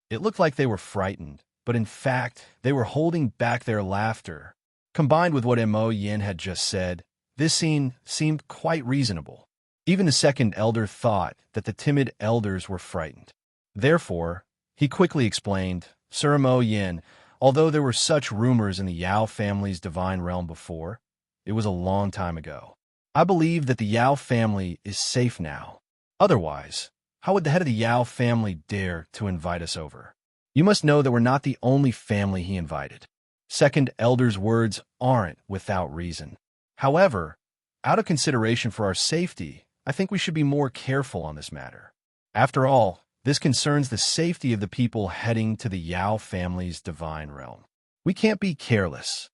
It looked like they were frightened, but in fact, they were holding back their laughter. Combined with what Mo Yin had just said, this scene seemed quite reasonable. Even the second elder thought that the timid elders were frightened. Therefore, he quickly explained, Sir Mo Yin, although there were such rumors in the Yao family's divine realm before, it was a long time ago. I believe that the Yao family is safe now. Otherwise, how would the head of the Yao family dare to invite us over? You must know that we're not the only family he invited. Second elder's words aren't without reason. However, out of consideration for our safety, I think we should be more careful on this matter. After all, this concerns the safety of the people heading to the Yao family's divine realm. We can't be careless.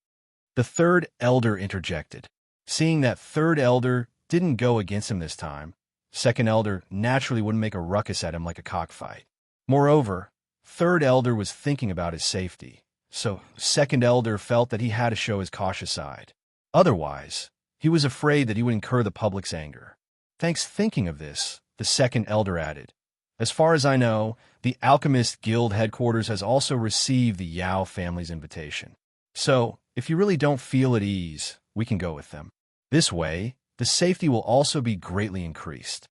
The third elder interjected. Seeing that third elder didn't go against him this time, second elder naturally wouldn't make a ruckus at him like a cockfight. Moreover, third elder was thinking about his safety, so second elder felt that he had to show his cautious side. Otherwise, he was afraid that he would incur the public's anger. Thanks thinking of this, the second elder added, As far as I know, the Alchemist Guild headquarters has also received the Yao family's invitation. So, if you really don't feel at ease, we can go with them. This way, the safety will also be greatly increased.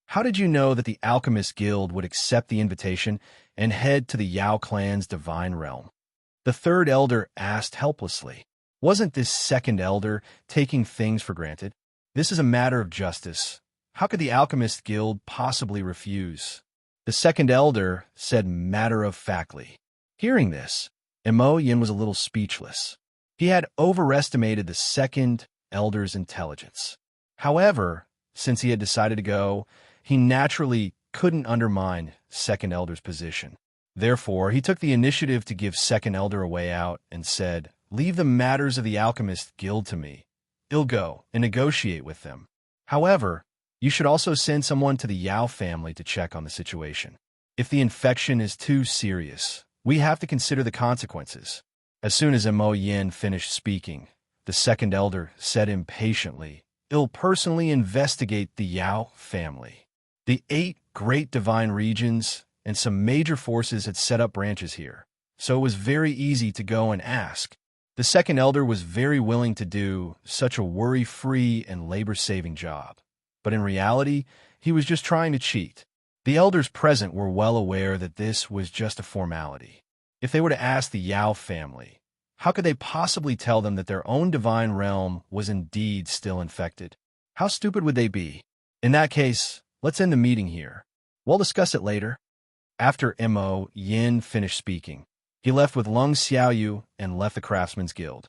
How did you know that the Alchemist Guild would accept the invitation and head to the Yao clan's divine realm? The third elder asked helplessly. Wasn't this second elder taking things for granted? This is a matter of justice. How could the Alchemist Guild possibly refuse? The second elder said matter-of-factly. Hearing this, Mo Yin was a little speechless. He had overestimated the second elder's intelligence. However, since he had decided to go, he naturally couldn't undermine second elder's position. Therefore, he took the initiative to give second elder a way out and said, leave the matters of the Alchemist Guild to me. I'll go and negotiate with them. However, you should also send someone to the Yao family to check on the situation. If the infection is too serious, we have to consider the consequences." As soon as Mo Yin finished speaking, the second elder said impatiently, "I'll personally investigate the Yao family." The 8 great divine regions and some major forces had set up branches here, so it was very easy to go and ask. The second elder was very willing to do such a worry-free and labor-saving job. But in reality, he was just trying to cheat. The elders present were well aware that this was just a formality. If they were to ask the Yao family, how could they possibly tell them that their own divine realm was indeed still infected? How stupid would they be? In that case, let's end the meeting here. We'll discuss it later. After Mo Yin finished speaking, he left with Lung Xiaoyu and left the Craftsmen's Guild.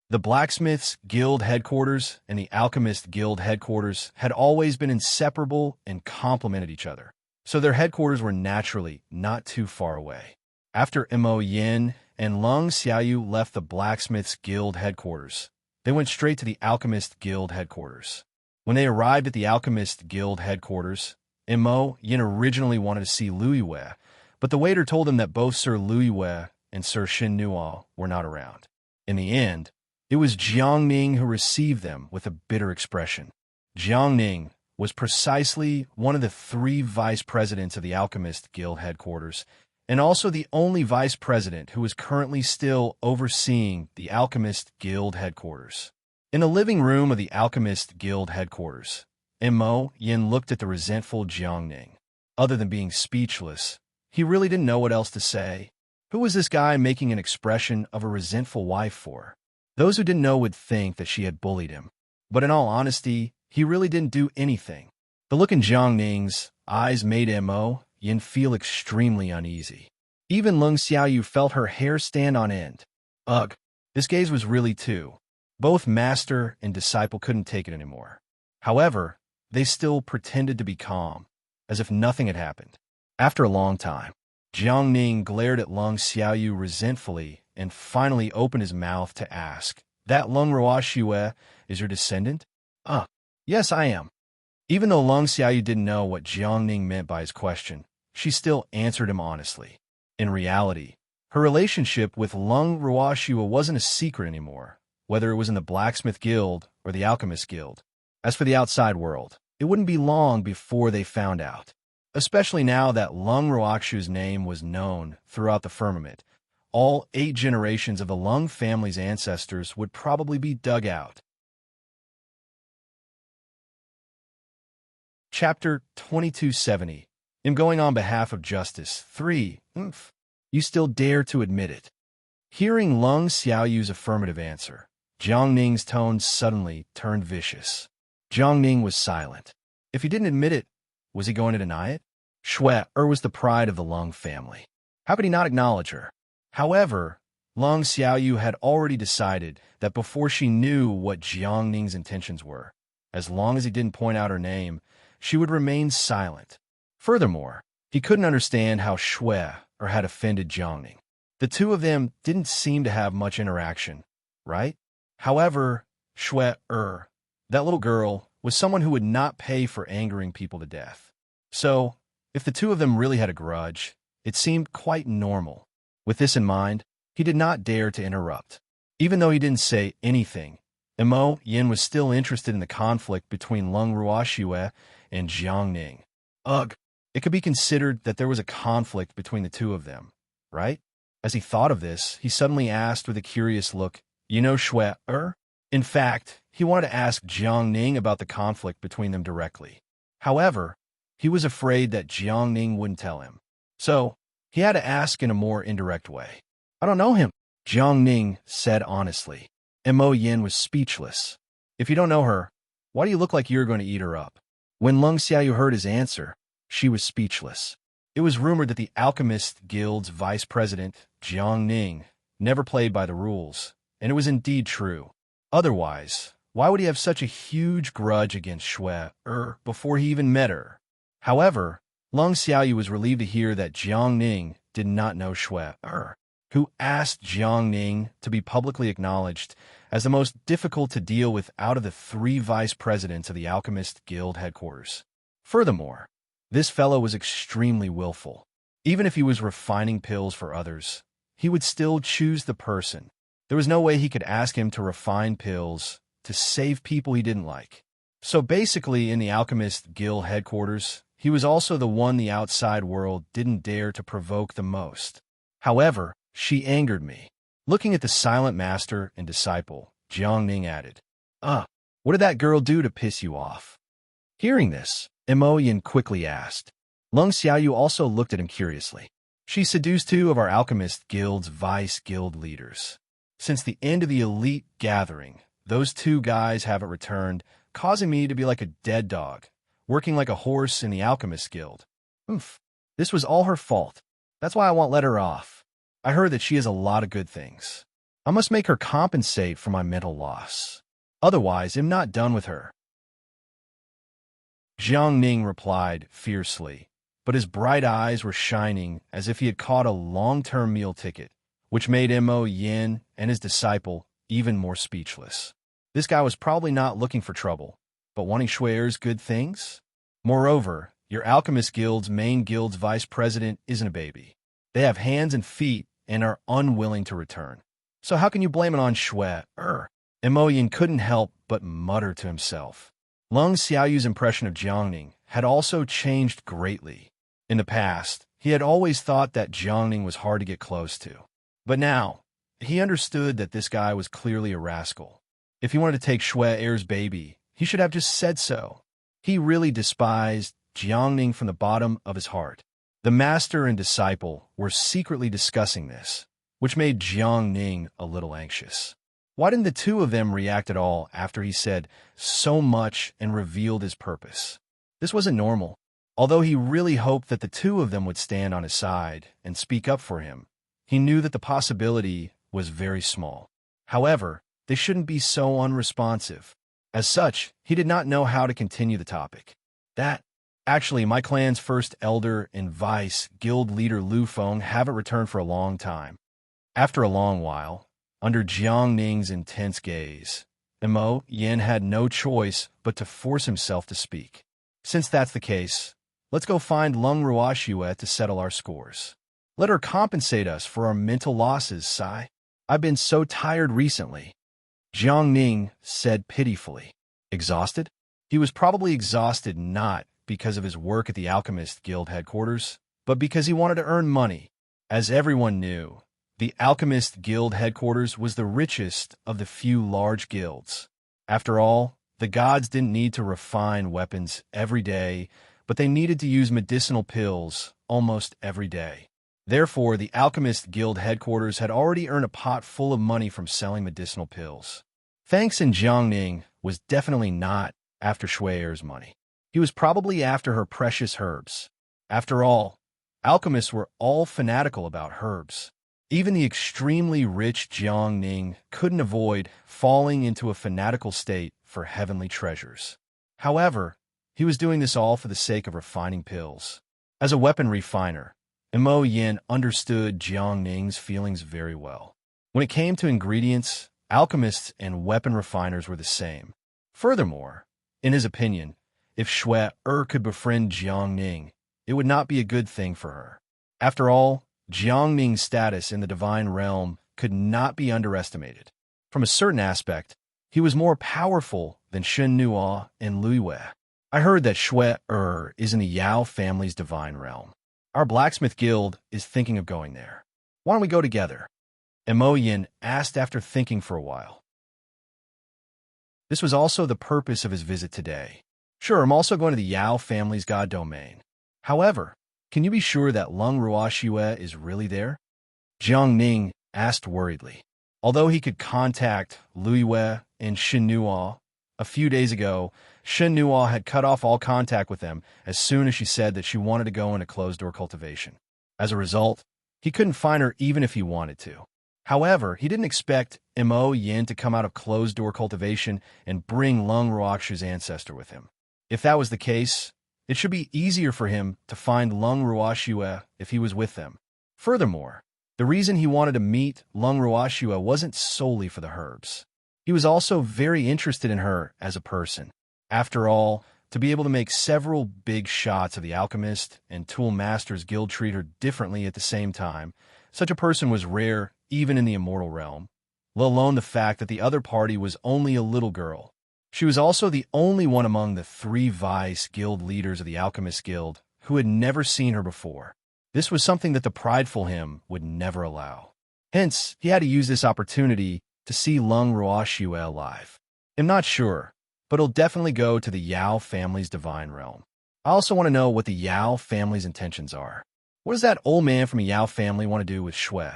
The Blacksmiths Guild headquarters and the Alchemist Guild headquarters had always been inseparable and complemented each other, so their headquarters were naturally not too far away. After Mo Yin and Lung Xiaoyu left the Blacksmiths Guild headquarters, they went straight to the Alchemist Guild headquarters. When they arrived at the Alchemist Guild headquarters, Mo Yin originally wanted to see Lu Yue, but the waiter told him that both Sir Lu Yue and Sir Xin Nuo were not around. In the end, it was Jiang Ning who received them with a bitter expression. Jiang Ning was precisely one of the 3 vice presidents of the Alchemist Guild headquarters, and also the only vice president who is currently still overseeing the Alchemist Guild headquarters. In the living room of the Alchemist Guild headquarters, Mo Yin looked at the resentful Jiang Ning. Other than being speechless, he really didn't know what else to say. Who was this guy making an expression of a resentful wife for? Those who didn't know would think that she had bullied him. But in all honesty, he really didn't do anything. The look in Jiang Ning's eyes made Mo Yin feel extremely uneasy. Even Lung Xiaoyu felt her hair stand on end. Ugh, this gaze was really too. Both master and disciple couldn't take it anymore. However, they still pretended to be calm, as if nothing had happened. After a long time, Jiang Ning glared at Lung Xiaoyu resentfully and finally opened his mouth to ask, "That Lung Ruoxue is your descendant?" Yes, I am." Even though Lung Xiaoyu didn't know what Jiang Ning meant by his question, she still answered him honestly. In reality, her relationship with Lung Ruoxue wasn't a secret anymore, whether it was in the Blacksmith Guild or the Alchemist Guild. As for the outside world, it wouldn't be long before they found out. Especially now that Lung Ruoxue's name was known throughout the firmament, all 8 generations of the Lung family's ancestors would probably be dug out. Chapter 2270. I'm going on behalf of justice. 3. You still dare to admit it. Hearing Lung Xiaoyu's affirmative answer, Jiang Ning's tone suddenly turned vicious. Jiang Ning was silent. If he didn't admit it, was he going to deny it? Shui was the pride of the Lung family. How could he not acknowledge her? However, Lung Xiaoyu had already decided that before she knew what Jiang Ning's intentions were, as long as he didn't point out her name, she would remain silent. Furthermore, he couldn't understand how Shui had offended Jiang Ning. The two of them didn't seem to have much interaction, right? However, Shui, that little girl, was someone who would not pay for angering people to death. So, if the two of them really had a grudge, it seemed quite normal. With this in mind, he did not dare to interrupt. Even though he didn't say anything, Mo Yin was still interested in the conflict between Lung Ruoxue and Jiang Ning. It could be considered that there was a conflict between the two of them, right? As he thought of this, he suddenly asked with a curious look, "You know Shui, In fact, he wanted to ask Jiang Ning about the conflict between them directly. However, he was afraid that Jiang Ning wouldn't tell him. So, he had to ask in a more indirect way. "I don't know him," Jiang Ning said honestly. Mo Yin was speechless. "If you don't know her, why do you look like you're going to eat her up?" When Lung Xiaoyu heard his answer, she was speechless. It was rumored that the Alchemist Guild's vice president, Jiang Ning, never played by the rules, and it was indeed true. Otherwise, why would he have such a huge grudge against Shui before he even met her? However, Lung Xiaoyu was relieved to hear that Jiang Ning did not know Shui. who asked Jiang Ning to be publicly acknowledged as the most difficult to deal with out of the 3 vice presidents of the Alchemist Guild headquarters. Furthermore, this fellow was extremely willful. Even if he was refining pills for others, he would still choose the person. There was no way he could ask him to refine pills to save people he didn't like. So basically, in the Alchemist Guild headquarters, he was also the one the outside world didn't dare to provoke the most. However, she angered me. Looking at the silent master and disciple, Jiang Ning added, what did that girl do to piss you off?" Hearing this, Imoyan quickly asked. Lung Xiaoyu also looked at him curiously. "She seduced 2 of our Alchemist Guild's vice guild leaders. Since the end of the elite gathering, those 2 guys haven't returned, causing me to be like a dead dog, working like a horse in the Alchemist Guild. This was all her fault. That's why I won't let her off. I heard that she has a lot of good things. I must make her compensate for my mental loss. Otherwise, I'm not done with her." Jiang Ning replied fiercely, but his bright eyes were shining as if he had caught a long-term meal ticket, which made Mo Yin and his disciple even more speechless. This guy was probably not looking for trouble, but wanting Shui'er's good things? Moreover, your Alchemist Guild's main guild's vice president isn't a baby. They have hands and feet and are unwilling to return. So how can you blame it on Shui'er? Mo Yin couldn't help but mutter to himself. Lung Xiaoyu's impression of Jiang Ning had also changed greatly. In the past, he had always thought that Jiang Ning was hard to get close to. But now, he understood that this guy was clearly a rascal. If he wanted to take Shui'er's baby, he should have just said so. He really despised Jiang Ning from the bottom of his heart. The master and disciple were secretly discussing this, which made Jiang Ning a little anxious. Why didn't the 2 of them react at all after he said so much and revealed his purpose? This wasn't normal. Although he really hoped that the 2 of them would stand on his side and speak up for him, he knew that the possibility was very small. However, they shouldn't be so unresponsive. As such, he did not know how to continue the topic. Actually, my clan's first elder and vice guild leader Lu Feng haven't returned for a long time. After a long while, under Jiang Ning's intense gaze, Mo Yin had no choice but to force himself to speak. Since that's the case, let's go find Lung Ruoxue to settle our scores. Let her compensate us for our mental losses, Sai. I've been so tired recently. Jiang Ning said pitifully. Exhausted? He was probably exhausted not because of his work at the Alchemist Guild headquarters, but because he wanted to earn money. As everyone knew, the Alchemist Guild headquarters was the richest of the few large guilds. After all, the gods didn't need to refine weapons every day, but they needed to use medicinal pills almost every day. Therefore, the Alchemist Guild headquarters had already earned a pot full of money from selling medicinal pills. Thanks, and Jiang Ning was definitely not after Shui'er's money. He was probably after her precious herbs. After all, alchemists were all fanatical about herbs. Even the extremely rich Jiang Ning couldn't avoid falling into a fanatical state for heavenly treasures. However, he was doing this all for the sake of refining pills. As a weapon refiner, Mo Yin understood Jiang Ning's feelings very well. When it came to ingredients, alchemists and weapon refiners were the same. Furthermore, in his opinion, if Shui'er could befriend Jiang Ning, it would not be a good thing for her. After all, Jiang Ning's status in the divine realm could not be underestimated. From a certain aspect, he was more powerful than Shen Nuo and Lui Wei. I heard that Shui'er is in the Yao family's divine realm. Our blacksmith guild is thinking of going there. Why don't we go together? Mo Yin asked after thinking for a while. This was also the purpose of his visit today. Sure, I'm also going to the Yao family's god domain. However, can you be sure that Lung Ruoxue is really there? Jiang Ning asked worriedly. Although he could contact Lui Wei and Shen Nuo, a few days ago, Shen Nuo had cut off all contact with them as soon as she said that she wanted to go into closed-door cultivation. As a result, he couldn't find her even if he wanted to. However, he didn't expect Mo Yin to come out of closed-door cultivation and bring Lung Ruoxue's ancestor with him. If that was the case, it should be easier for him to find Lung Ruoxue if he was with them. Furthermore, The reason he wanted to meet Lung Ruoxue wasn't solely for the herbs. He was also very interested in her as a person. After all, to be able to make several big shots of the Alchemist and Tool Masters Guild treat her differently at the same time, such a person was rare even in the immortal realm, let alone the fact that the other party was only a little girl. She was also the only one among the 3 vice guild leaders of the Alchemist Guild who had never seen her before. This was something that the prideful him would never allow. Hence, he had to use this opportunity to see Lung Ruoxue alive. I'm not sure, but he'll definitely go to the Yao family's divine realm. I also want to know what the Yao family's intentions are. What does that old man from a Yao family want to do with Shui?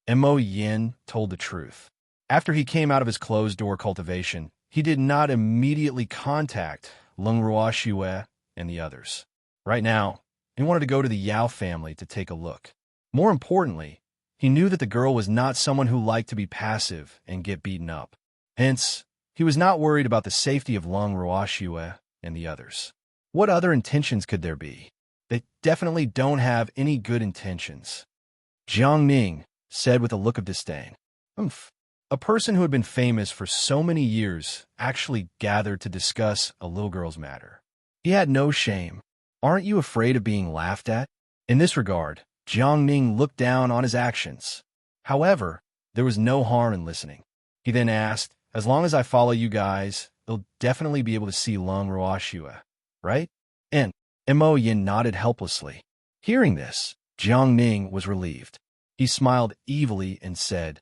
Mo Yin told the truth. After he came out of his closed-door cultivation, he did not immediately contact Lung Ruoxue and the others. Right now, he wanted to go to the Yao family to take a look. More importantly, he knew that the girl was not someone who liked to be passive and get beaten up. Hence, he was not worried about the safety of Lung Ruoxue and the others. What other intentions could there be? They definitely don't have any good intentions. Jiang Ning said with a look of disdain. A person who had been famous for so many years actually gathered to discuss a little girl's matter. He had no shame. Aren't you afraid of being laughed at? In this regard, Jiang Ning looked down on his actions. However, there was no harm in listening. He then asked, as long as I follow you guys, they'll definitely be able to see Lung Ruoxue, right? And Mo Yin nodded helplessly. Hearing this, Jiang Ning was relieved. He smiled evilly and said,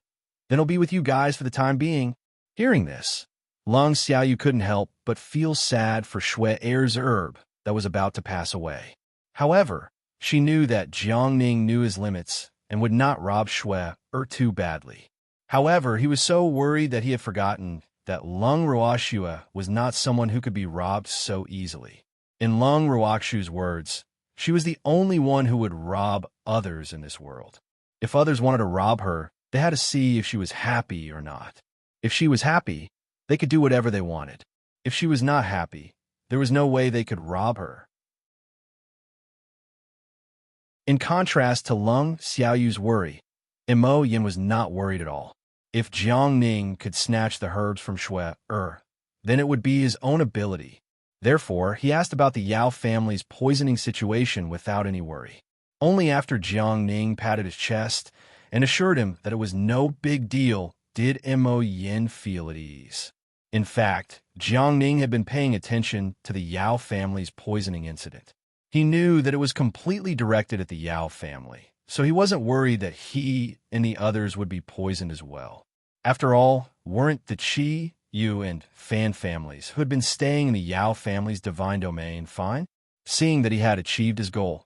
then he'll be with you guys for the time being. Hearing this, Lung Xiaoyu couldn't help but feel sad for Shui Er's herb that was about to pass away. However, she knew that Jiang Ning knew his limits and would not rob Shui too badly. However, he was so worried that he had forgotten that Lung Ruoxue was not someone who could be robbed so easily. In Lung Ruoxue's words, she was the only one who would rob others in this world. If others wanted to rob her, they had to see if she was happy or not. If she was happy, they could do whatever they wanted. If she was not happy, there was no way they could rob her. In contrast to Lung Xiaoyu's worry, Mo Yin was not worried at all. If Jiang Ning could snatch the herbs from Shui then it would be his own ability. Therefore, he asked about the Yao family's poisoning situation without any worry. Only after Jiang Ning patted his chest and assured him that it was no big deal did Mo Yin feel at ease. In fact, Jiang Ning had been paying attention to the Yao family's poisoning incident. He knew that it was completely directed at the Yao family, so he wasn't worried that he and the others would be poisoned as well. After all, weren't the Qi, Yu, and Fan families who had been staying in the Yao family's divine domain fine? Seeing that he had achieved his goal,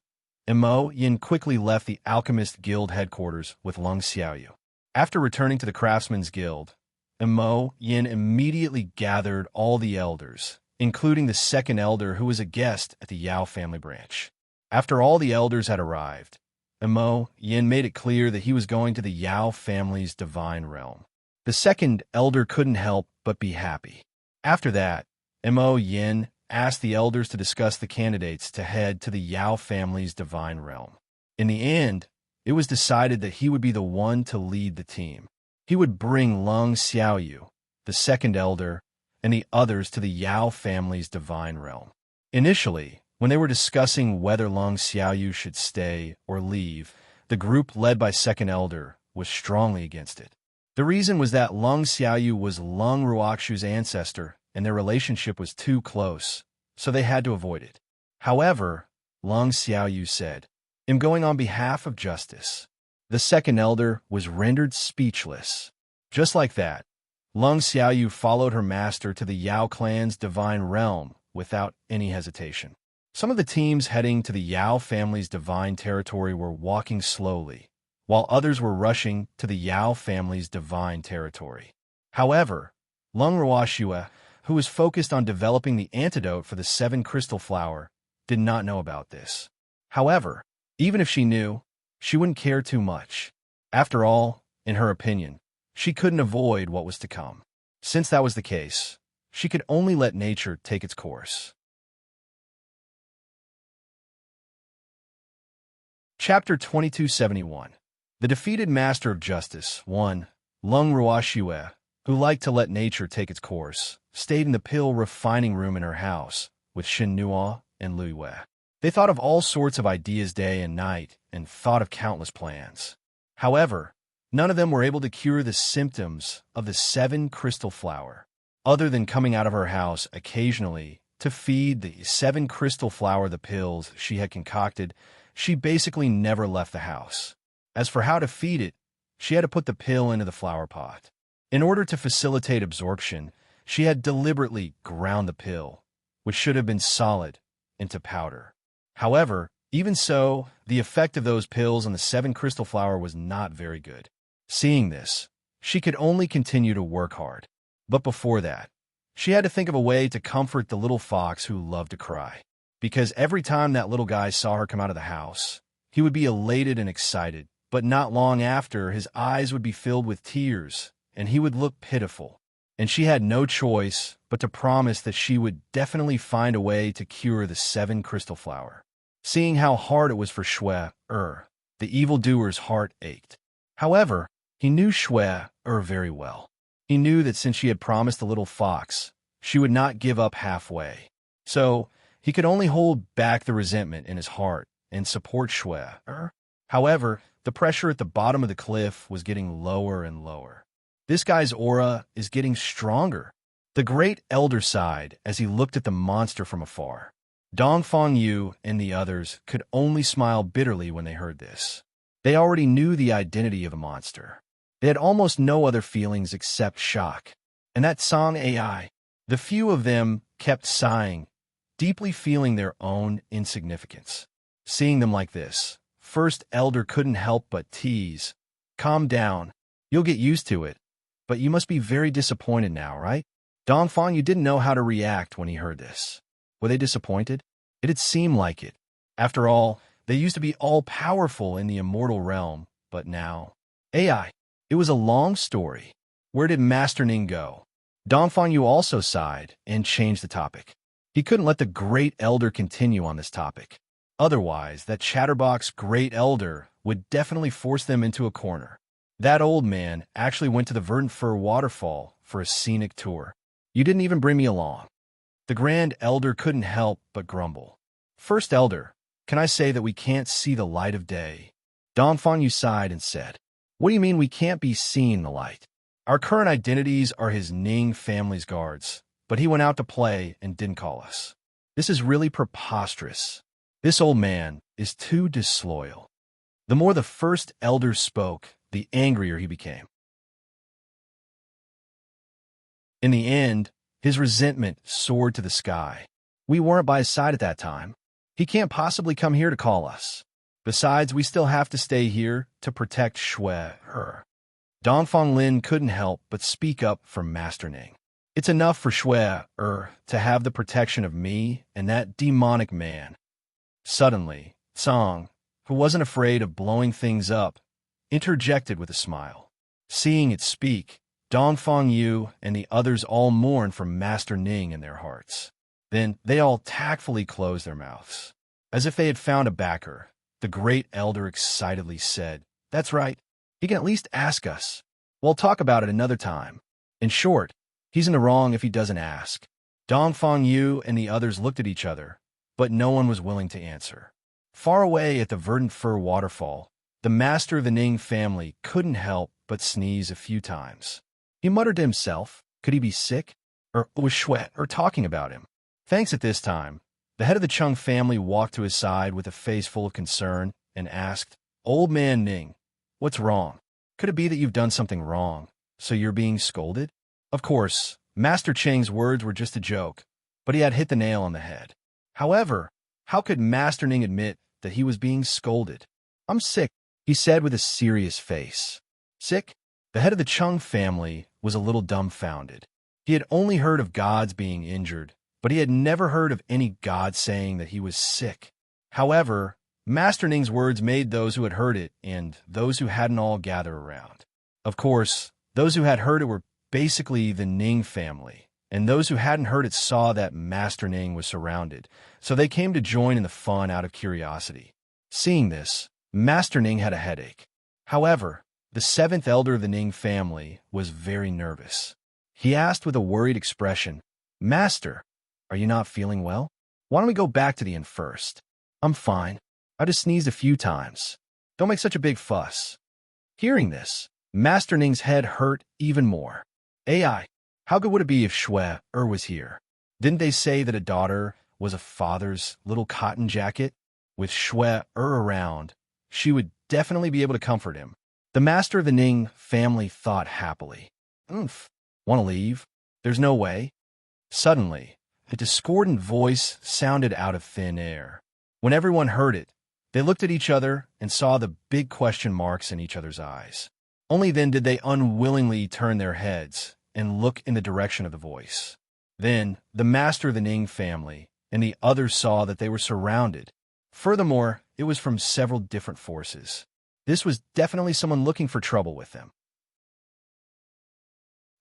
Mo Yin quickly left the Alchemist Guild headquarters with Lung Xiaoyu. After returning to the Craftsman's Guild, Mo Yin immediately gathered all the elders, including the second elder who was a guest at the Yao family branch. After all the elders had arrived, Mo Yin made it clear that he was going to the Yao family's divine realm. The second elder couldn't help but be happy. After that, Mo Yin asked the elders to discuss the candidates to head to the Yao family's divine realm. In the end, it was decided that he would be the one to lead the team. He would bring Lung Xiaoyu, the second elder, and the others to the Yao family's divine realm. Initially, when they were discussing whether Lung Xiaoyu should stay or leave, the group led by second elder was strongly against it. The reason was that Lung Xiaoyu was Lung Ruoxue's ancestor, and their relationship was too close, so they had to avoid it. However, Lung Xiaoyu said, I'm going on behalf of justice. The second elder was rendered speechless. Just like that, Lung Xiaoyu followed her master to the Yao clan's divine realm without any hesitation. Some of the teams heading to the Yao family's divine territory were walking slowly, while others were rushing to the Yao family's divine territory. However, Lung Ruoxue, who was focused on developing the antidote for the 7 crystal flower, did not know about this. However, even if she knew, she wouldn't care too much. After all, in her opinion, she couldn't avoid what was to come. Since that was the case, she could only let nature take its course. Chapter 2271. The defeated master of justice, one, Lung Ruoxue, who liked to let nature take its course, stayed in the pill refining room in her house with Shin Nuo and Lui Wei. They thought of all sorts of ideas day and night and thought of countless plans. However, none of them were able to cure the symptoms of the 7 crystal flower. Other than coming out of her house occasionally to feed the 7 crystal flower the pills she had concocted, she basically never left the house. As for how to feed it, she had to put the pill into the flower pot. In order to facilitate absorption, she had deliberately ground the pill, which should have been solid, into powder. However, even so, the effect of those pills on the 7 crystal flower was not very good. Seeing this, she could only continue to work hard. But before that, she had to think of a way to comfort the little fox who loved to cry. Because every time that little guy saw her come out of the house, he would be elated and excited, but not long after, his eyes would be filled with tears, and he would look pitiful. And she had no choice but to promise that she would definitely find a way to cure the 7 crystal flower. Seeing how hard it was for Shui, the evildoer's heart ached. However, he knew Shui very well. He knew that since she had promised the little fox, she would not give up halfway. So, he could only hold back the resentment in his heart and support Shui. However, the pressure at the bottom of the cliff was getting lower and lower. This guy's aura is getting stronger. The great elder sighed as he looked at the monster from afar. Dongfang Yu and the others could only smile bitterly when they heard this. They already knew the identity of the monster. They had almost no other feelings except shock. And that Song AI, the few of them kept sighing, deeply feeling their own insignificance. Seeing them like this, First Elder couldn't help but tease. Calm down. You'll get used to it. But you must be very disappointed now, right? Dongfang Yu didn't know how to react when he heard this. Were they disappointed? It had seemed like it. After all, they used to be all-powerful in the immortal realm, but now... AI. It was a long story. Where did Master Ning go? Dongfang Yu also sighed and changed the topic. He couldn't let the Great Elder continue on this topic. Otherwise, that chatterbox Great Elder would definitely force them into a corner. That old man actually went to the Verdant Fir waterfall for a scenic tour. You didn't even bring me along. The Grand Elder couldn't help but grumble. First Elder, can I say that we can't see the light of day? Dongfang Yu sighed and said, What do you mean we can't be seen the light? Our current identities are his Ning family's guards, but he went out to play and didn't call us. This is really preposterous. This old man is too disloyal. The more the First Elder spoke, the angrier he became. In the end, his resentment soared to the sky. We weren't by his side at that time. He can't possibly come here to call us. Besides, we still have to stay here to protect Shui. Dongfang Lin couldn't help but speak up for Master Ning. It's enough for Shui to have the protection of me and that demonic man. Suddenly, Song, who wasn't afraid of blowing things up, interjected with a smile. Seeing it speak, Dongfang Yu and the others all mourned for Master Ning in their hearts. Then they all tactfully closed their mouths. As if they had found a backer, the Great Elder excitedly said, That's right. He can at least ask us. We'll talk about it another time. In short, he's in the wrong if he doesn't ask. Dongfang Yu and the others looked at each other, but no one was willing to answer. Far away at the Verdant Fir waterfall, the master of the Ning family couldn't help but sneeze a few times. He muttered to himself, could he be sick? Or was Shui talking about him? Thanks at this time, the head of the Chung family walked to his side with a face full of concern and asked, Old man Ning, what's wrong? Could it be that you've done something wrong, so you're being scolded? Of course, Master Cheng's words were just a joke, but he had hit the nail on the head. However, how could Master Ning admit that he was being scolded? I'm sick, he said with a serious face. Sick? The head of the Chung family was a little dumbfounded. He had only heard of gods being injured, but he had never heard of any god saying that he was sick. However, Master Ning's words made those who had heard it and those who hadn't all gather around. Of course, those who had heard it were basically the Ning family, and those who hadn't heard it saw that Master Ning was surrounded, so they came to join in the fun out of curiosity. Seeing this, Master Ning had a headache. However, the seventh elder of the Ning family was very nervous. He asked with a worried expression, "Master, are you not feeling well? Why don't we go back to the inn first?" "I'm fine. I just sneezed a few times. Don't make such a big fuss." Hearing this, Master Ning's head hurt even more. "AI, how good would it be if Shui was here? Didn't they say that a daughter was a father's little cotton jacket? With Shui around, she would definitely be able to comfort him." The master of the Ning family thought happily. "Oomph. Want to leave? There's no way." Suddenly, a discordant voice sounded out of thin air. When everyone heard it, they looked at each other and saw the big question marks in each other's eyes. Only then did they unwillingly turn their heads and look in the direction of the voice. Then, the master of the Ning family and the others saw that they were surrounded. Furthermore, it was from several different forces. This was definitely someone looking for trouble with them.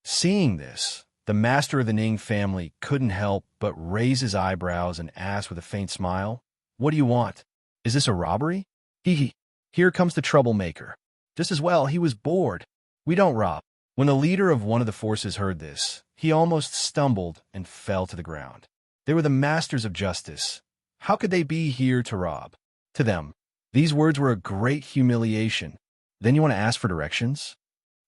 Seeing this, the master of the Ning family couldn't help but raise his eyebrows and ask with a faint smile, "What do you want? Is this a robbery?" "Hee. Here comes the troublemaker. Just as well he was bored. We don't rob." When the leader of one of the forces heard this, he almost stumbled and fell to the ground. They were the masters of justice. How could they be here to rob? To them, these words were a great humiliation. "Then you want to ask for directions?"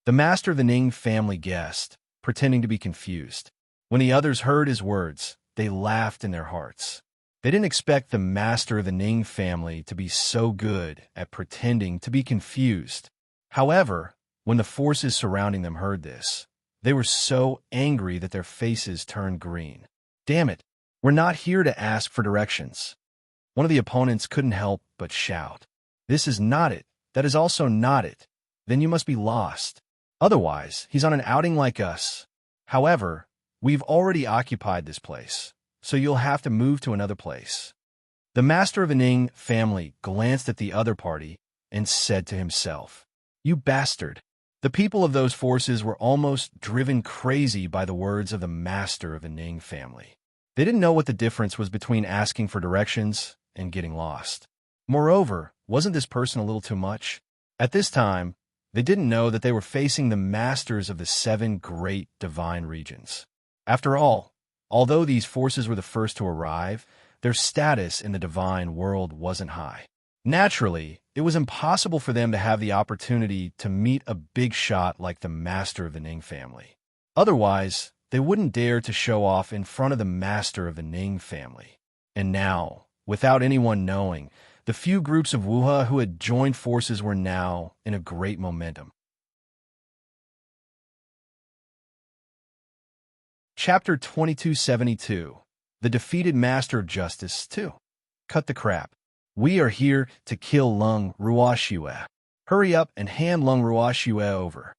The master of the Ning family guessed, pretending to be confused. When the others heard his words, they laughed in their hearts. They didn't expect the master of the Ning family to be so good at pretending to be confused. However, when the forces surrounding them heard this, they were so angry that their faces turned green. "Damn it, we're not here to ask for directions." One of the opponents couldn't help but shout, "This is not it. That is also not it. Then you must be lost. Otherwise, he's on an outing like us. However, we've already occupied this place, so you'll have to move to another place." The master of the Ning family glanced at the other party and said to himself, "You bastard." The people of those forces were almost driven crazy by the words of the master of the Ning family. They didn't know what the difference was between asking for directions and getting lost. Moreover, wasn't this person a little too much? At this time, they didn't know that they were facing the masters of the 7 great divine regions. After all, although these forces were the first to arrive, their status in the divine world wasn't high. Naturally, it was impossible for them to have the opportunity to meet a big shot like the master of the Ning family. Otherwise, they wouldn't dare to show off in front of the master of the Ning family. And now, without anyone knowing, the few groups of Wuha who had joined forces were now in a great momentum. Chapter 2272. The Defeated Master of Justice 2. Cut the crap. We are here to kill Lung Ruoxue. Hurry up and hand Lung Ruoxue over.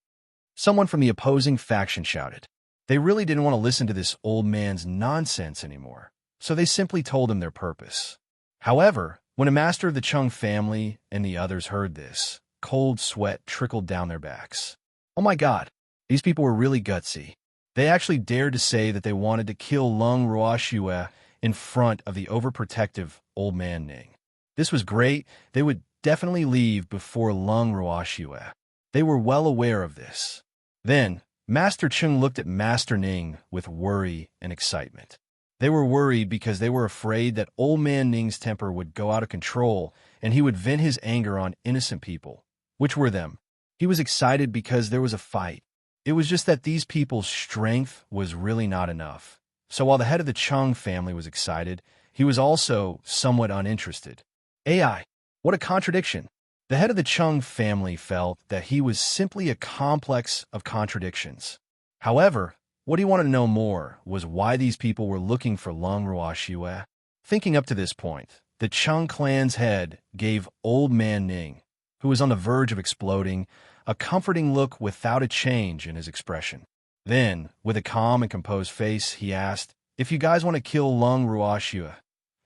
Someone from the opposing faction shouted. They really didn't want to listen to this old man's nonsense anymore, so they simply told him their purpose. However, when a master of the Chung family and the others heard this, cold sweat trickled down their backs. Oh my god, these people were really gutsy. They actually dared to say that they wanted to kill Lung Ruoxue in front of the overprotective old man Ning. This was great. They would definitely leave before Lung Ruoxue. They were well aware of this. Then, Master Chung looked at Master Ning with worry and excitement. They were worried because they were afraid that old man Ning's temper would go out of control and he would vent his anger on innocent people, which were them. He was excited because there was a fight. It was just that these people's strength was really not enough. So while the head of the Chung family was excited, he was also somewhat uninterested. AI, what a contradiction. The head of the Chung family felt that he was simply a complex of contradictions. However, what he wanted to know more was why these people were looking for Lung Ruoxue. Thinking up to this point, the Chung clan's head gave old man Ning, who was on the verge of exploding, a comforting look without a change in his expression. Then, with a calm and composed face, he asked, "If you guys want to kill Lung Ruoxue,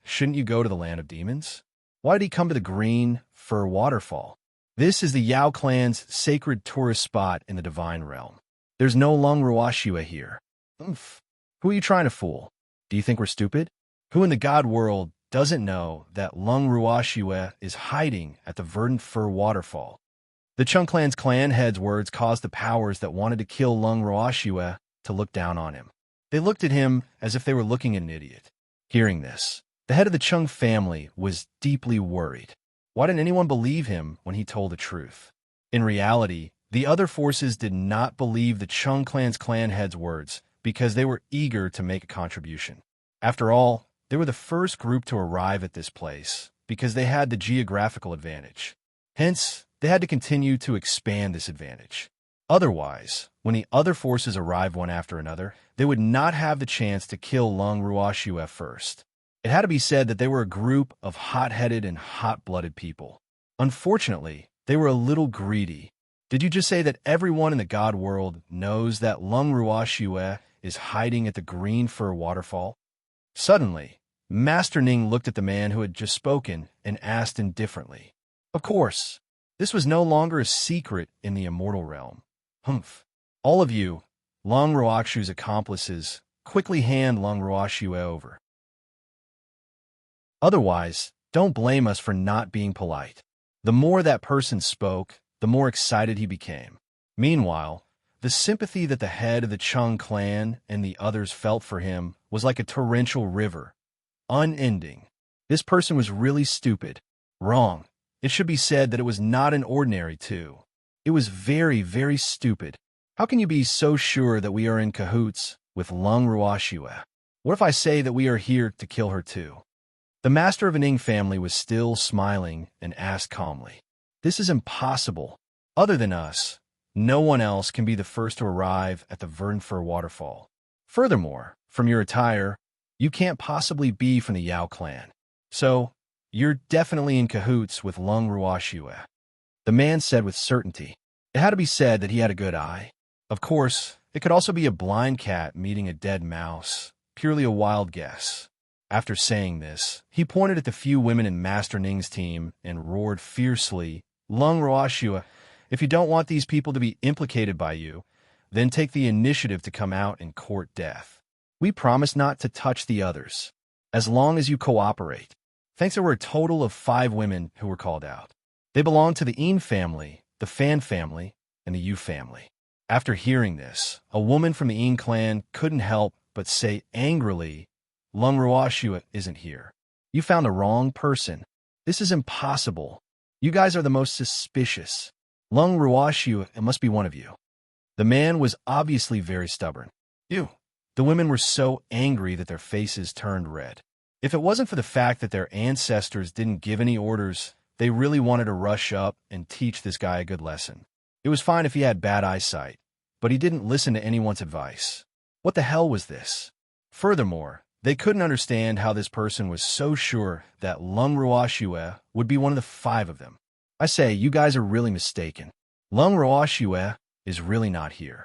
shouldn't you go to the land of demons? Why did he come to the Green Fir Waterfall? This is the Yao clan's sacred tourist spot in the divine realm. There's no Lung Ruoxue here." Oomph. Who are you trying to fool? Do you think we're stupid? Who in the god world doesn't know that Lung Ruoxue is hiding at the Verdant Fir Waterfall? The Chung clan's clan head's words caused the powers that wanted to kill Lung Roashue to look down on him. They looked at him as if they were looking at an idiot. Hearing this, the head of the Chung family was deeply worried. Why didn't anyone believe him when he told the truth? In reality, the other forces did not believe the Chung clan's clan head's words because they were eager to make a contribution. After all, they were the first group to arrive at this place because they had the geographical advantage. Hence, they had to continue to expand this advantage. Otherwise, when the other forces arrived one after another, they would not have the chance to kill Lung Roashue first. It had to be said that they were a group of hot-headed and hot-blooded people. Unfortunately, they were a little greedy. Did you just say that everyone in the god world knows that Lung Roashue is hiding at the Green Fir waterfall? Suddenly, Master Ning looked at the man who had just spoken and asked indifferently. Of course, this was no longer a secret in the immortal realm. Humph. All of you, Lung Roakshu's accomplices, quickly hand Lung Roashue over. Otherwise, don't blame us for not being polite. The more that person spoke, the more excited he became. Meanwhile, the sympathy that the head of the Chung clan and the others felt for him was like a torrential river, unending. This person was really stupid. Wrong. It should be said that it was not an ordinary two. It was very, very stupid. How can you be so sure that we are in cahoots with Lung Roashue? What if I say that we are here to kill her too? The master of an Ing family was still smiling and asked calmly. This is impossible. Other than us, no one else can be the first to arrive at the Vernfur waterfall. Furthermore, from your attire, you can't possibly be from the Yao clan. So, you're definitely in cahoots with Lung Roashue. The man said with certainty. It had to be said that he had a good eye. Of course, it could also be a blind cat meeting a dead mouse, purely a wild guess. After saying this, he pointed at the few women in Master Ning's team and roared fiercely, Lung Roashue, if you don't want these people to be implicated by you, then take the initiative to come out and court death. We promise not to touch the others, as long as you cooperate. Thanks, there were a total of 5 women who were called out. They belonged to the Een family, the Fan family, and the Yu family. After hearing this, a woman from the Een clan couldn't help but say angrily, Lung Roashue isn't here. You found the wrong person. This is impossible. You guys are the most suspicious. Lung Roashue, it must be one of you. The man was obviously very stubborn. You. The women were so angry that their faces turned red. If it wasn't for the fact that their ancestors didn't give any orders, they really wanted to rush up and teach this guy a good lesson. It was fine if he had bad eyesight, but he didn't listen to anyone's advice. What the hell was this? Furthermore, they couldn't understand how this person was so sure that Lung Roashue would be one of the 5 of them. I say, you guys are really mistaken. Lung Roashue is really not here.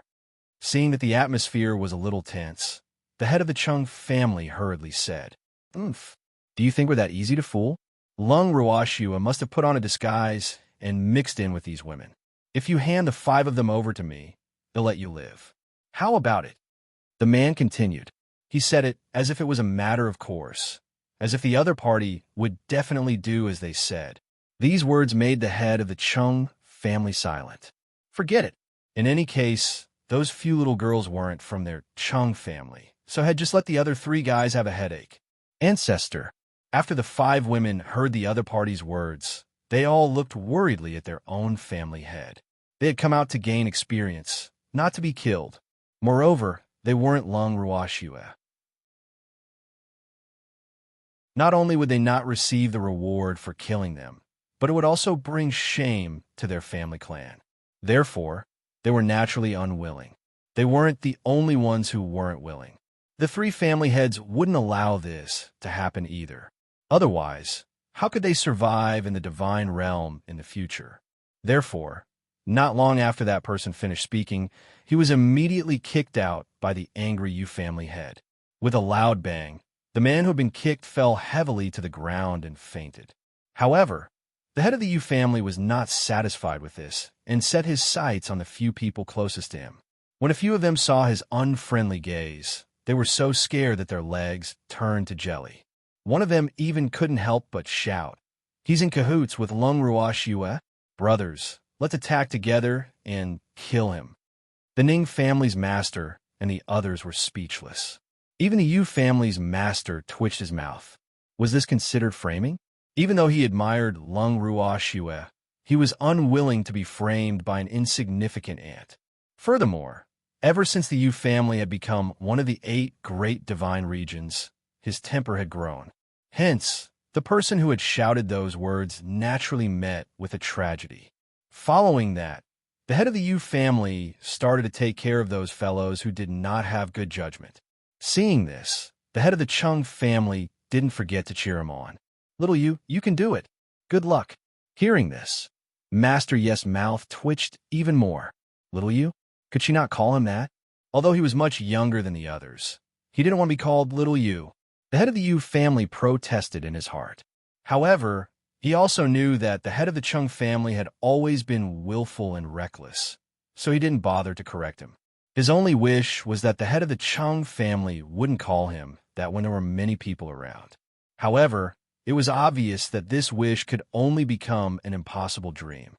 Seeing that the atmosphere was a little tense, the head of the Chung family hurriedly said, Oomph. Do you think we're that easy to fool? Lung Roashue must have put on a disguise and mixed in with these women. If you hand the 5 of them over to me, they'll let you live. How about it? The man continued. He said it as if it was a matter of course, as if the other party would definitely do as they said. These words made the head of the Chung family silent. Forget it. In any case, those few little girls weren't from their Chung family, so had just let the other 3 guys have a headache. Ancestor. After the 5 women heard the other party's words, they all looked worriedly at their own family head. They had come out to gain experience, not to be killed. Moreover, they weren't Lung Roashue. Not only would they not receive the reward for killing them, but it would also bring shame to their family clan. Therefore, they were naturally unwilling. They weren't the only ones who weren't willing. The 3 family heads wouldn't allow this to happen either. Otherwise, how could they survive in the divine realm in the future? Therefore, not long after that person finished speaking, he was immediately kicked out by the angry Yu family head. With a loud bang, the man who had been kicked fell heavily to the ground and fainted. However, the head of the Yu family was not satisfied with this and set his sights on the few people closest to him. When a few of them saw his unfriendly gaze, they were so scared that their legs turned to jelly. One of them even couldn't help but shout, He's in cahoots with Lung Roashue. Brothers, let's attack together and kill him." The Ning family's master and the others were speechless. Even the Yu family's master twitched his mouth. Was this considered framing? Even though he admired Lung Ruoxue, he was unwilling to be framed by an insignificant ant. Furthermore, ever since the Yu family had become one of the 8 great divine regions, his temper had grown. Hence, the person who had shouted those words naturally met with a tragedy. Following that, the head of the Yu family started to take care of those fellows who did not have good judgment. Seeing this, the head of the Chung family didn't forget to cheer him on. "Little Yu, you can do it. Good luck." Hearing this, Master Yes' mouth twitched even more. Little Yu? Could she not call him that? Although he was much younger than the others, he didn't want to be called Little Yu. The head of the Yu family protested in his heart. However, he also knew that the head of the Chung family had always been willful and reckless, so he didn't bother to correct him. His only wish was that the head of the Chung family wouldn't call him that when there were many people around. However, it was obvious that this wish could only become an impossible dream.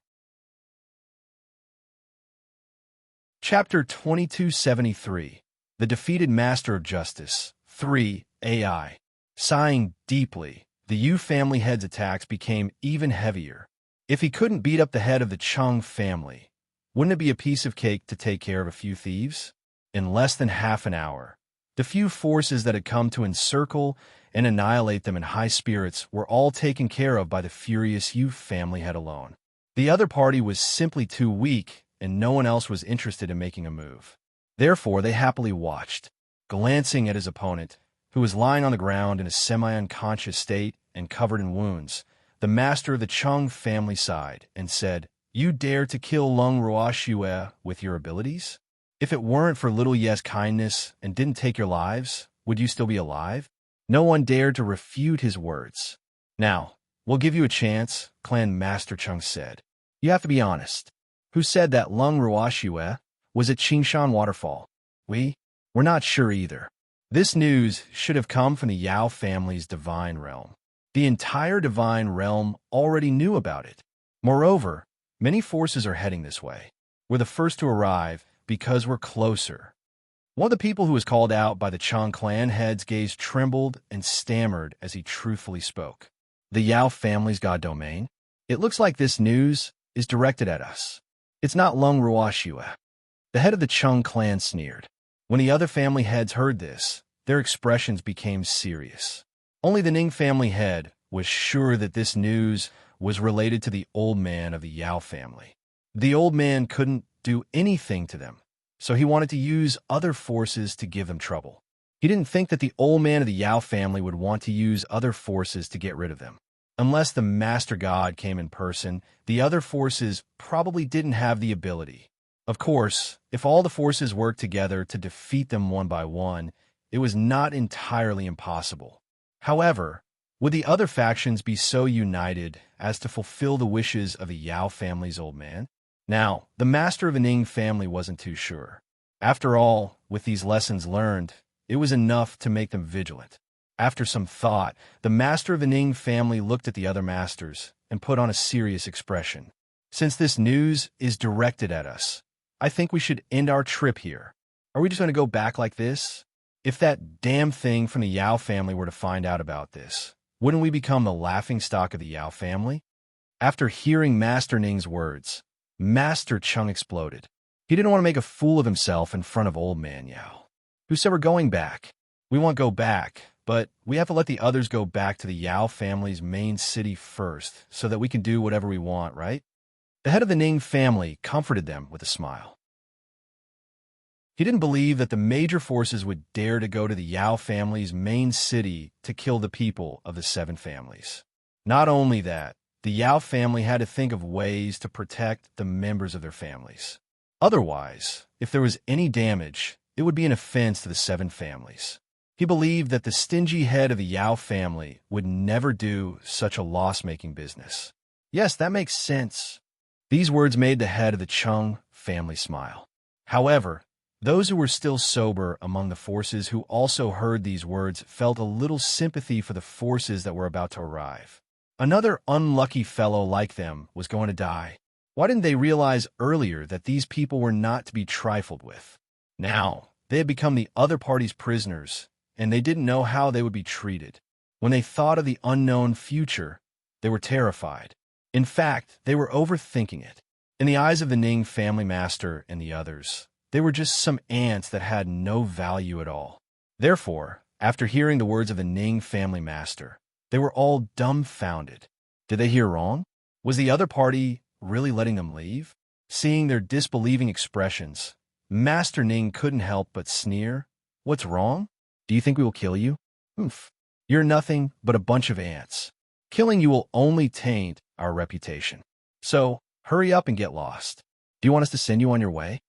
Chapter 2273. The Defeated Master of Justice. 3. AI. Sighing deeply, the Yu family head's attacks became even heavier. If he couldn't beat up the head of the Chung family, wouldn't it be a piece of cake to take care of a few thieves? In less than half an hour, the few forces that had come to encircle and annihilate them in high spirits were all taken care of by the furious Yu family head alone. The other party was simply too weak, and no one else was interested in making a move. Therefore, they happily watched, glancing at his opponent, who was lying on the ground in a semi-unconscious state and covered in wounds. The master of the Chung family sighed and said, "You dare to kill Lung Ruoxue with your abilities? If it weren't for little Yes' kindness and didn't take your lives, would you still be alive?" No one dared to refute his words. "Now, we'll give you a chance," Clan Master Chung said. "You have to be honest. Who said that Lung Ruoxue was at Qingshan Waterfall?" We're not sure either." This news should have come from the Yao family's divine realm. The entire divine realm already knew about it. Moreover, many forces are heading this way. We're the first to arrive because we're closer. One of the people who was called out by the Chung clan head's gaze trembled and stammered as he truthfully spoke. "The Yao family's god domain? It looks like this news is directed at us. It's not Lung Ruoxue." The head of the Chung clan sneered. When the other family heads heard this, their expressions became serious. Only the Ning family head was sure that this news was related to the old man of the Yao family. The old man couldn't do anything to them, so he wanted to use other forces to give them trouble. He didn't think that the old man of the Yao family would want to use other forces to get rid of them. Unless the Master God came in person, the other forces probably didn't have the ability. Of course, if all the forces worked together to defeat them one by one, it was not entirely impossible. However, would the other factions be so united as to fulfill the wishes of the Yao family's old man? Now, the master of the Ning family wasn't too sure. After all, with these lessons learned, it was enough to make them vigilant. After some thought, the master of the Ning family looked at the other masters and put on a serious expression. "Since this news is directed at us, I think we should end our trip here. Are we just going to go back like this? If that damn thing from the Yao family were to find out about this, wouldn't we become the laughingstock of the Yao family?" After hearing Master Ning's words, Master Chung exploded. He didn't want to make a fool of himself in front of old man Yao, who said, "We're going back. We won't go back, but we have to let the others go back to the Yao family's main city first so that we can do whatever we want, right?" The head of the Ning family comforted them with a smile. He didn't believe that the major forces would dare to go to the Yao family's main city to kill the people of the 7 families. Not only that, the Yao family had to think of ways to protect the members of their families. Otherwise, if there was any damage, it would be an offense to the 7 families. He believed that the stingy head of the Yao family would never do such a loss-making business. Yes, that makes sense. These words made the head of the Chung family smile. However, those who were still sober among the forces who also heard these words felt a little sympathy for the forces that were about to arrive. Another unlucky fellow like them was going to die. Why didn't they realize earlier that these people were not to be trifled with? Now, they had become the other party's prisoners, and they didn't know how they would be treated. When they thought of the unknown future, they were terrified. In fact, they were overthinking it. In the eyes of the Ning family master and the others, they were just some ants that had no value at all. Therefore, after hearing the words of the Ning family master, they were all dumbfounded. Did they hear wrong? Was the other party really letting them leave? Seeing their disbelieving expressions, Master Ning couldn't help but sneer. What's wrong? Do you think we will kill you? Oof. You're nothing but a bunch of ants. Killing you will only taint our reputation. So, hurry up and get lost. Do you want us to send you on your way?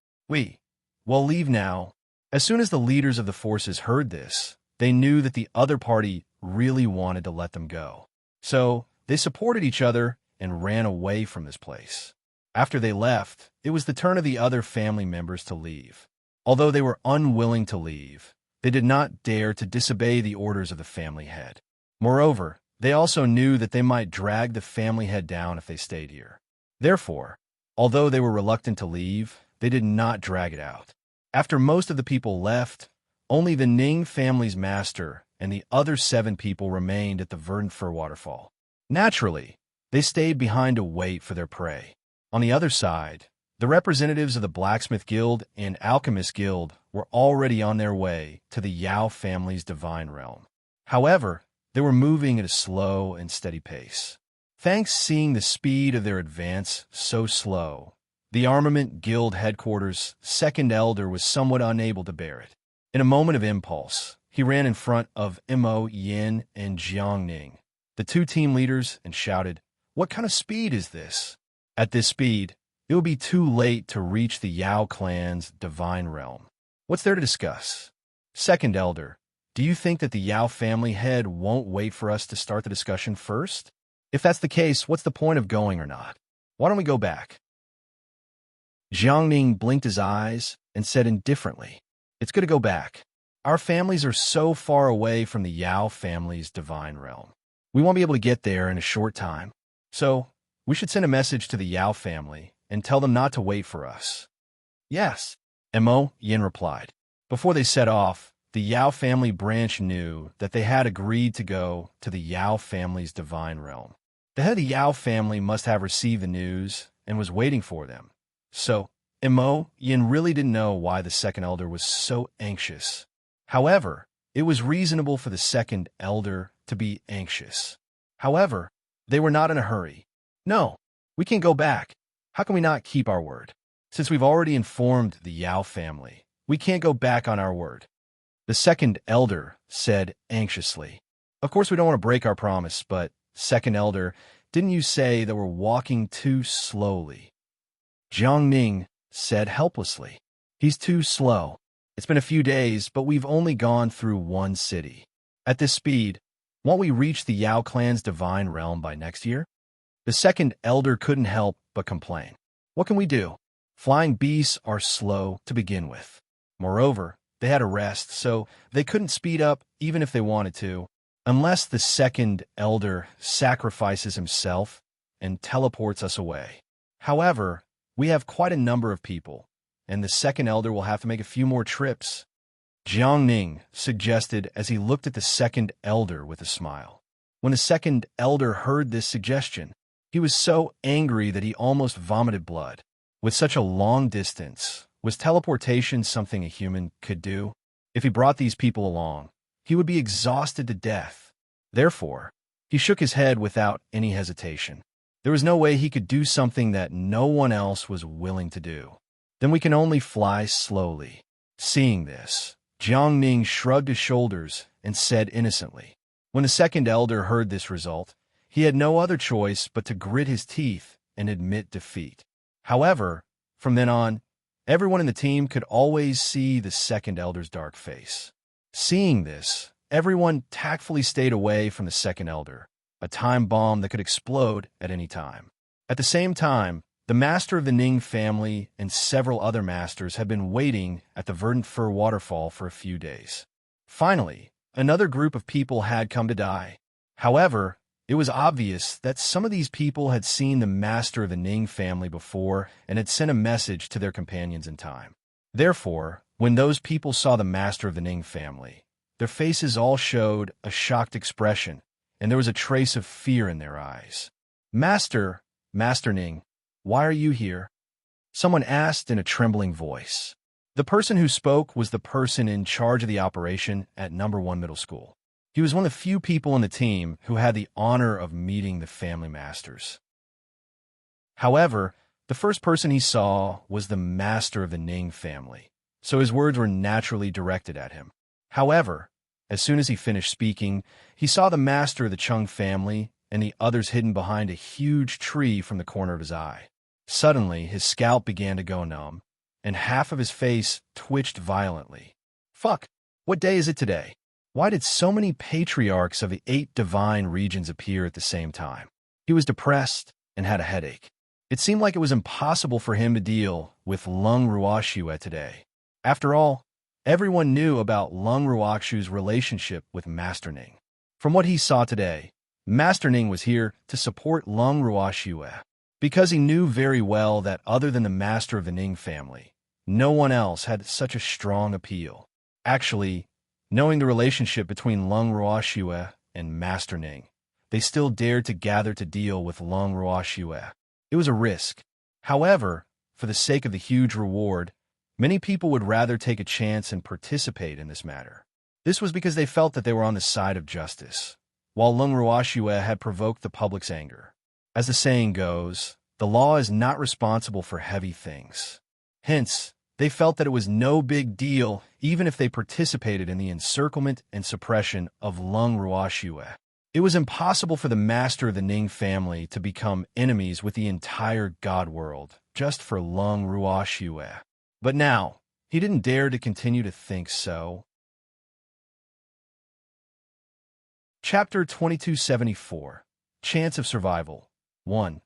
Well, leave now. As soon as the leaders of the forces heard this, they knew that the other party really wanted to let them go. So, they supported each other and ran away from this place. After they left, it was the turn of the other family members to leave. Although they were unwilling to leave, they did not dare to disobey the orders of the family head. Moreover, they also knew that they might drag the family head down if they stayed here. Therefore, although they were reluctant to leave, they did not drag it out. After most of the people left, only the Ning family's master and the other 7 people remained at the verdant fir waterfall. Naturally, they stayed behind to wait for their prey. On the other side, the representatives of the Blacksmith Guild and Alchemist Guild were already on their way to the Yao family's divine realm. However, they were moving at a slow and steady pace. Thanks seeing the speed of their advance so slow, the Armament Guild headquarters' second elder was somewhat unable to bear it. In a moment of impulse, he ran in front of Mo Yin and Jiang Ning, the 2 team leaders, and shouted, "What kind of speed is this?" At this speed, it would be too late to reach the Yao clan's divine realm. What's there to discuss? Second elder, do you think that the Yao family head won't wait for us to start the discussion first? If that's the case, what's the point of going or not? Why don't we go back? Jiang Ning blinked his eyes and said indifferently, "It's good to go back. Our families are so far away from the Yao family's divine realm. We won't be able to get there in a short time. So, we should send a message to the Yao family and tell them not to wait for us." "Yes," Mo Yin replied. Before they set off, the Yao family branch knew that they had agreed to go to the Yao family's divine realm. The head of the Yao family must have received the news and was waiting for them. So, Mo Yin really didn't know why the second elder was so anxious. However, it was reasonable for the second elder to be anxious. However, they were not in a hurry. "No, we can't go back. How can we not keep our word? Since we've already informed the Yao family, we can't go back on our word," the second elder said anxiously. "Of course we don't want to break our promise, but, second elder, didn't you say that we're walking too slowly?" Jiang Ning said helplessly, "He's too slow. It's been a few days, but we've only gone through 1 city. At this speed, won't we reach the Yao clan's divine realm by next year?" The second elder couldn't help but complain. "What can we do? Flying beasts are slow to begin with. Moreover, they had a rest, so they couldn't speed up even if they wanted to, unless the second elder sacrifices himself and teleports us away. However, we have quite a number of people, and the second elder will have to make a few more trips," Jiang Ning suggested as he looked at the second elder with a smile. When the second elder heard this suggestion, he was so angry that he almost vomited blood. With such a long distance, was teleportation something a human could do? If he brought these people along, he would be exhausted to death. Therefore, he shook his head without any hesitation. There was no way he could do something that no one else was willing to do. "Then we can only fly slowly." Seeing this, Jiang Ning shrugged his shoulders and said innocently. When the second elder heard this result, he had no other choice but to grit his teeth and admit defeat. However, from then on, everyone in the team could always see the second elder's dark face. Seeing this, everyone tactfully stayed away from the second elder, a time bomb that could explode at any time. At the same time, the master of the Ning family and several other masters had been waiting at the verdant fir waterfall for a few days. Finally, another group of people had come to die. However, It was obvious that some of these people had seen the master of the Ning family before and had sent a message to their companions in time. Therefore, when those people saw the master of the Ning family, their faces all showed a shocked expression, and there was a trace of fear in their eyes. Master Ning, why are you here? Someone asked in a trembling voice. The person who spoke was the person in charge of the operation at number 1 middle school. He was one of the few people on the team who had the honor of meeting the family masters. However, the first person he saw was the master of the Ning family, so his words were naturally directed at him. However, as soon as he finished speaking, he saw the master of the Chung family and the others hidden behind a huge tree from the corner of his eye. Suddenly, his scalp began to go numb, and half of his face twitched violently. Fuck, what day is it today? Why did so many patriarchs of the 8 divine regions appear at the same time? He was depressed and had a headache. It seemed like it was impossible for him to deal with Lung Ruoxue today. After all, everyone knew about Lung Ruoxue's relationship with Master Ning. From what he saw today, Master Ning was here to support Lung Ruoxue, because he knew very well that other than the master of the Ning family, no one else had such a strong appeal. Actually, knowing the relationship between Lung Ruoxue and Master Ning, they still dared to gather to deal with Lung Ruoxue. It was a risk. However, for the sake of the huge reward, many people would rather take a chance and participate in this matter. This was because they felt that they were on the side of justice, while Lung Ruoxue had provoked the public's anger. As the saying goes, the law is not responsible for heavy things. Hence, they felt that it was no big deal even if they participated in the encirclement and suppression of Lung Ruoxue. It was impossible for the master of the Ning family to become enemies with the entire god world just for Lung Ruoxue. But now, he didn't dare to continue to think so. Chapter 2274, Chance of Survival. 1.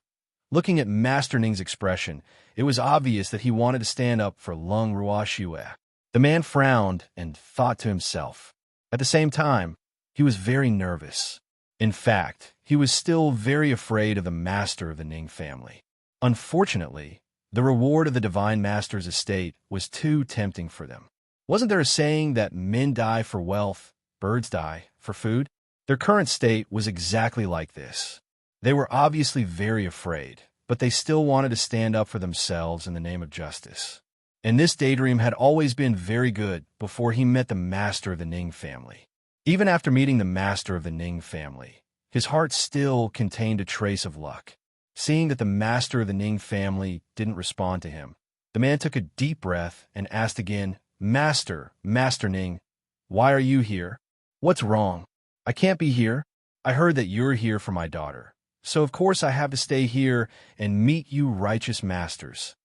Looking at Master Ning's expression, it was obvious that he wanted to stand up for Lung Ruoxue. The man frowned and thought to himself. At the same time, he was very nervous. In fact, he was still very afraid of the master of the Ning family. Unfortunately, the reward of the Divine Master's estate was too tempting for them. Wasn't there a saying that men die for wealth, birds die for food? Their current state was exactly like this. They were obviously very afraid, but they still wanted to stand up for themselves in the name of justice. And this daydream had always been very good before he met the master of the Ning family. Even after meeting the master of the Ning family, his heart still contained a trace of luck. Seeing that the master of the Ning family didn't respond to him, the man took a deep breath and asked again, Master Ning, why are you here? What's wrong? I can't be here. I heard that you're here for my daughter. So of course I have to stay here and meet you righteous masters.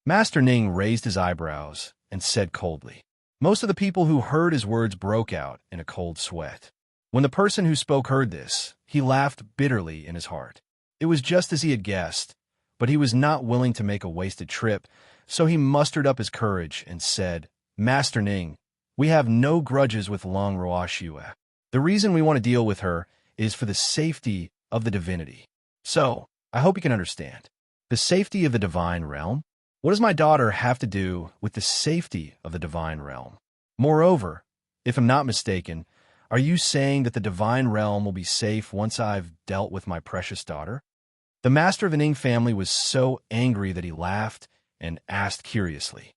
Master Ning raised his eyebrows and said coldly. Most of the people who heard his words broke out in a cold sweat. When the person who spoke heard this, he laughed bitterly in his heart. It was just as he had guessed, but he was not willing to make a wasted trip, so he mustered up his courage and said, Master Ning, we have no grudges with Lung Ruoxue. The reason we want to deal with her is for the safety of the divinity. So, I hope you can understand. The safety of the divine realm? What does my daughter have to do with the safety of the divine realm? Moreover, if I'm not mistaken, are you saying that the divine realm will be safe once I've dealt with my precious daughter? The master of the Ning family was so angry that he laughed and asked curiously.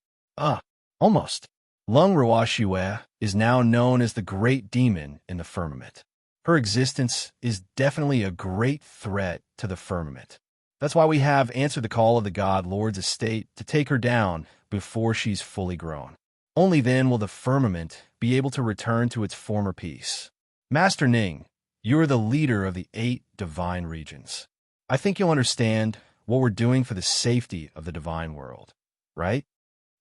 Almost. Lung Ruoxue is now known as the great demon in the firmament. Her existence is definitely a great threat to the firmament. That's why we have answered the call of the God Lord's estate to take her down before she's fully grown. Only then will the firmament be able to return to its former peace. Master Ning, you're the leader of the 8 divine regions. I think you'll understand what we're doing for the safety of the divine world, right?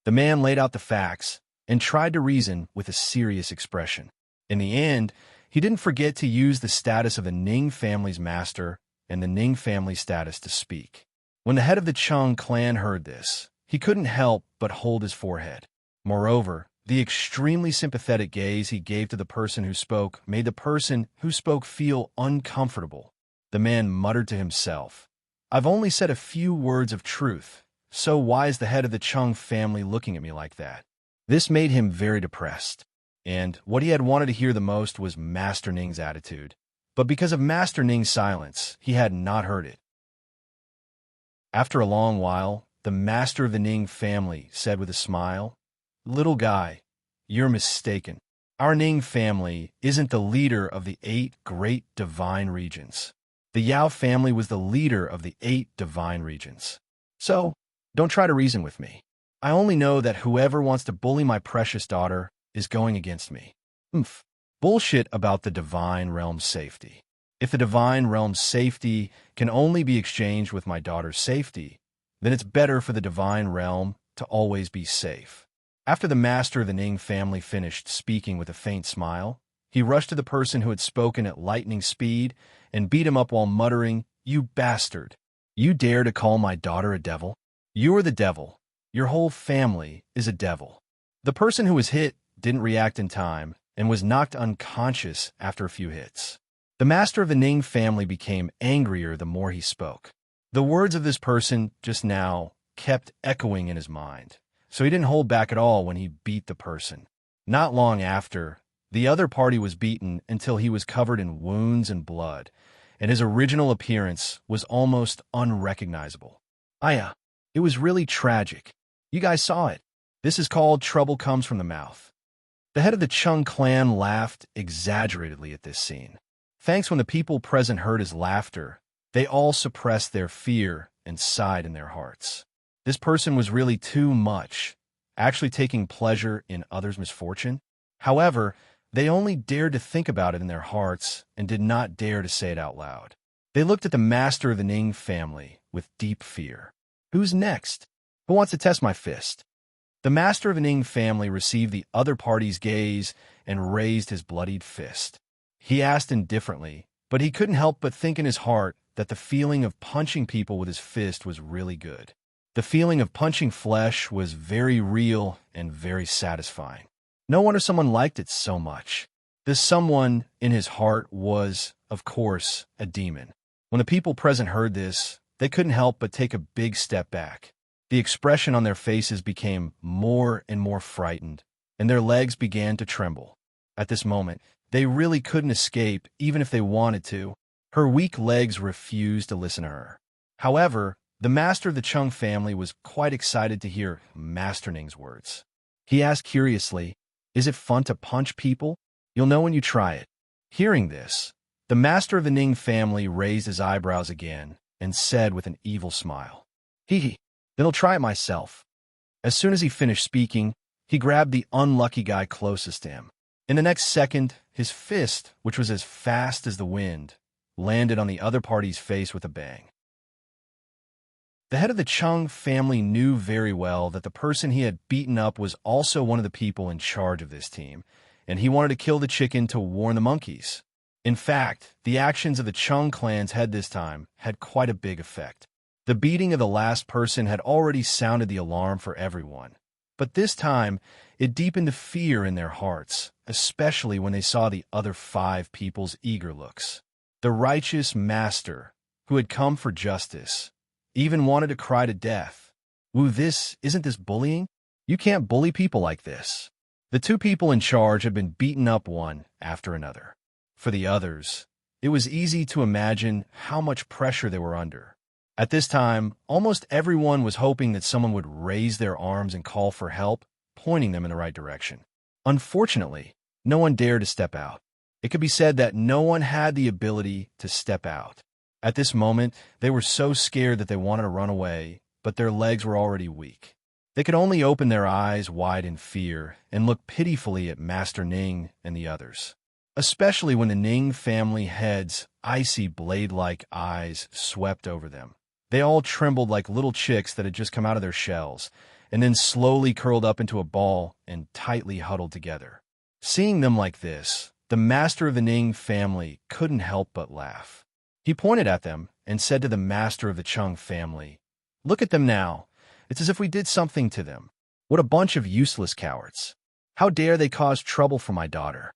The man laid out the facts and tried to reason with a serious expression. In the end, he didn't forget to use the status of the Ning family's master and the Ning family status to speak. When the head of the Chung clan heard this, he couldn't help but hold his forehead. Moreover, the extremely sympathetic gaze he gave to the person who spoke made the person who spoke feel uncomfortable. The man muttered to himself. I've only said a few words of truth, so why is the head of the Chung family looking at me like that? This made him very depressed, and what he had wanted to hear the most was Master Ning's attitude. But because of Master Ning's silence, he had not heard it. After a long while, the master of the Ning family said with a smile, Little guy, you're mistaken. Our Ning family isn't the leader of the 8 great divine regions. The Yao family was the leader of the 8 divine regions. So, don't try to reason with me. I only know that whoever wants to bully my precious daughter is going against me. Bullshit about the divine realm's safety. If the divine realm's safety can only be exchanged with my daughter's safety, then it's better for the divine realm to always be safe. After the master of the Ning family finished speaking with a faint smile, he rushed to the person who had spoken at lightning speed and beat him up while muttering, You bastard! You dare to call my daughter a devil? You are the devil. Your whole family is a devil. The person who was hit didn't react in time and was knocked unconscious after a few hits. The master of the Ning family became angrier the more he spoke. The words of this person just now kept echoing in his mind, so he didn't hold back at all when he beat the person. Not long after, the other party was beaten until he was covered in wounds and blood, and his original appearance was almost unrecognizable. It was really tragic. You guys saw it. This is called trouble comes from the mouth. The head of the Chung clan laughed exaggeratedly at this scene. Thanks when the people present heard his laughter, they all suppressed their fear and sighed in their hearts. This person was really too much, actually taking pleasure in others' misfortune. However, they only dared to think about it in their hearts and did not dare to say it out loud. They looked at the master of the Ning family with deep fear. Who's next? Who wants to test my fist? The master of the Ning family received the other party's gaze and raised his bloodied fist. He asked indifferently, but he couldn't help but think in his heart that the feeling of punching people with his fist was really good. The feeling of punching flesh was very real and very satisfying. No wonder someone liked it so much. This someone in his heart was, of course, a demon. When the people present heard this, they couldn't help but take a big step back. The expression on their faces became more and more frightened, and their legs began to tremble. At this moment, they really couldn't escape even if they wanted to. Her weak legs refused to listen to her. However, the master of the Chung family was quite excited to hear Master Ning's words. He asked curiously, Is it fun to punch people? You'll know when you try it. Hearing this, the master of the Ning family raised his eyebrows again and said with an evil smile, Then I'll try it myself. As soon as he finished speaking, he grabbed the unlucky guy closest to him. In the next second, his fist, which was as fast as the wind, landed on the other party's face with a bang. The head of the Chung family knew very well that the person he had beaten up was also one of the people in charge of this team, and he wanted to kill the chicken to warn the monkeys. In fact, the actions of the Chung clan's head this time had quite a big effect. The beating of the last person had already sounded the alarm for everyone, but this time it deepened the fear in their hearts, especially when they saw the other 5 people's eager looks. The righteous master, who had come for justice, even wanted to cry to death. Isn't this bullying? You can't bully people like this. The 2 people in charge had been beaten up one after another. For the others, it was easy to imagine how much pressure they were under. At this time, almost everyone was hoping that someone would raise their arms and call for help, pointing them in the right direction. Unfortunately, no one dared to step out. It could be said that no one had the ability to step out. At this moment, they were so scared that they wanted to run away, but their legs were already weak. They could only open their eyes wide in fear and look pitifully at Master Ning and the others, especially when the Ning family head's icy blade-like eyes swept over them. They all trembled like little chicks that had just come out of their shells, and then slowly curled up into a ball and tightly huddled together. Seeing them like this, the master of the Ning family couldn't help but laugh. He pointed at them and said to the master of the Chung family, Look at them now. It's as if we did something to them. What a bunch of useless cowards. How dare they cause trouble for my daughter?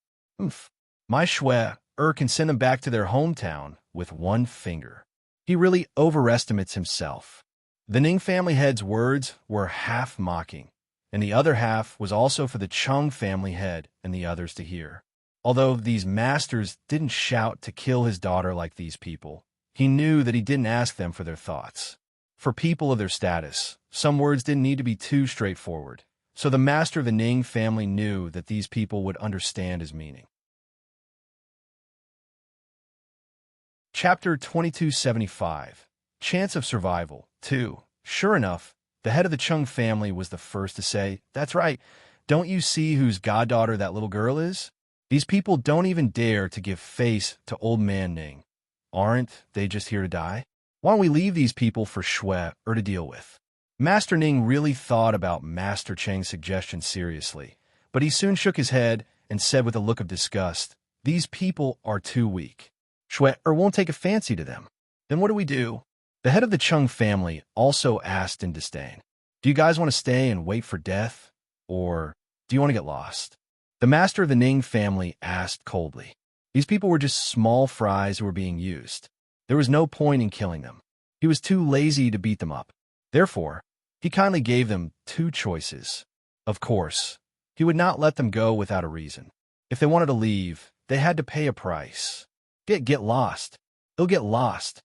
My Shue can send them back to their hometown with one finger. He really overestimates himself. The Ning family head's words were half mocking, and the other half was also for the Chung family head and the others to hear. Although these masters didn't shout to kill his daughter like these people, he knew that he didn't ask them for their thoughts. For people of their status, some words didn't need to be too straightforward, so the master of the Ning family knew that these people would understand his meaning. Chapter 2275, Chance of Survival 2. Sure enough, the head of the Chung family was the first to say, "That's right. Don't you see whose goddaughter that little girl is? These people don't even dare to give face to old man Ning. Aren't they just here to die? Why don't we leave these people for Shui or to deal with?" Master Ning really thought about Master Cheng's suggestion seriously, but he soon shook his head and said with a look of disgust, "These people are too weak. Shui won't take a fancy to them. Then what do we do?" The head of the Chung family also asked in disdain, "Do you guys want to stay and wait for death? Or do you want to get lost?" The master of the Ning family asked coldly. These people were just small fries who were being used. There was no point in killing them. He was too lazy to beat them up. Therefore, he kindly gave them two choices. Of course, he would not let them go without a reason. If they wanted to leave, they had to pay a price. Get lost. They'll get lost.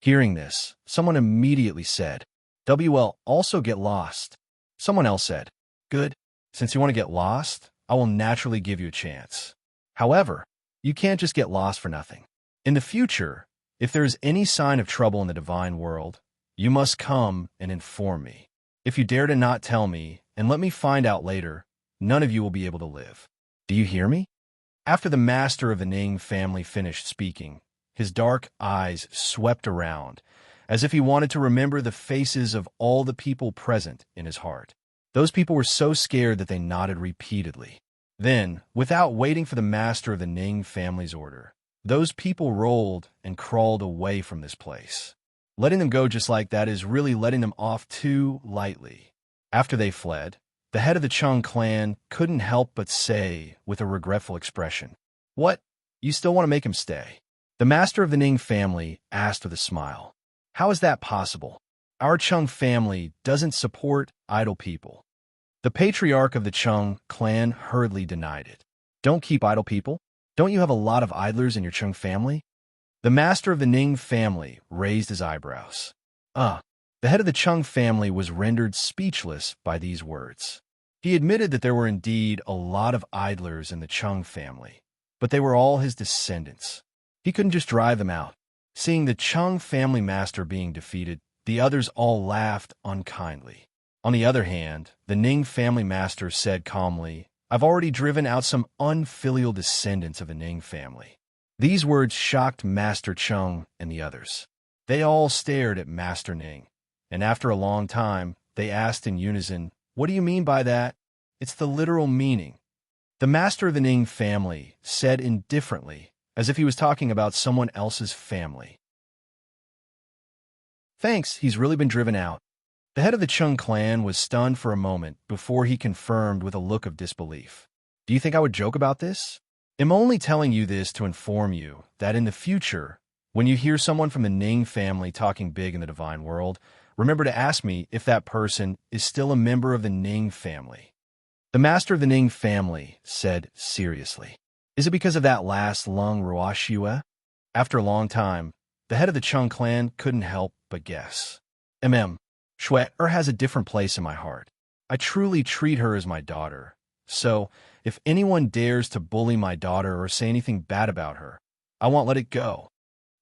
Hearing this, someone immediately said, "WL also get lost." Someone else said, "Good. Since you want to get lost, I will naturally give you a chance. However, you can't just get lost for nothing. In the future, if there is any sign of trouble in the divine world, you must come and inform me. If you dare to not tell me and let me find out later, none of you will be able to live. Do you hear me?" After the master of the Ning family finished speaking, his dark eyes swept around, as if he wanted to remember the faces of all the people present in his heart. Those people were so scared that they nodded repeatedly. Then, without waiting for the master of the Ning family's order, those people rolled and crawled away from this place. Letting them go just like that is really letting them off too lightly. After they fled, the head of the Chung clan couldn't help but say with a regretful expression, "What? You still want to make him stay?" The master of the Ning family asked with a smile, "How is that possible? Our Chung family doesn't support idle people." The patriarch of the Chung clan hurriedly denied it. "Don't keep idle people? Don't you have a lot of idlers in your Chung family?" The master of the Ning family raised his eyebrows. The head of the Chung family was rendered speechless by these words. He admitted that there were indeed a lot of idlers in the Chung family, but they were all his descendants. He couldn't just drive them out. Seeing the Chung family master being defeated, the others all laughed unkindly. On the other hand, the Ning family master said calmly, "I've already driven out some unfilial descendants of the Ning family." These words shocked Master Chung and the others. They all stared at Master Ning, and after a long time, they asked in unison, "What do you mean by that?" "It's the literal meaning." The master of the Ning family said indifferently, as if he was talking about someone else's family, "Thanks, he's really been driven out." The head of the Chung clan was stunned for a moment before he confirmed with a look of disbelief. "Do you think I would joke about this? I'm only telling you this to inform you that in the future, when you hear someone from the Ning family talking big in the divine world, remember to ask me if that person is still a member of the Ning family." The master of the Ning family said seriously, "Is it because of that last Lung Ruoxue?" After a long time, the head of the Chung clan couldn't help but guess. Shui has a different place in my heart. I truly treat her as my daughter. So, if anyone dares to bully my daughter or say anything bad about her, I won't let it go."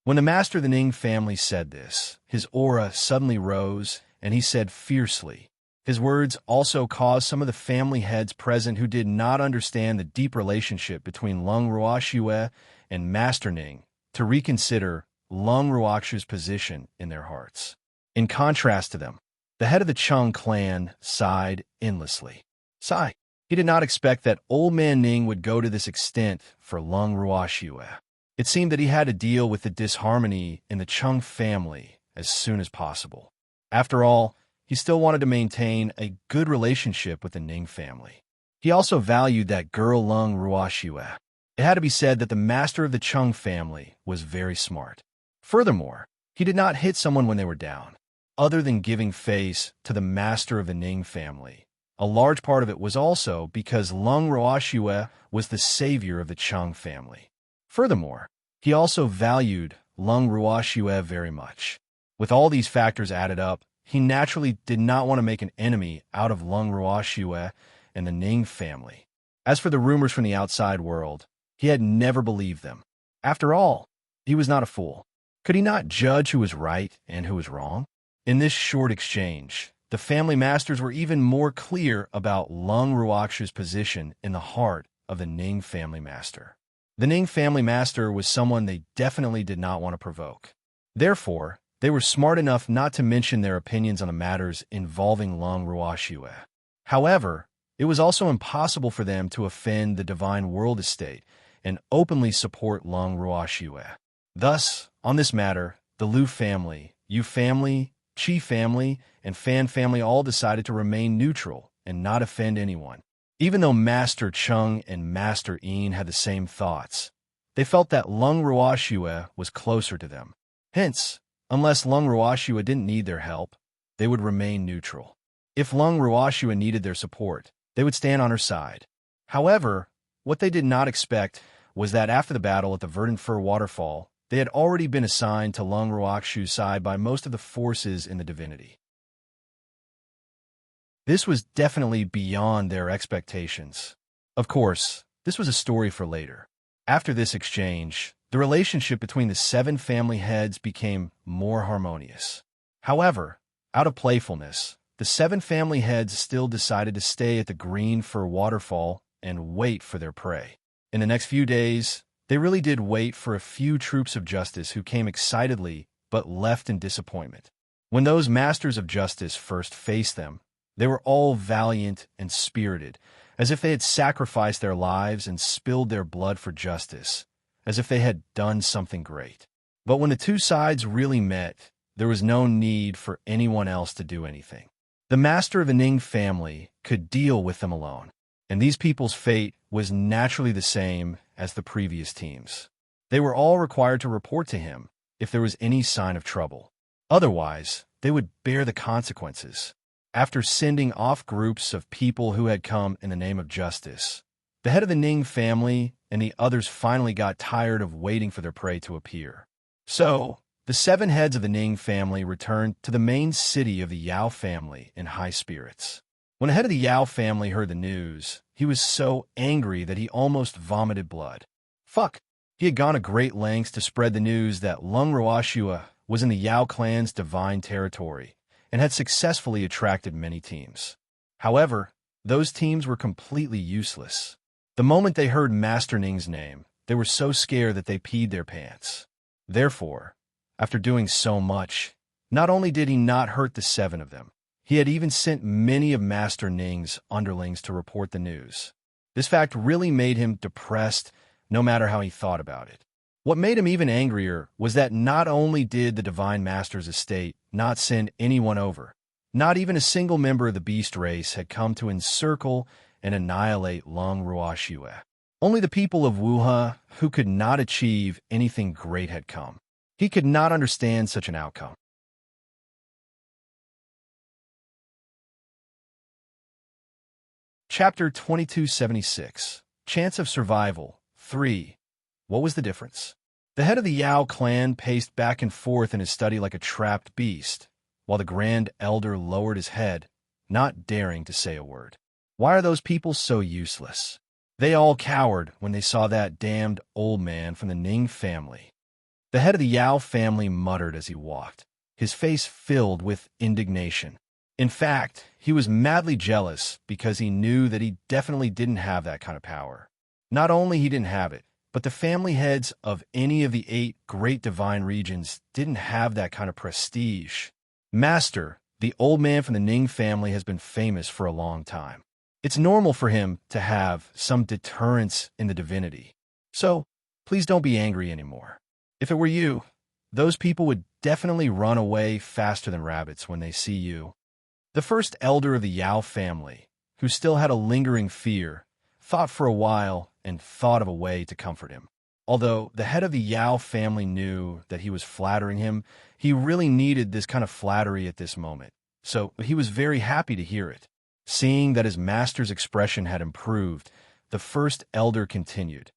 When the master of the Ning family said this, his aura suddenly rose, and he said fiercely. His words also caused some of the family heads present who did not understand the deep relationship between Lung Ruoxue and Master Ning to reconsider Lung Ruoxue's position in their hearts. In contrast to them, the head of the Chung clan sighed endlessly. Sigh. He did not expect that old man Ning would go to this extent for Lung Ruoxue. It seemed that he had to deal with the disharmony in the Chung family as soon as possible. After all, he still wanted to maintain a good relationship with the Ning family. He also valued that girl Lung Ruoxue. It had to be said that the master of the Chung family was very smart. Furthermore, he did not hit someone when they were down. Other than giving face to the master of the Ning family, a large part of it was also because Lung Ruoxue was the savior of the Cheng family. Furthermore, he also valued Lung Ruoxue very much. With all these factors added up, he naturally did not want to make an enemy out of Lung Ruoxue and the Ning family. As for the rumors from the outside world, he had never believed them. After all, he was not a fool. Could he not judge who was right and who was wrong? In this short exchange, the family masters were even more clear about Lung Ruoxue's position in the heart of the Ning family master. The Ning family master was someone they definitely did not want to provoke. Therefore, they were smart enough not to mention their opinions on the matters involving Lung Ruoxue. However, it was also impossible for them to offend the Divine World Estate and openly support Lung Ruoxue. Thus, on this matter, the Liu family, Yu family, Qi family, and Fan family all decided to remain neutral and not offend anyone. Even though Master Cheng and Master Yin had the same thoughts, they felt that Lung Ruoxue was closer to them. Hence, unless Lung Ruoxue didn't need their help, they would remain neutral. If Lung Ruoxue needed their support, they would stand on her side. However, what they did not expect was that after the battle at the Verdant Fir Waterfall, they had already been assigned to Lung Ruoxue's side by most of the forces in the divinity. This was definitely beyond their expectations. Of course, this was a story for later. After this exchange, the relationship between the 7 family heads became more harmonious. However, out of playfulness, the 7 family heads still decided to stay at the Green Fir Waterfall and wait for their prey. In the next few days, they really did wait for a few troops of justice who came excitedly but left in disappointment. When those masters of justice first faced them, they were all valiant and spirited, as if they had sacrificed their lives and spilled their blood for justice, as if they had done something great. But when the two sides really met, there was no need for anyone else to do anything. The master of the Ning family could deal with them alone, and these people's fate was naturally the same as the previous teams. They were all required to report to him if there was any sign of trouble. Otherwise, they would bear the consequences. After sending off groups of people who had come in the name of justice, the head of the Ning family and the others finally got tired of waiting for their prey to appear. So, the 7 heads of the Ning family returned to the main city of the Yao family in high spirits. When the head of the Yao family heard the news, he was so angry that he almost vomited blood. Fuck! He had gone to great lengths to spread the news that Lung Ruoxue was in the Yao clan's divine territory and had successfully attracted many teams. However, those teams were completely useless. The moment they heard Master Ning's name, they were so scared that they peed their pants. Therefore, after doing so much, not only did he not hurt the 7 of them, he had even sent many of Master Ning's underlings to report the news. This fact really made him depressed, no matter how he thought about it. What made him even angrier was that not only did the Divine Master's estate not send anyone over, not even a single member of the beast race had come to encircle and annihilate Lung Ruoxue. Only the people of Wuha, who could not achieve anything great, had come. He could not understand such an outcome. Chapter 2276, Chance of Survival, 3. What was the difference? The head of the Yao clan paced back and forth in his study like a trapped beast, while the Grand Elder lowered his head, not daring to say a word. Why are those people so useless? They all cowered when they saw that damned old man from the Ning family. The head of the Yao family muttered as he walked, his face filled with indignation. In fact, he was madly jealous because he knew that he definitely didn't have that kind of power. Not only he didn't have it, but the family heads of any of the 8 great divine regions didn't have that kind of prestige. Master, the old man from the Ning family, has been famous for a long time. It's normal for him to have some deterrence in the divinity. So, please don't be angry anymore. If it were you, those people would definitely run away faster than rabbits when they see you. The first elder of the Yao family, who still had a lingering fear, thought for a while and thought of a way to comfort him. Although the head of the Yao family knew that he was flattering him, he really needed this kind of flattery at this moment. So he was very happy to hear it. Seeing that his master's expression had improved, the first elder continued.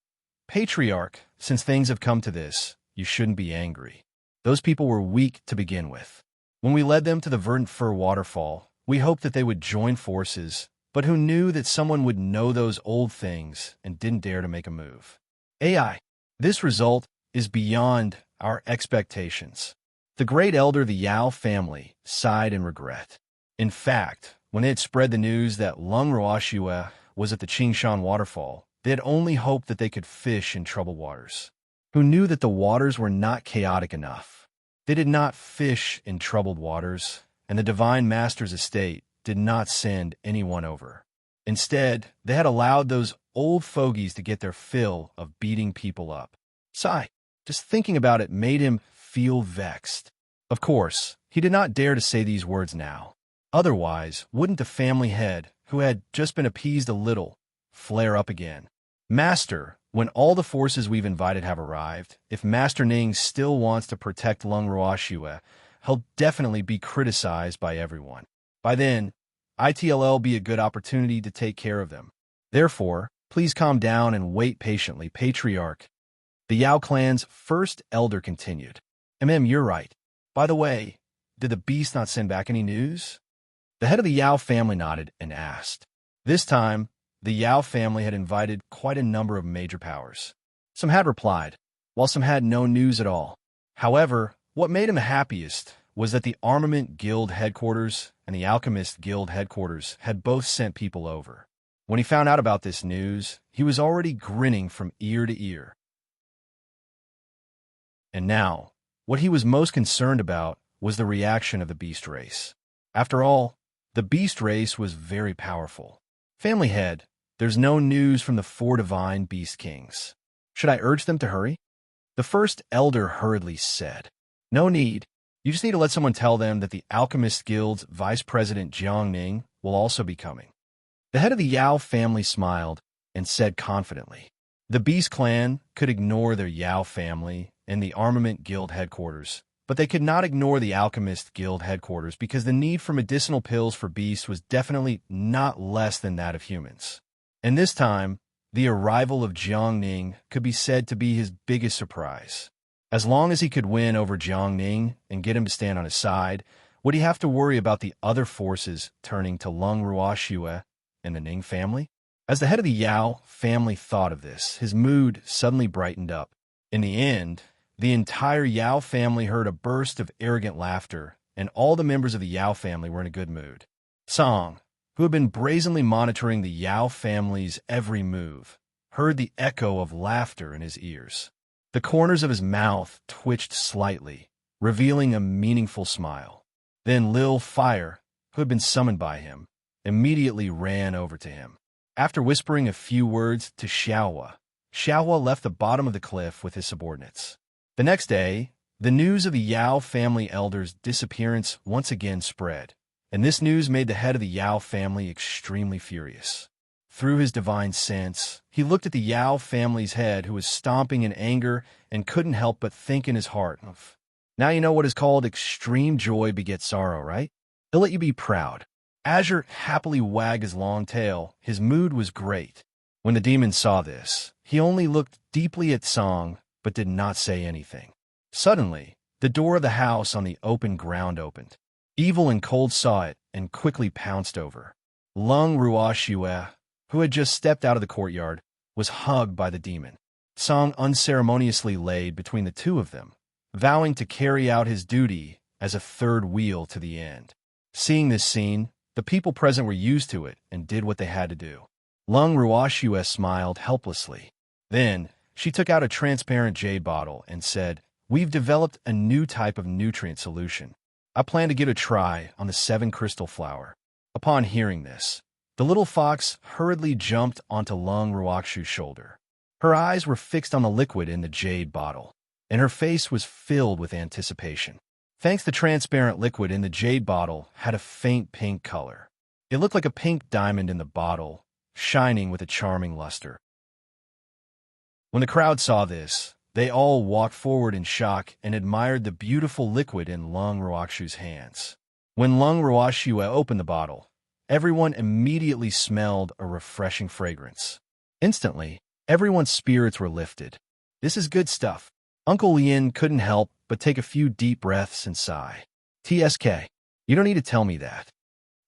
Patriarch, since things have come to this, you shouldn't be angry. Those people were weak to begin with. When we led them to the verdant fir waterfall, we hoped that they would join forces, but who knew that someone would know those old things and didn't dare to make a move. AI. This result is beyond our expectations. The great elder, the Yao family, sighed in regret. In fact, when they had spread the news that Lung Ruoxue was at the Qingshan waterfall, they had only hoped that they could fish in troubled waters. Who knew that the waters were not chaotic enough? They did not fish in troubled waters, and the Divine Master's estate did not send anyone over. Instead, they had allowed those old fogies to get their fill of beating people up. Sigh, just thinking about it made him feel vexed. Of course, he did not dare to say these words now. Otherwise, wouldn't the family head, who had just been appeased a little, flare up again? Master, when all the forces we've invited have arrived, if Master Ning still wants to protect Lung Ruoxue, he'll definitely be criticized by everyone. By then, ITLL be a good opportunity to take care of them. Therefore, please calm down and wait patiently, Patriarch. The Yao clan's first elder continued. You're right. By the way, did the beast not send back any news? The head of the Yao family nodded and asked. This time, the Yao family had invited quite a number of major powers. Some had replied, while some had no news at all. However, what made him happiest was that the Armament Guild headquarters and the Alchemist Guild headquarters had both sent people over. When he found out about this news, he was already grinning from ear to ear. And now, what he was most concerned about was the reaction of the beast race. After all, the beast race was very powerful. Family head, there's no news from the 4 divine beast kings. Should I urge them to hurry? The first elder hurriedly said. No need. You just need to let someone tell them that the Alchemist Guild's Vice President Jiang Ning will also be coming. The head of the Yao family smiled and said confidently. The Beast Clan could ignore their Yao family and the Armament Guild headquarters, but they could not ignore the Alchemist Guild headquarters because the need for medicinal pills for beasts was definitely not less than that of humans. And this time, the arrival of Jiang Ning could be said to be his biggest surprise. As long as he could win over Jiang Ning and get him to stand on his side, would he have to worry about the other forces turning to Lung Ruoxue and the Ning family? As the head of the Yao family thought of this, his mood suddenly brightened up. In the end, the entire Yao family heard a burst of arrogant laughter, and all the members of the Yao family were in a good mood. Song, who had been brazenly monitoring the Yao family's every move, heard the echo of laughter in his ears. The corners of his mouth twitched slightly, revealing a meaningful smile. Then Lil Fire, who had been summoned by him, immediately ran over to him. After whispering a few words to Xiaohua, Xiaohua left the bottom of the cliff with his subordinates. The next day, the news of the Yao family elder's disappearance once again spread, and this news made the head of the Yao family extremely furious. Through his divine sense, he looked at the Yao family's head, who was stomping in anger and couldn't help but think in his heart of, now you know what is called extreme joy begets sorrow, right? He'll let you be proud. Azure happily wagged his long tail. His mood was great. When the demon saw this, he only looked deeply at Song, but did not say anything. Suddenly, the door of the house on the open ground opened. Evil and Cold saw it and quickly pounced over. Lung Ruoxue, who had just stepped out of the courtyard, was hugged by the demon. Song unceremoniously laid between the two of them, vowing to carry out his duty as a third wheel to the end. Seeing this scene, the people present were used to it and did what they had to do. Lung Ruoxue smiled helplessly. Then, she took out a transparent jade bottle and said, We've developed a new type of nutrient solution. I plan to give it a try on the 7 crystal flower. Upon hearing this, the little fox hurriedly jumped onto Lung Ruoxue's shoulder. Her eyes were fixed on the liquid in the jade bottle, and her face was filled with anticipation. Thanks, the transparent liquid in the jade bottle had a faint pink color. It looked like a pink diamond in the bottle, shining with a charming luster. When the crowd saw this, they all walked forward in shock and admired the beautiful liquid in Lung Ruoxu's hands. When Lung Ruoxu opened the bottle, everyone immediately smelled a refreshing fragrance. Instantly, everyone's spirits were lifted. This is good stuff. Uncle Lien couldn't help but take a few deep breaths and sigh. TSK, you don't need to tell me that.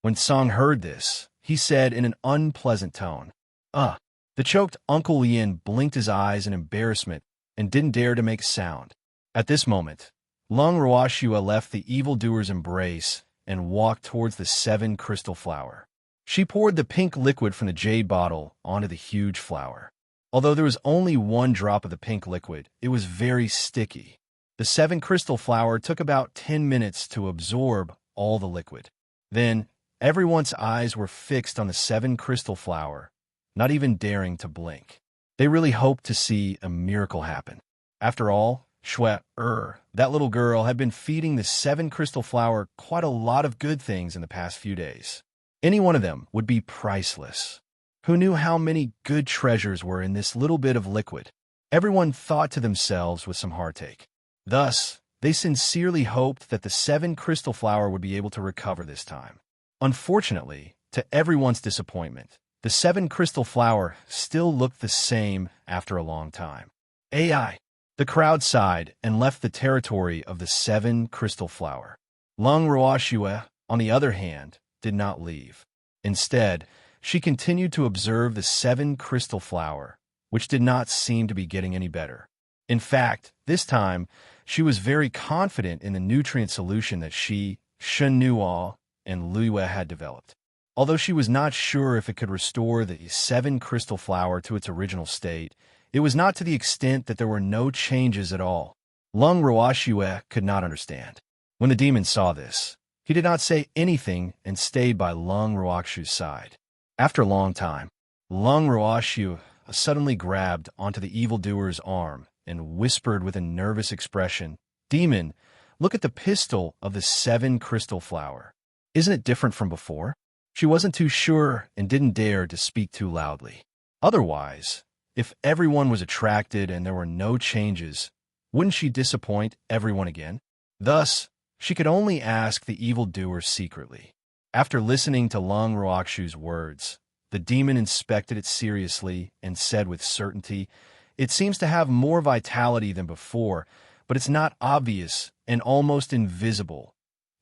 When Song heard this, he said in an unpleasant tone, The choked Uncle Lien blinked his eyes in embarrassment and didn't dare to make a sound. At this moment, Lung Ruoxu left the evildoer's embrace and walked towards the 7 crystal flower. She poured the pink liquid from the jade bottle onto the huge flower. Although there was only 1 drop of the pink liquid, it was very sticky. The 7 crystal flower took about 10 minutes to absorb all the liquid. Then, everyone's eyes were fixed on the 7 crystal flower, not even daring to blink. They really hoped to see a miracle happen. After all, that little girl, had been feeding the 7 crystal flower quite a lot of good things in the past few days. Any one of them would be priceless. Who knew how many good treasures were in this little bit of liquid? Everyone thought to themselves with some heartache. Thus, they sincerely hoped that the 7 crystal flower would be able to recover this time. Unfortunately, to everyone's disappointment, the 7 crystal flower still looked the same after a long time. AI. The crowd sighed and left the territory of the 7 crystal flower. Lung Ruoxu, on the other hand, did not leave. Instead, she continued to observe the 7 crystal flower, which did not seem to be getting any better. In fact, this time, she was very confident in the nutrient solution that she, Shenhua, and Luiyue had developed. Although she was not sure if it could restore the 7 crystal flower to its original state, it was not to the extent that there were no changes at all. Lung Ruoxu could not understand. When the demon saw this, he did not say anything and stayed by Lung Ruoxu's side. After a long time, Lung Ruoxu suddenly grabbed onto the evildoer's arm and whispered with a nervous expression, "Demon, look at the pistil of the 7 crystal flower. Isn't it different from before?" She wasn't too sure and didn't dare to speak too loudly. Otherwise, if everyone was attracted and there were no changes, wouldn't she disappoint everyone again? Thus, she could only ask the evildoer secretly. After listening to Lung Ruoxu's words, the demon inspected it seriously and said with certainty, "It seems to have more vitality than before, but it's not obvious and almost invisible."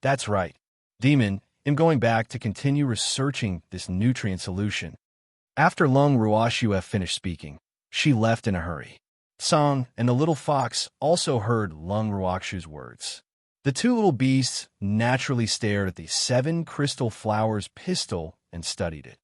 That's right. Demon, I'm going back to continue researching this nutrient solution. After Lung Ruoxu finished speaking, she left in a hurry. Song and the little fox also heard Lung Ruoxu's words. The 2 little beasts naturally stared at the 7 crystal flower's pistil and studied it.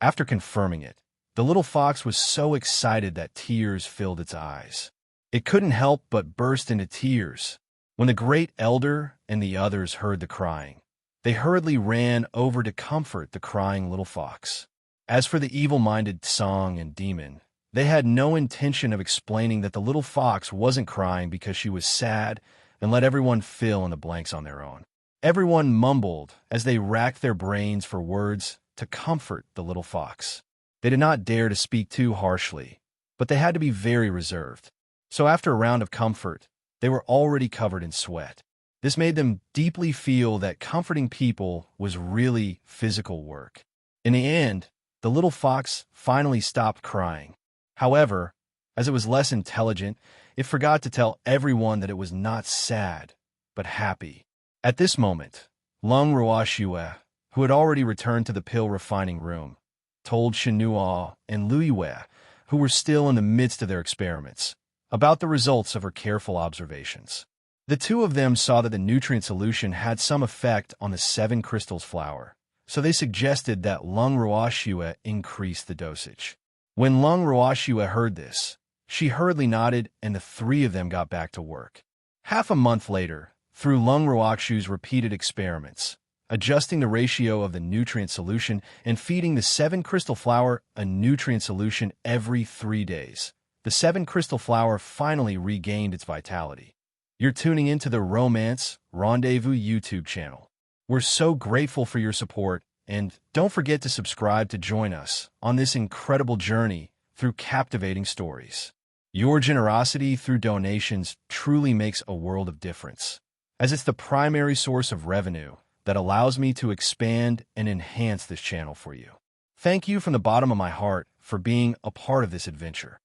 After confirming it, the little fox was so excited that tears filled its eyes. It couldn't help but burst into tears. When the great elder and the others heard the crying, they hurriedly ran over to comfort the crying little fox. As for the evil-minded Song and demon, they had no intention of explaining that the little fox wasn't crying because she was sad and let everyone fill in the blanks on their own. Everyone mumbled as they racked their brains for words to comfort the little fox. They did not dare to speak too harshly, but they had to be very reserved. So after a round of comfort, they were already covered in sweat. This made them deeply feel that comforting people was really physical work. In the end, the little fox finally stopped crying. However, as it was less intelligent, it forgot to tell everyone that it was not sad, but happy. At this moment, Lung Ruoxu, who had already returned to the pill refining room, told Shenhua and Luiyue, who were still in the midst of their experiments, about the results of her careful observations. The 2 of them saw that the nutrient solution had some effect on the 7 crystals flower, so they suggested that Lung Ruoxu increase the dosage. When Lung Ruoxu heard this, she hurriedly nodded and the 3 of them got back to work. Half a month later, through Lung Ruoxu's repeated experiments, adjusting the ratio of the nutrient solution and feeding the 7 crystal flower a nutrient solution every 3 days, the 7 crystal flower finally regained its vitality. You're tuning into the Romance Rendezvous YouTube channel. We're so grateful for your support, and don't forget to subscribe to join us on this incredible journey through captivating stories. Your generosity through donations truly makes a world of difference, as it's the primary source of revenue that allows me to expand and enhance this channel for you. Thank you from the bottom of my heart for being a part of this adventure.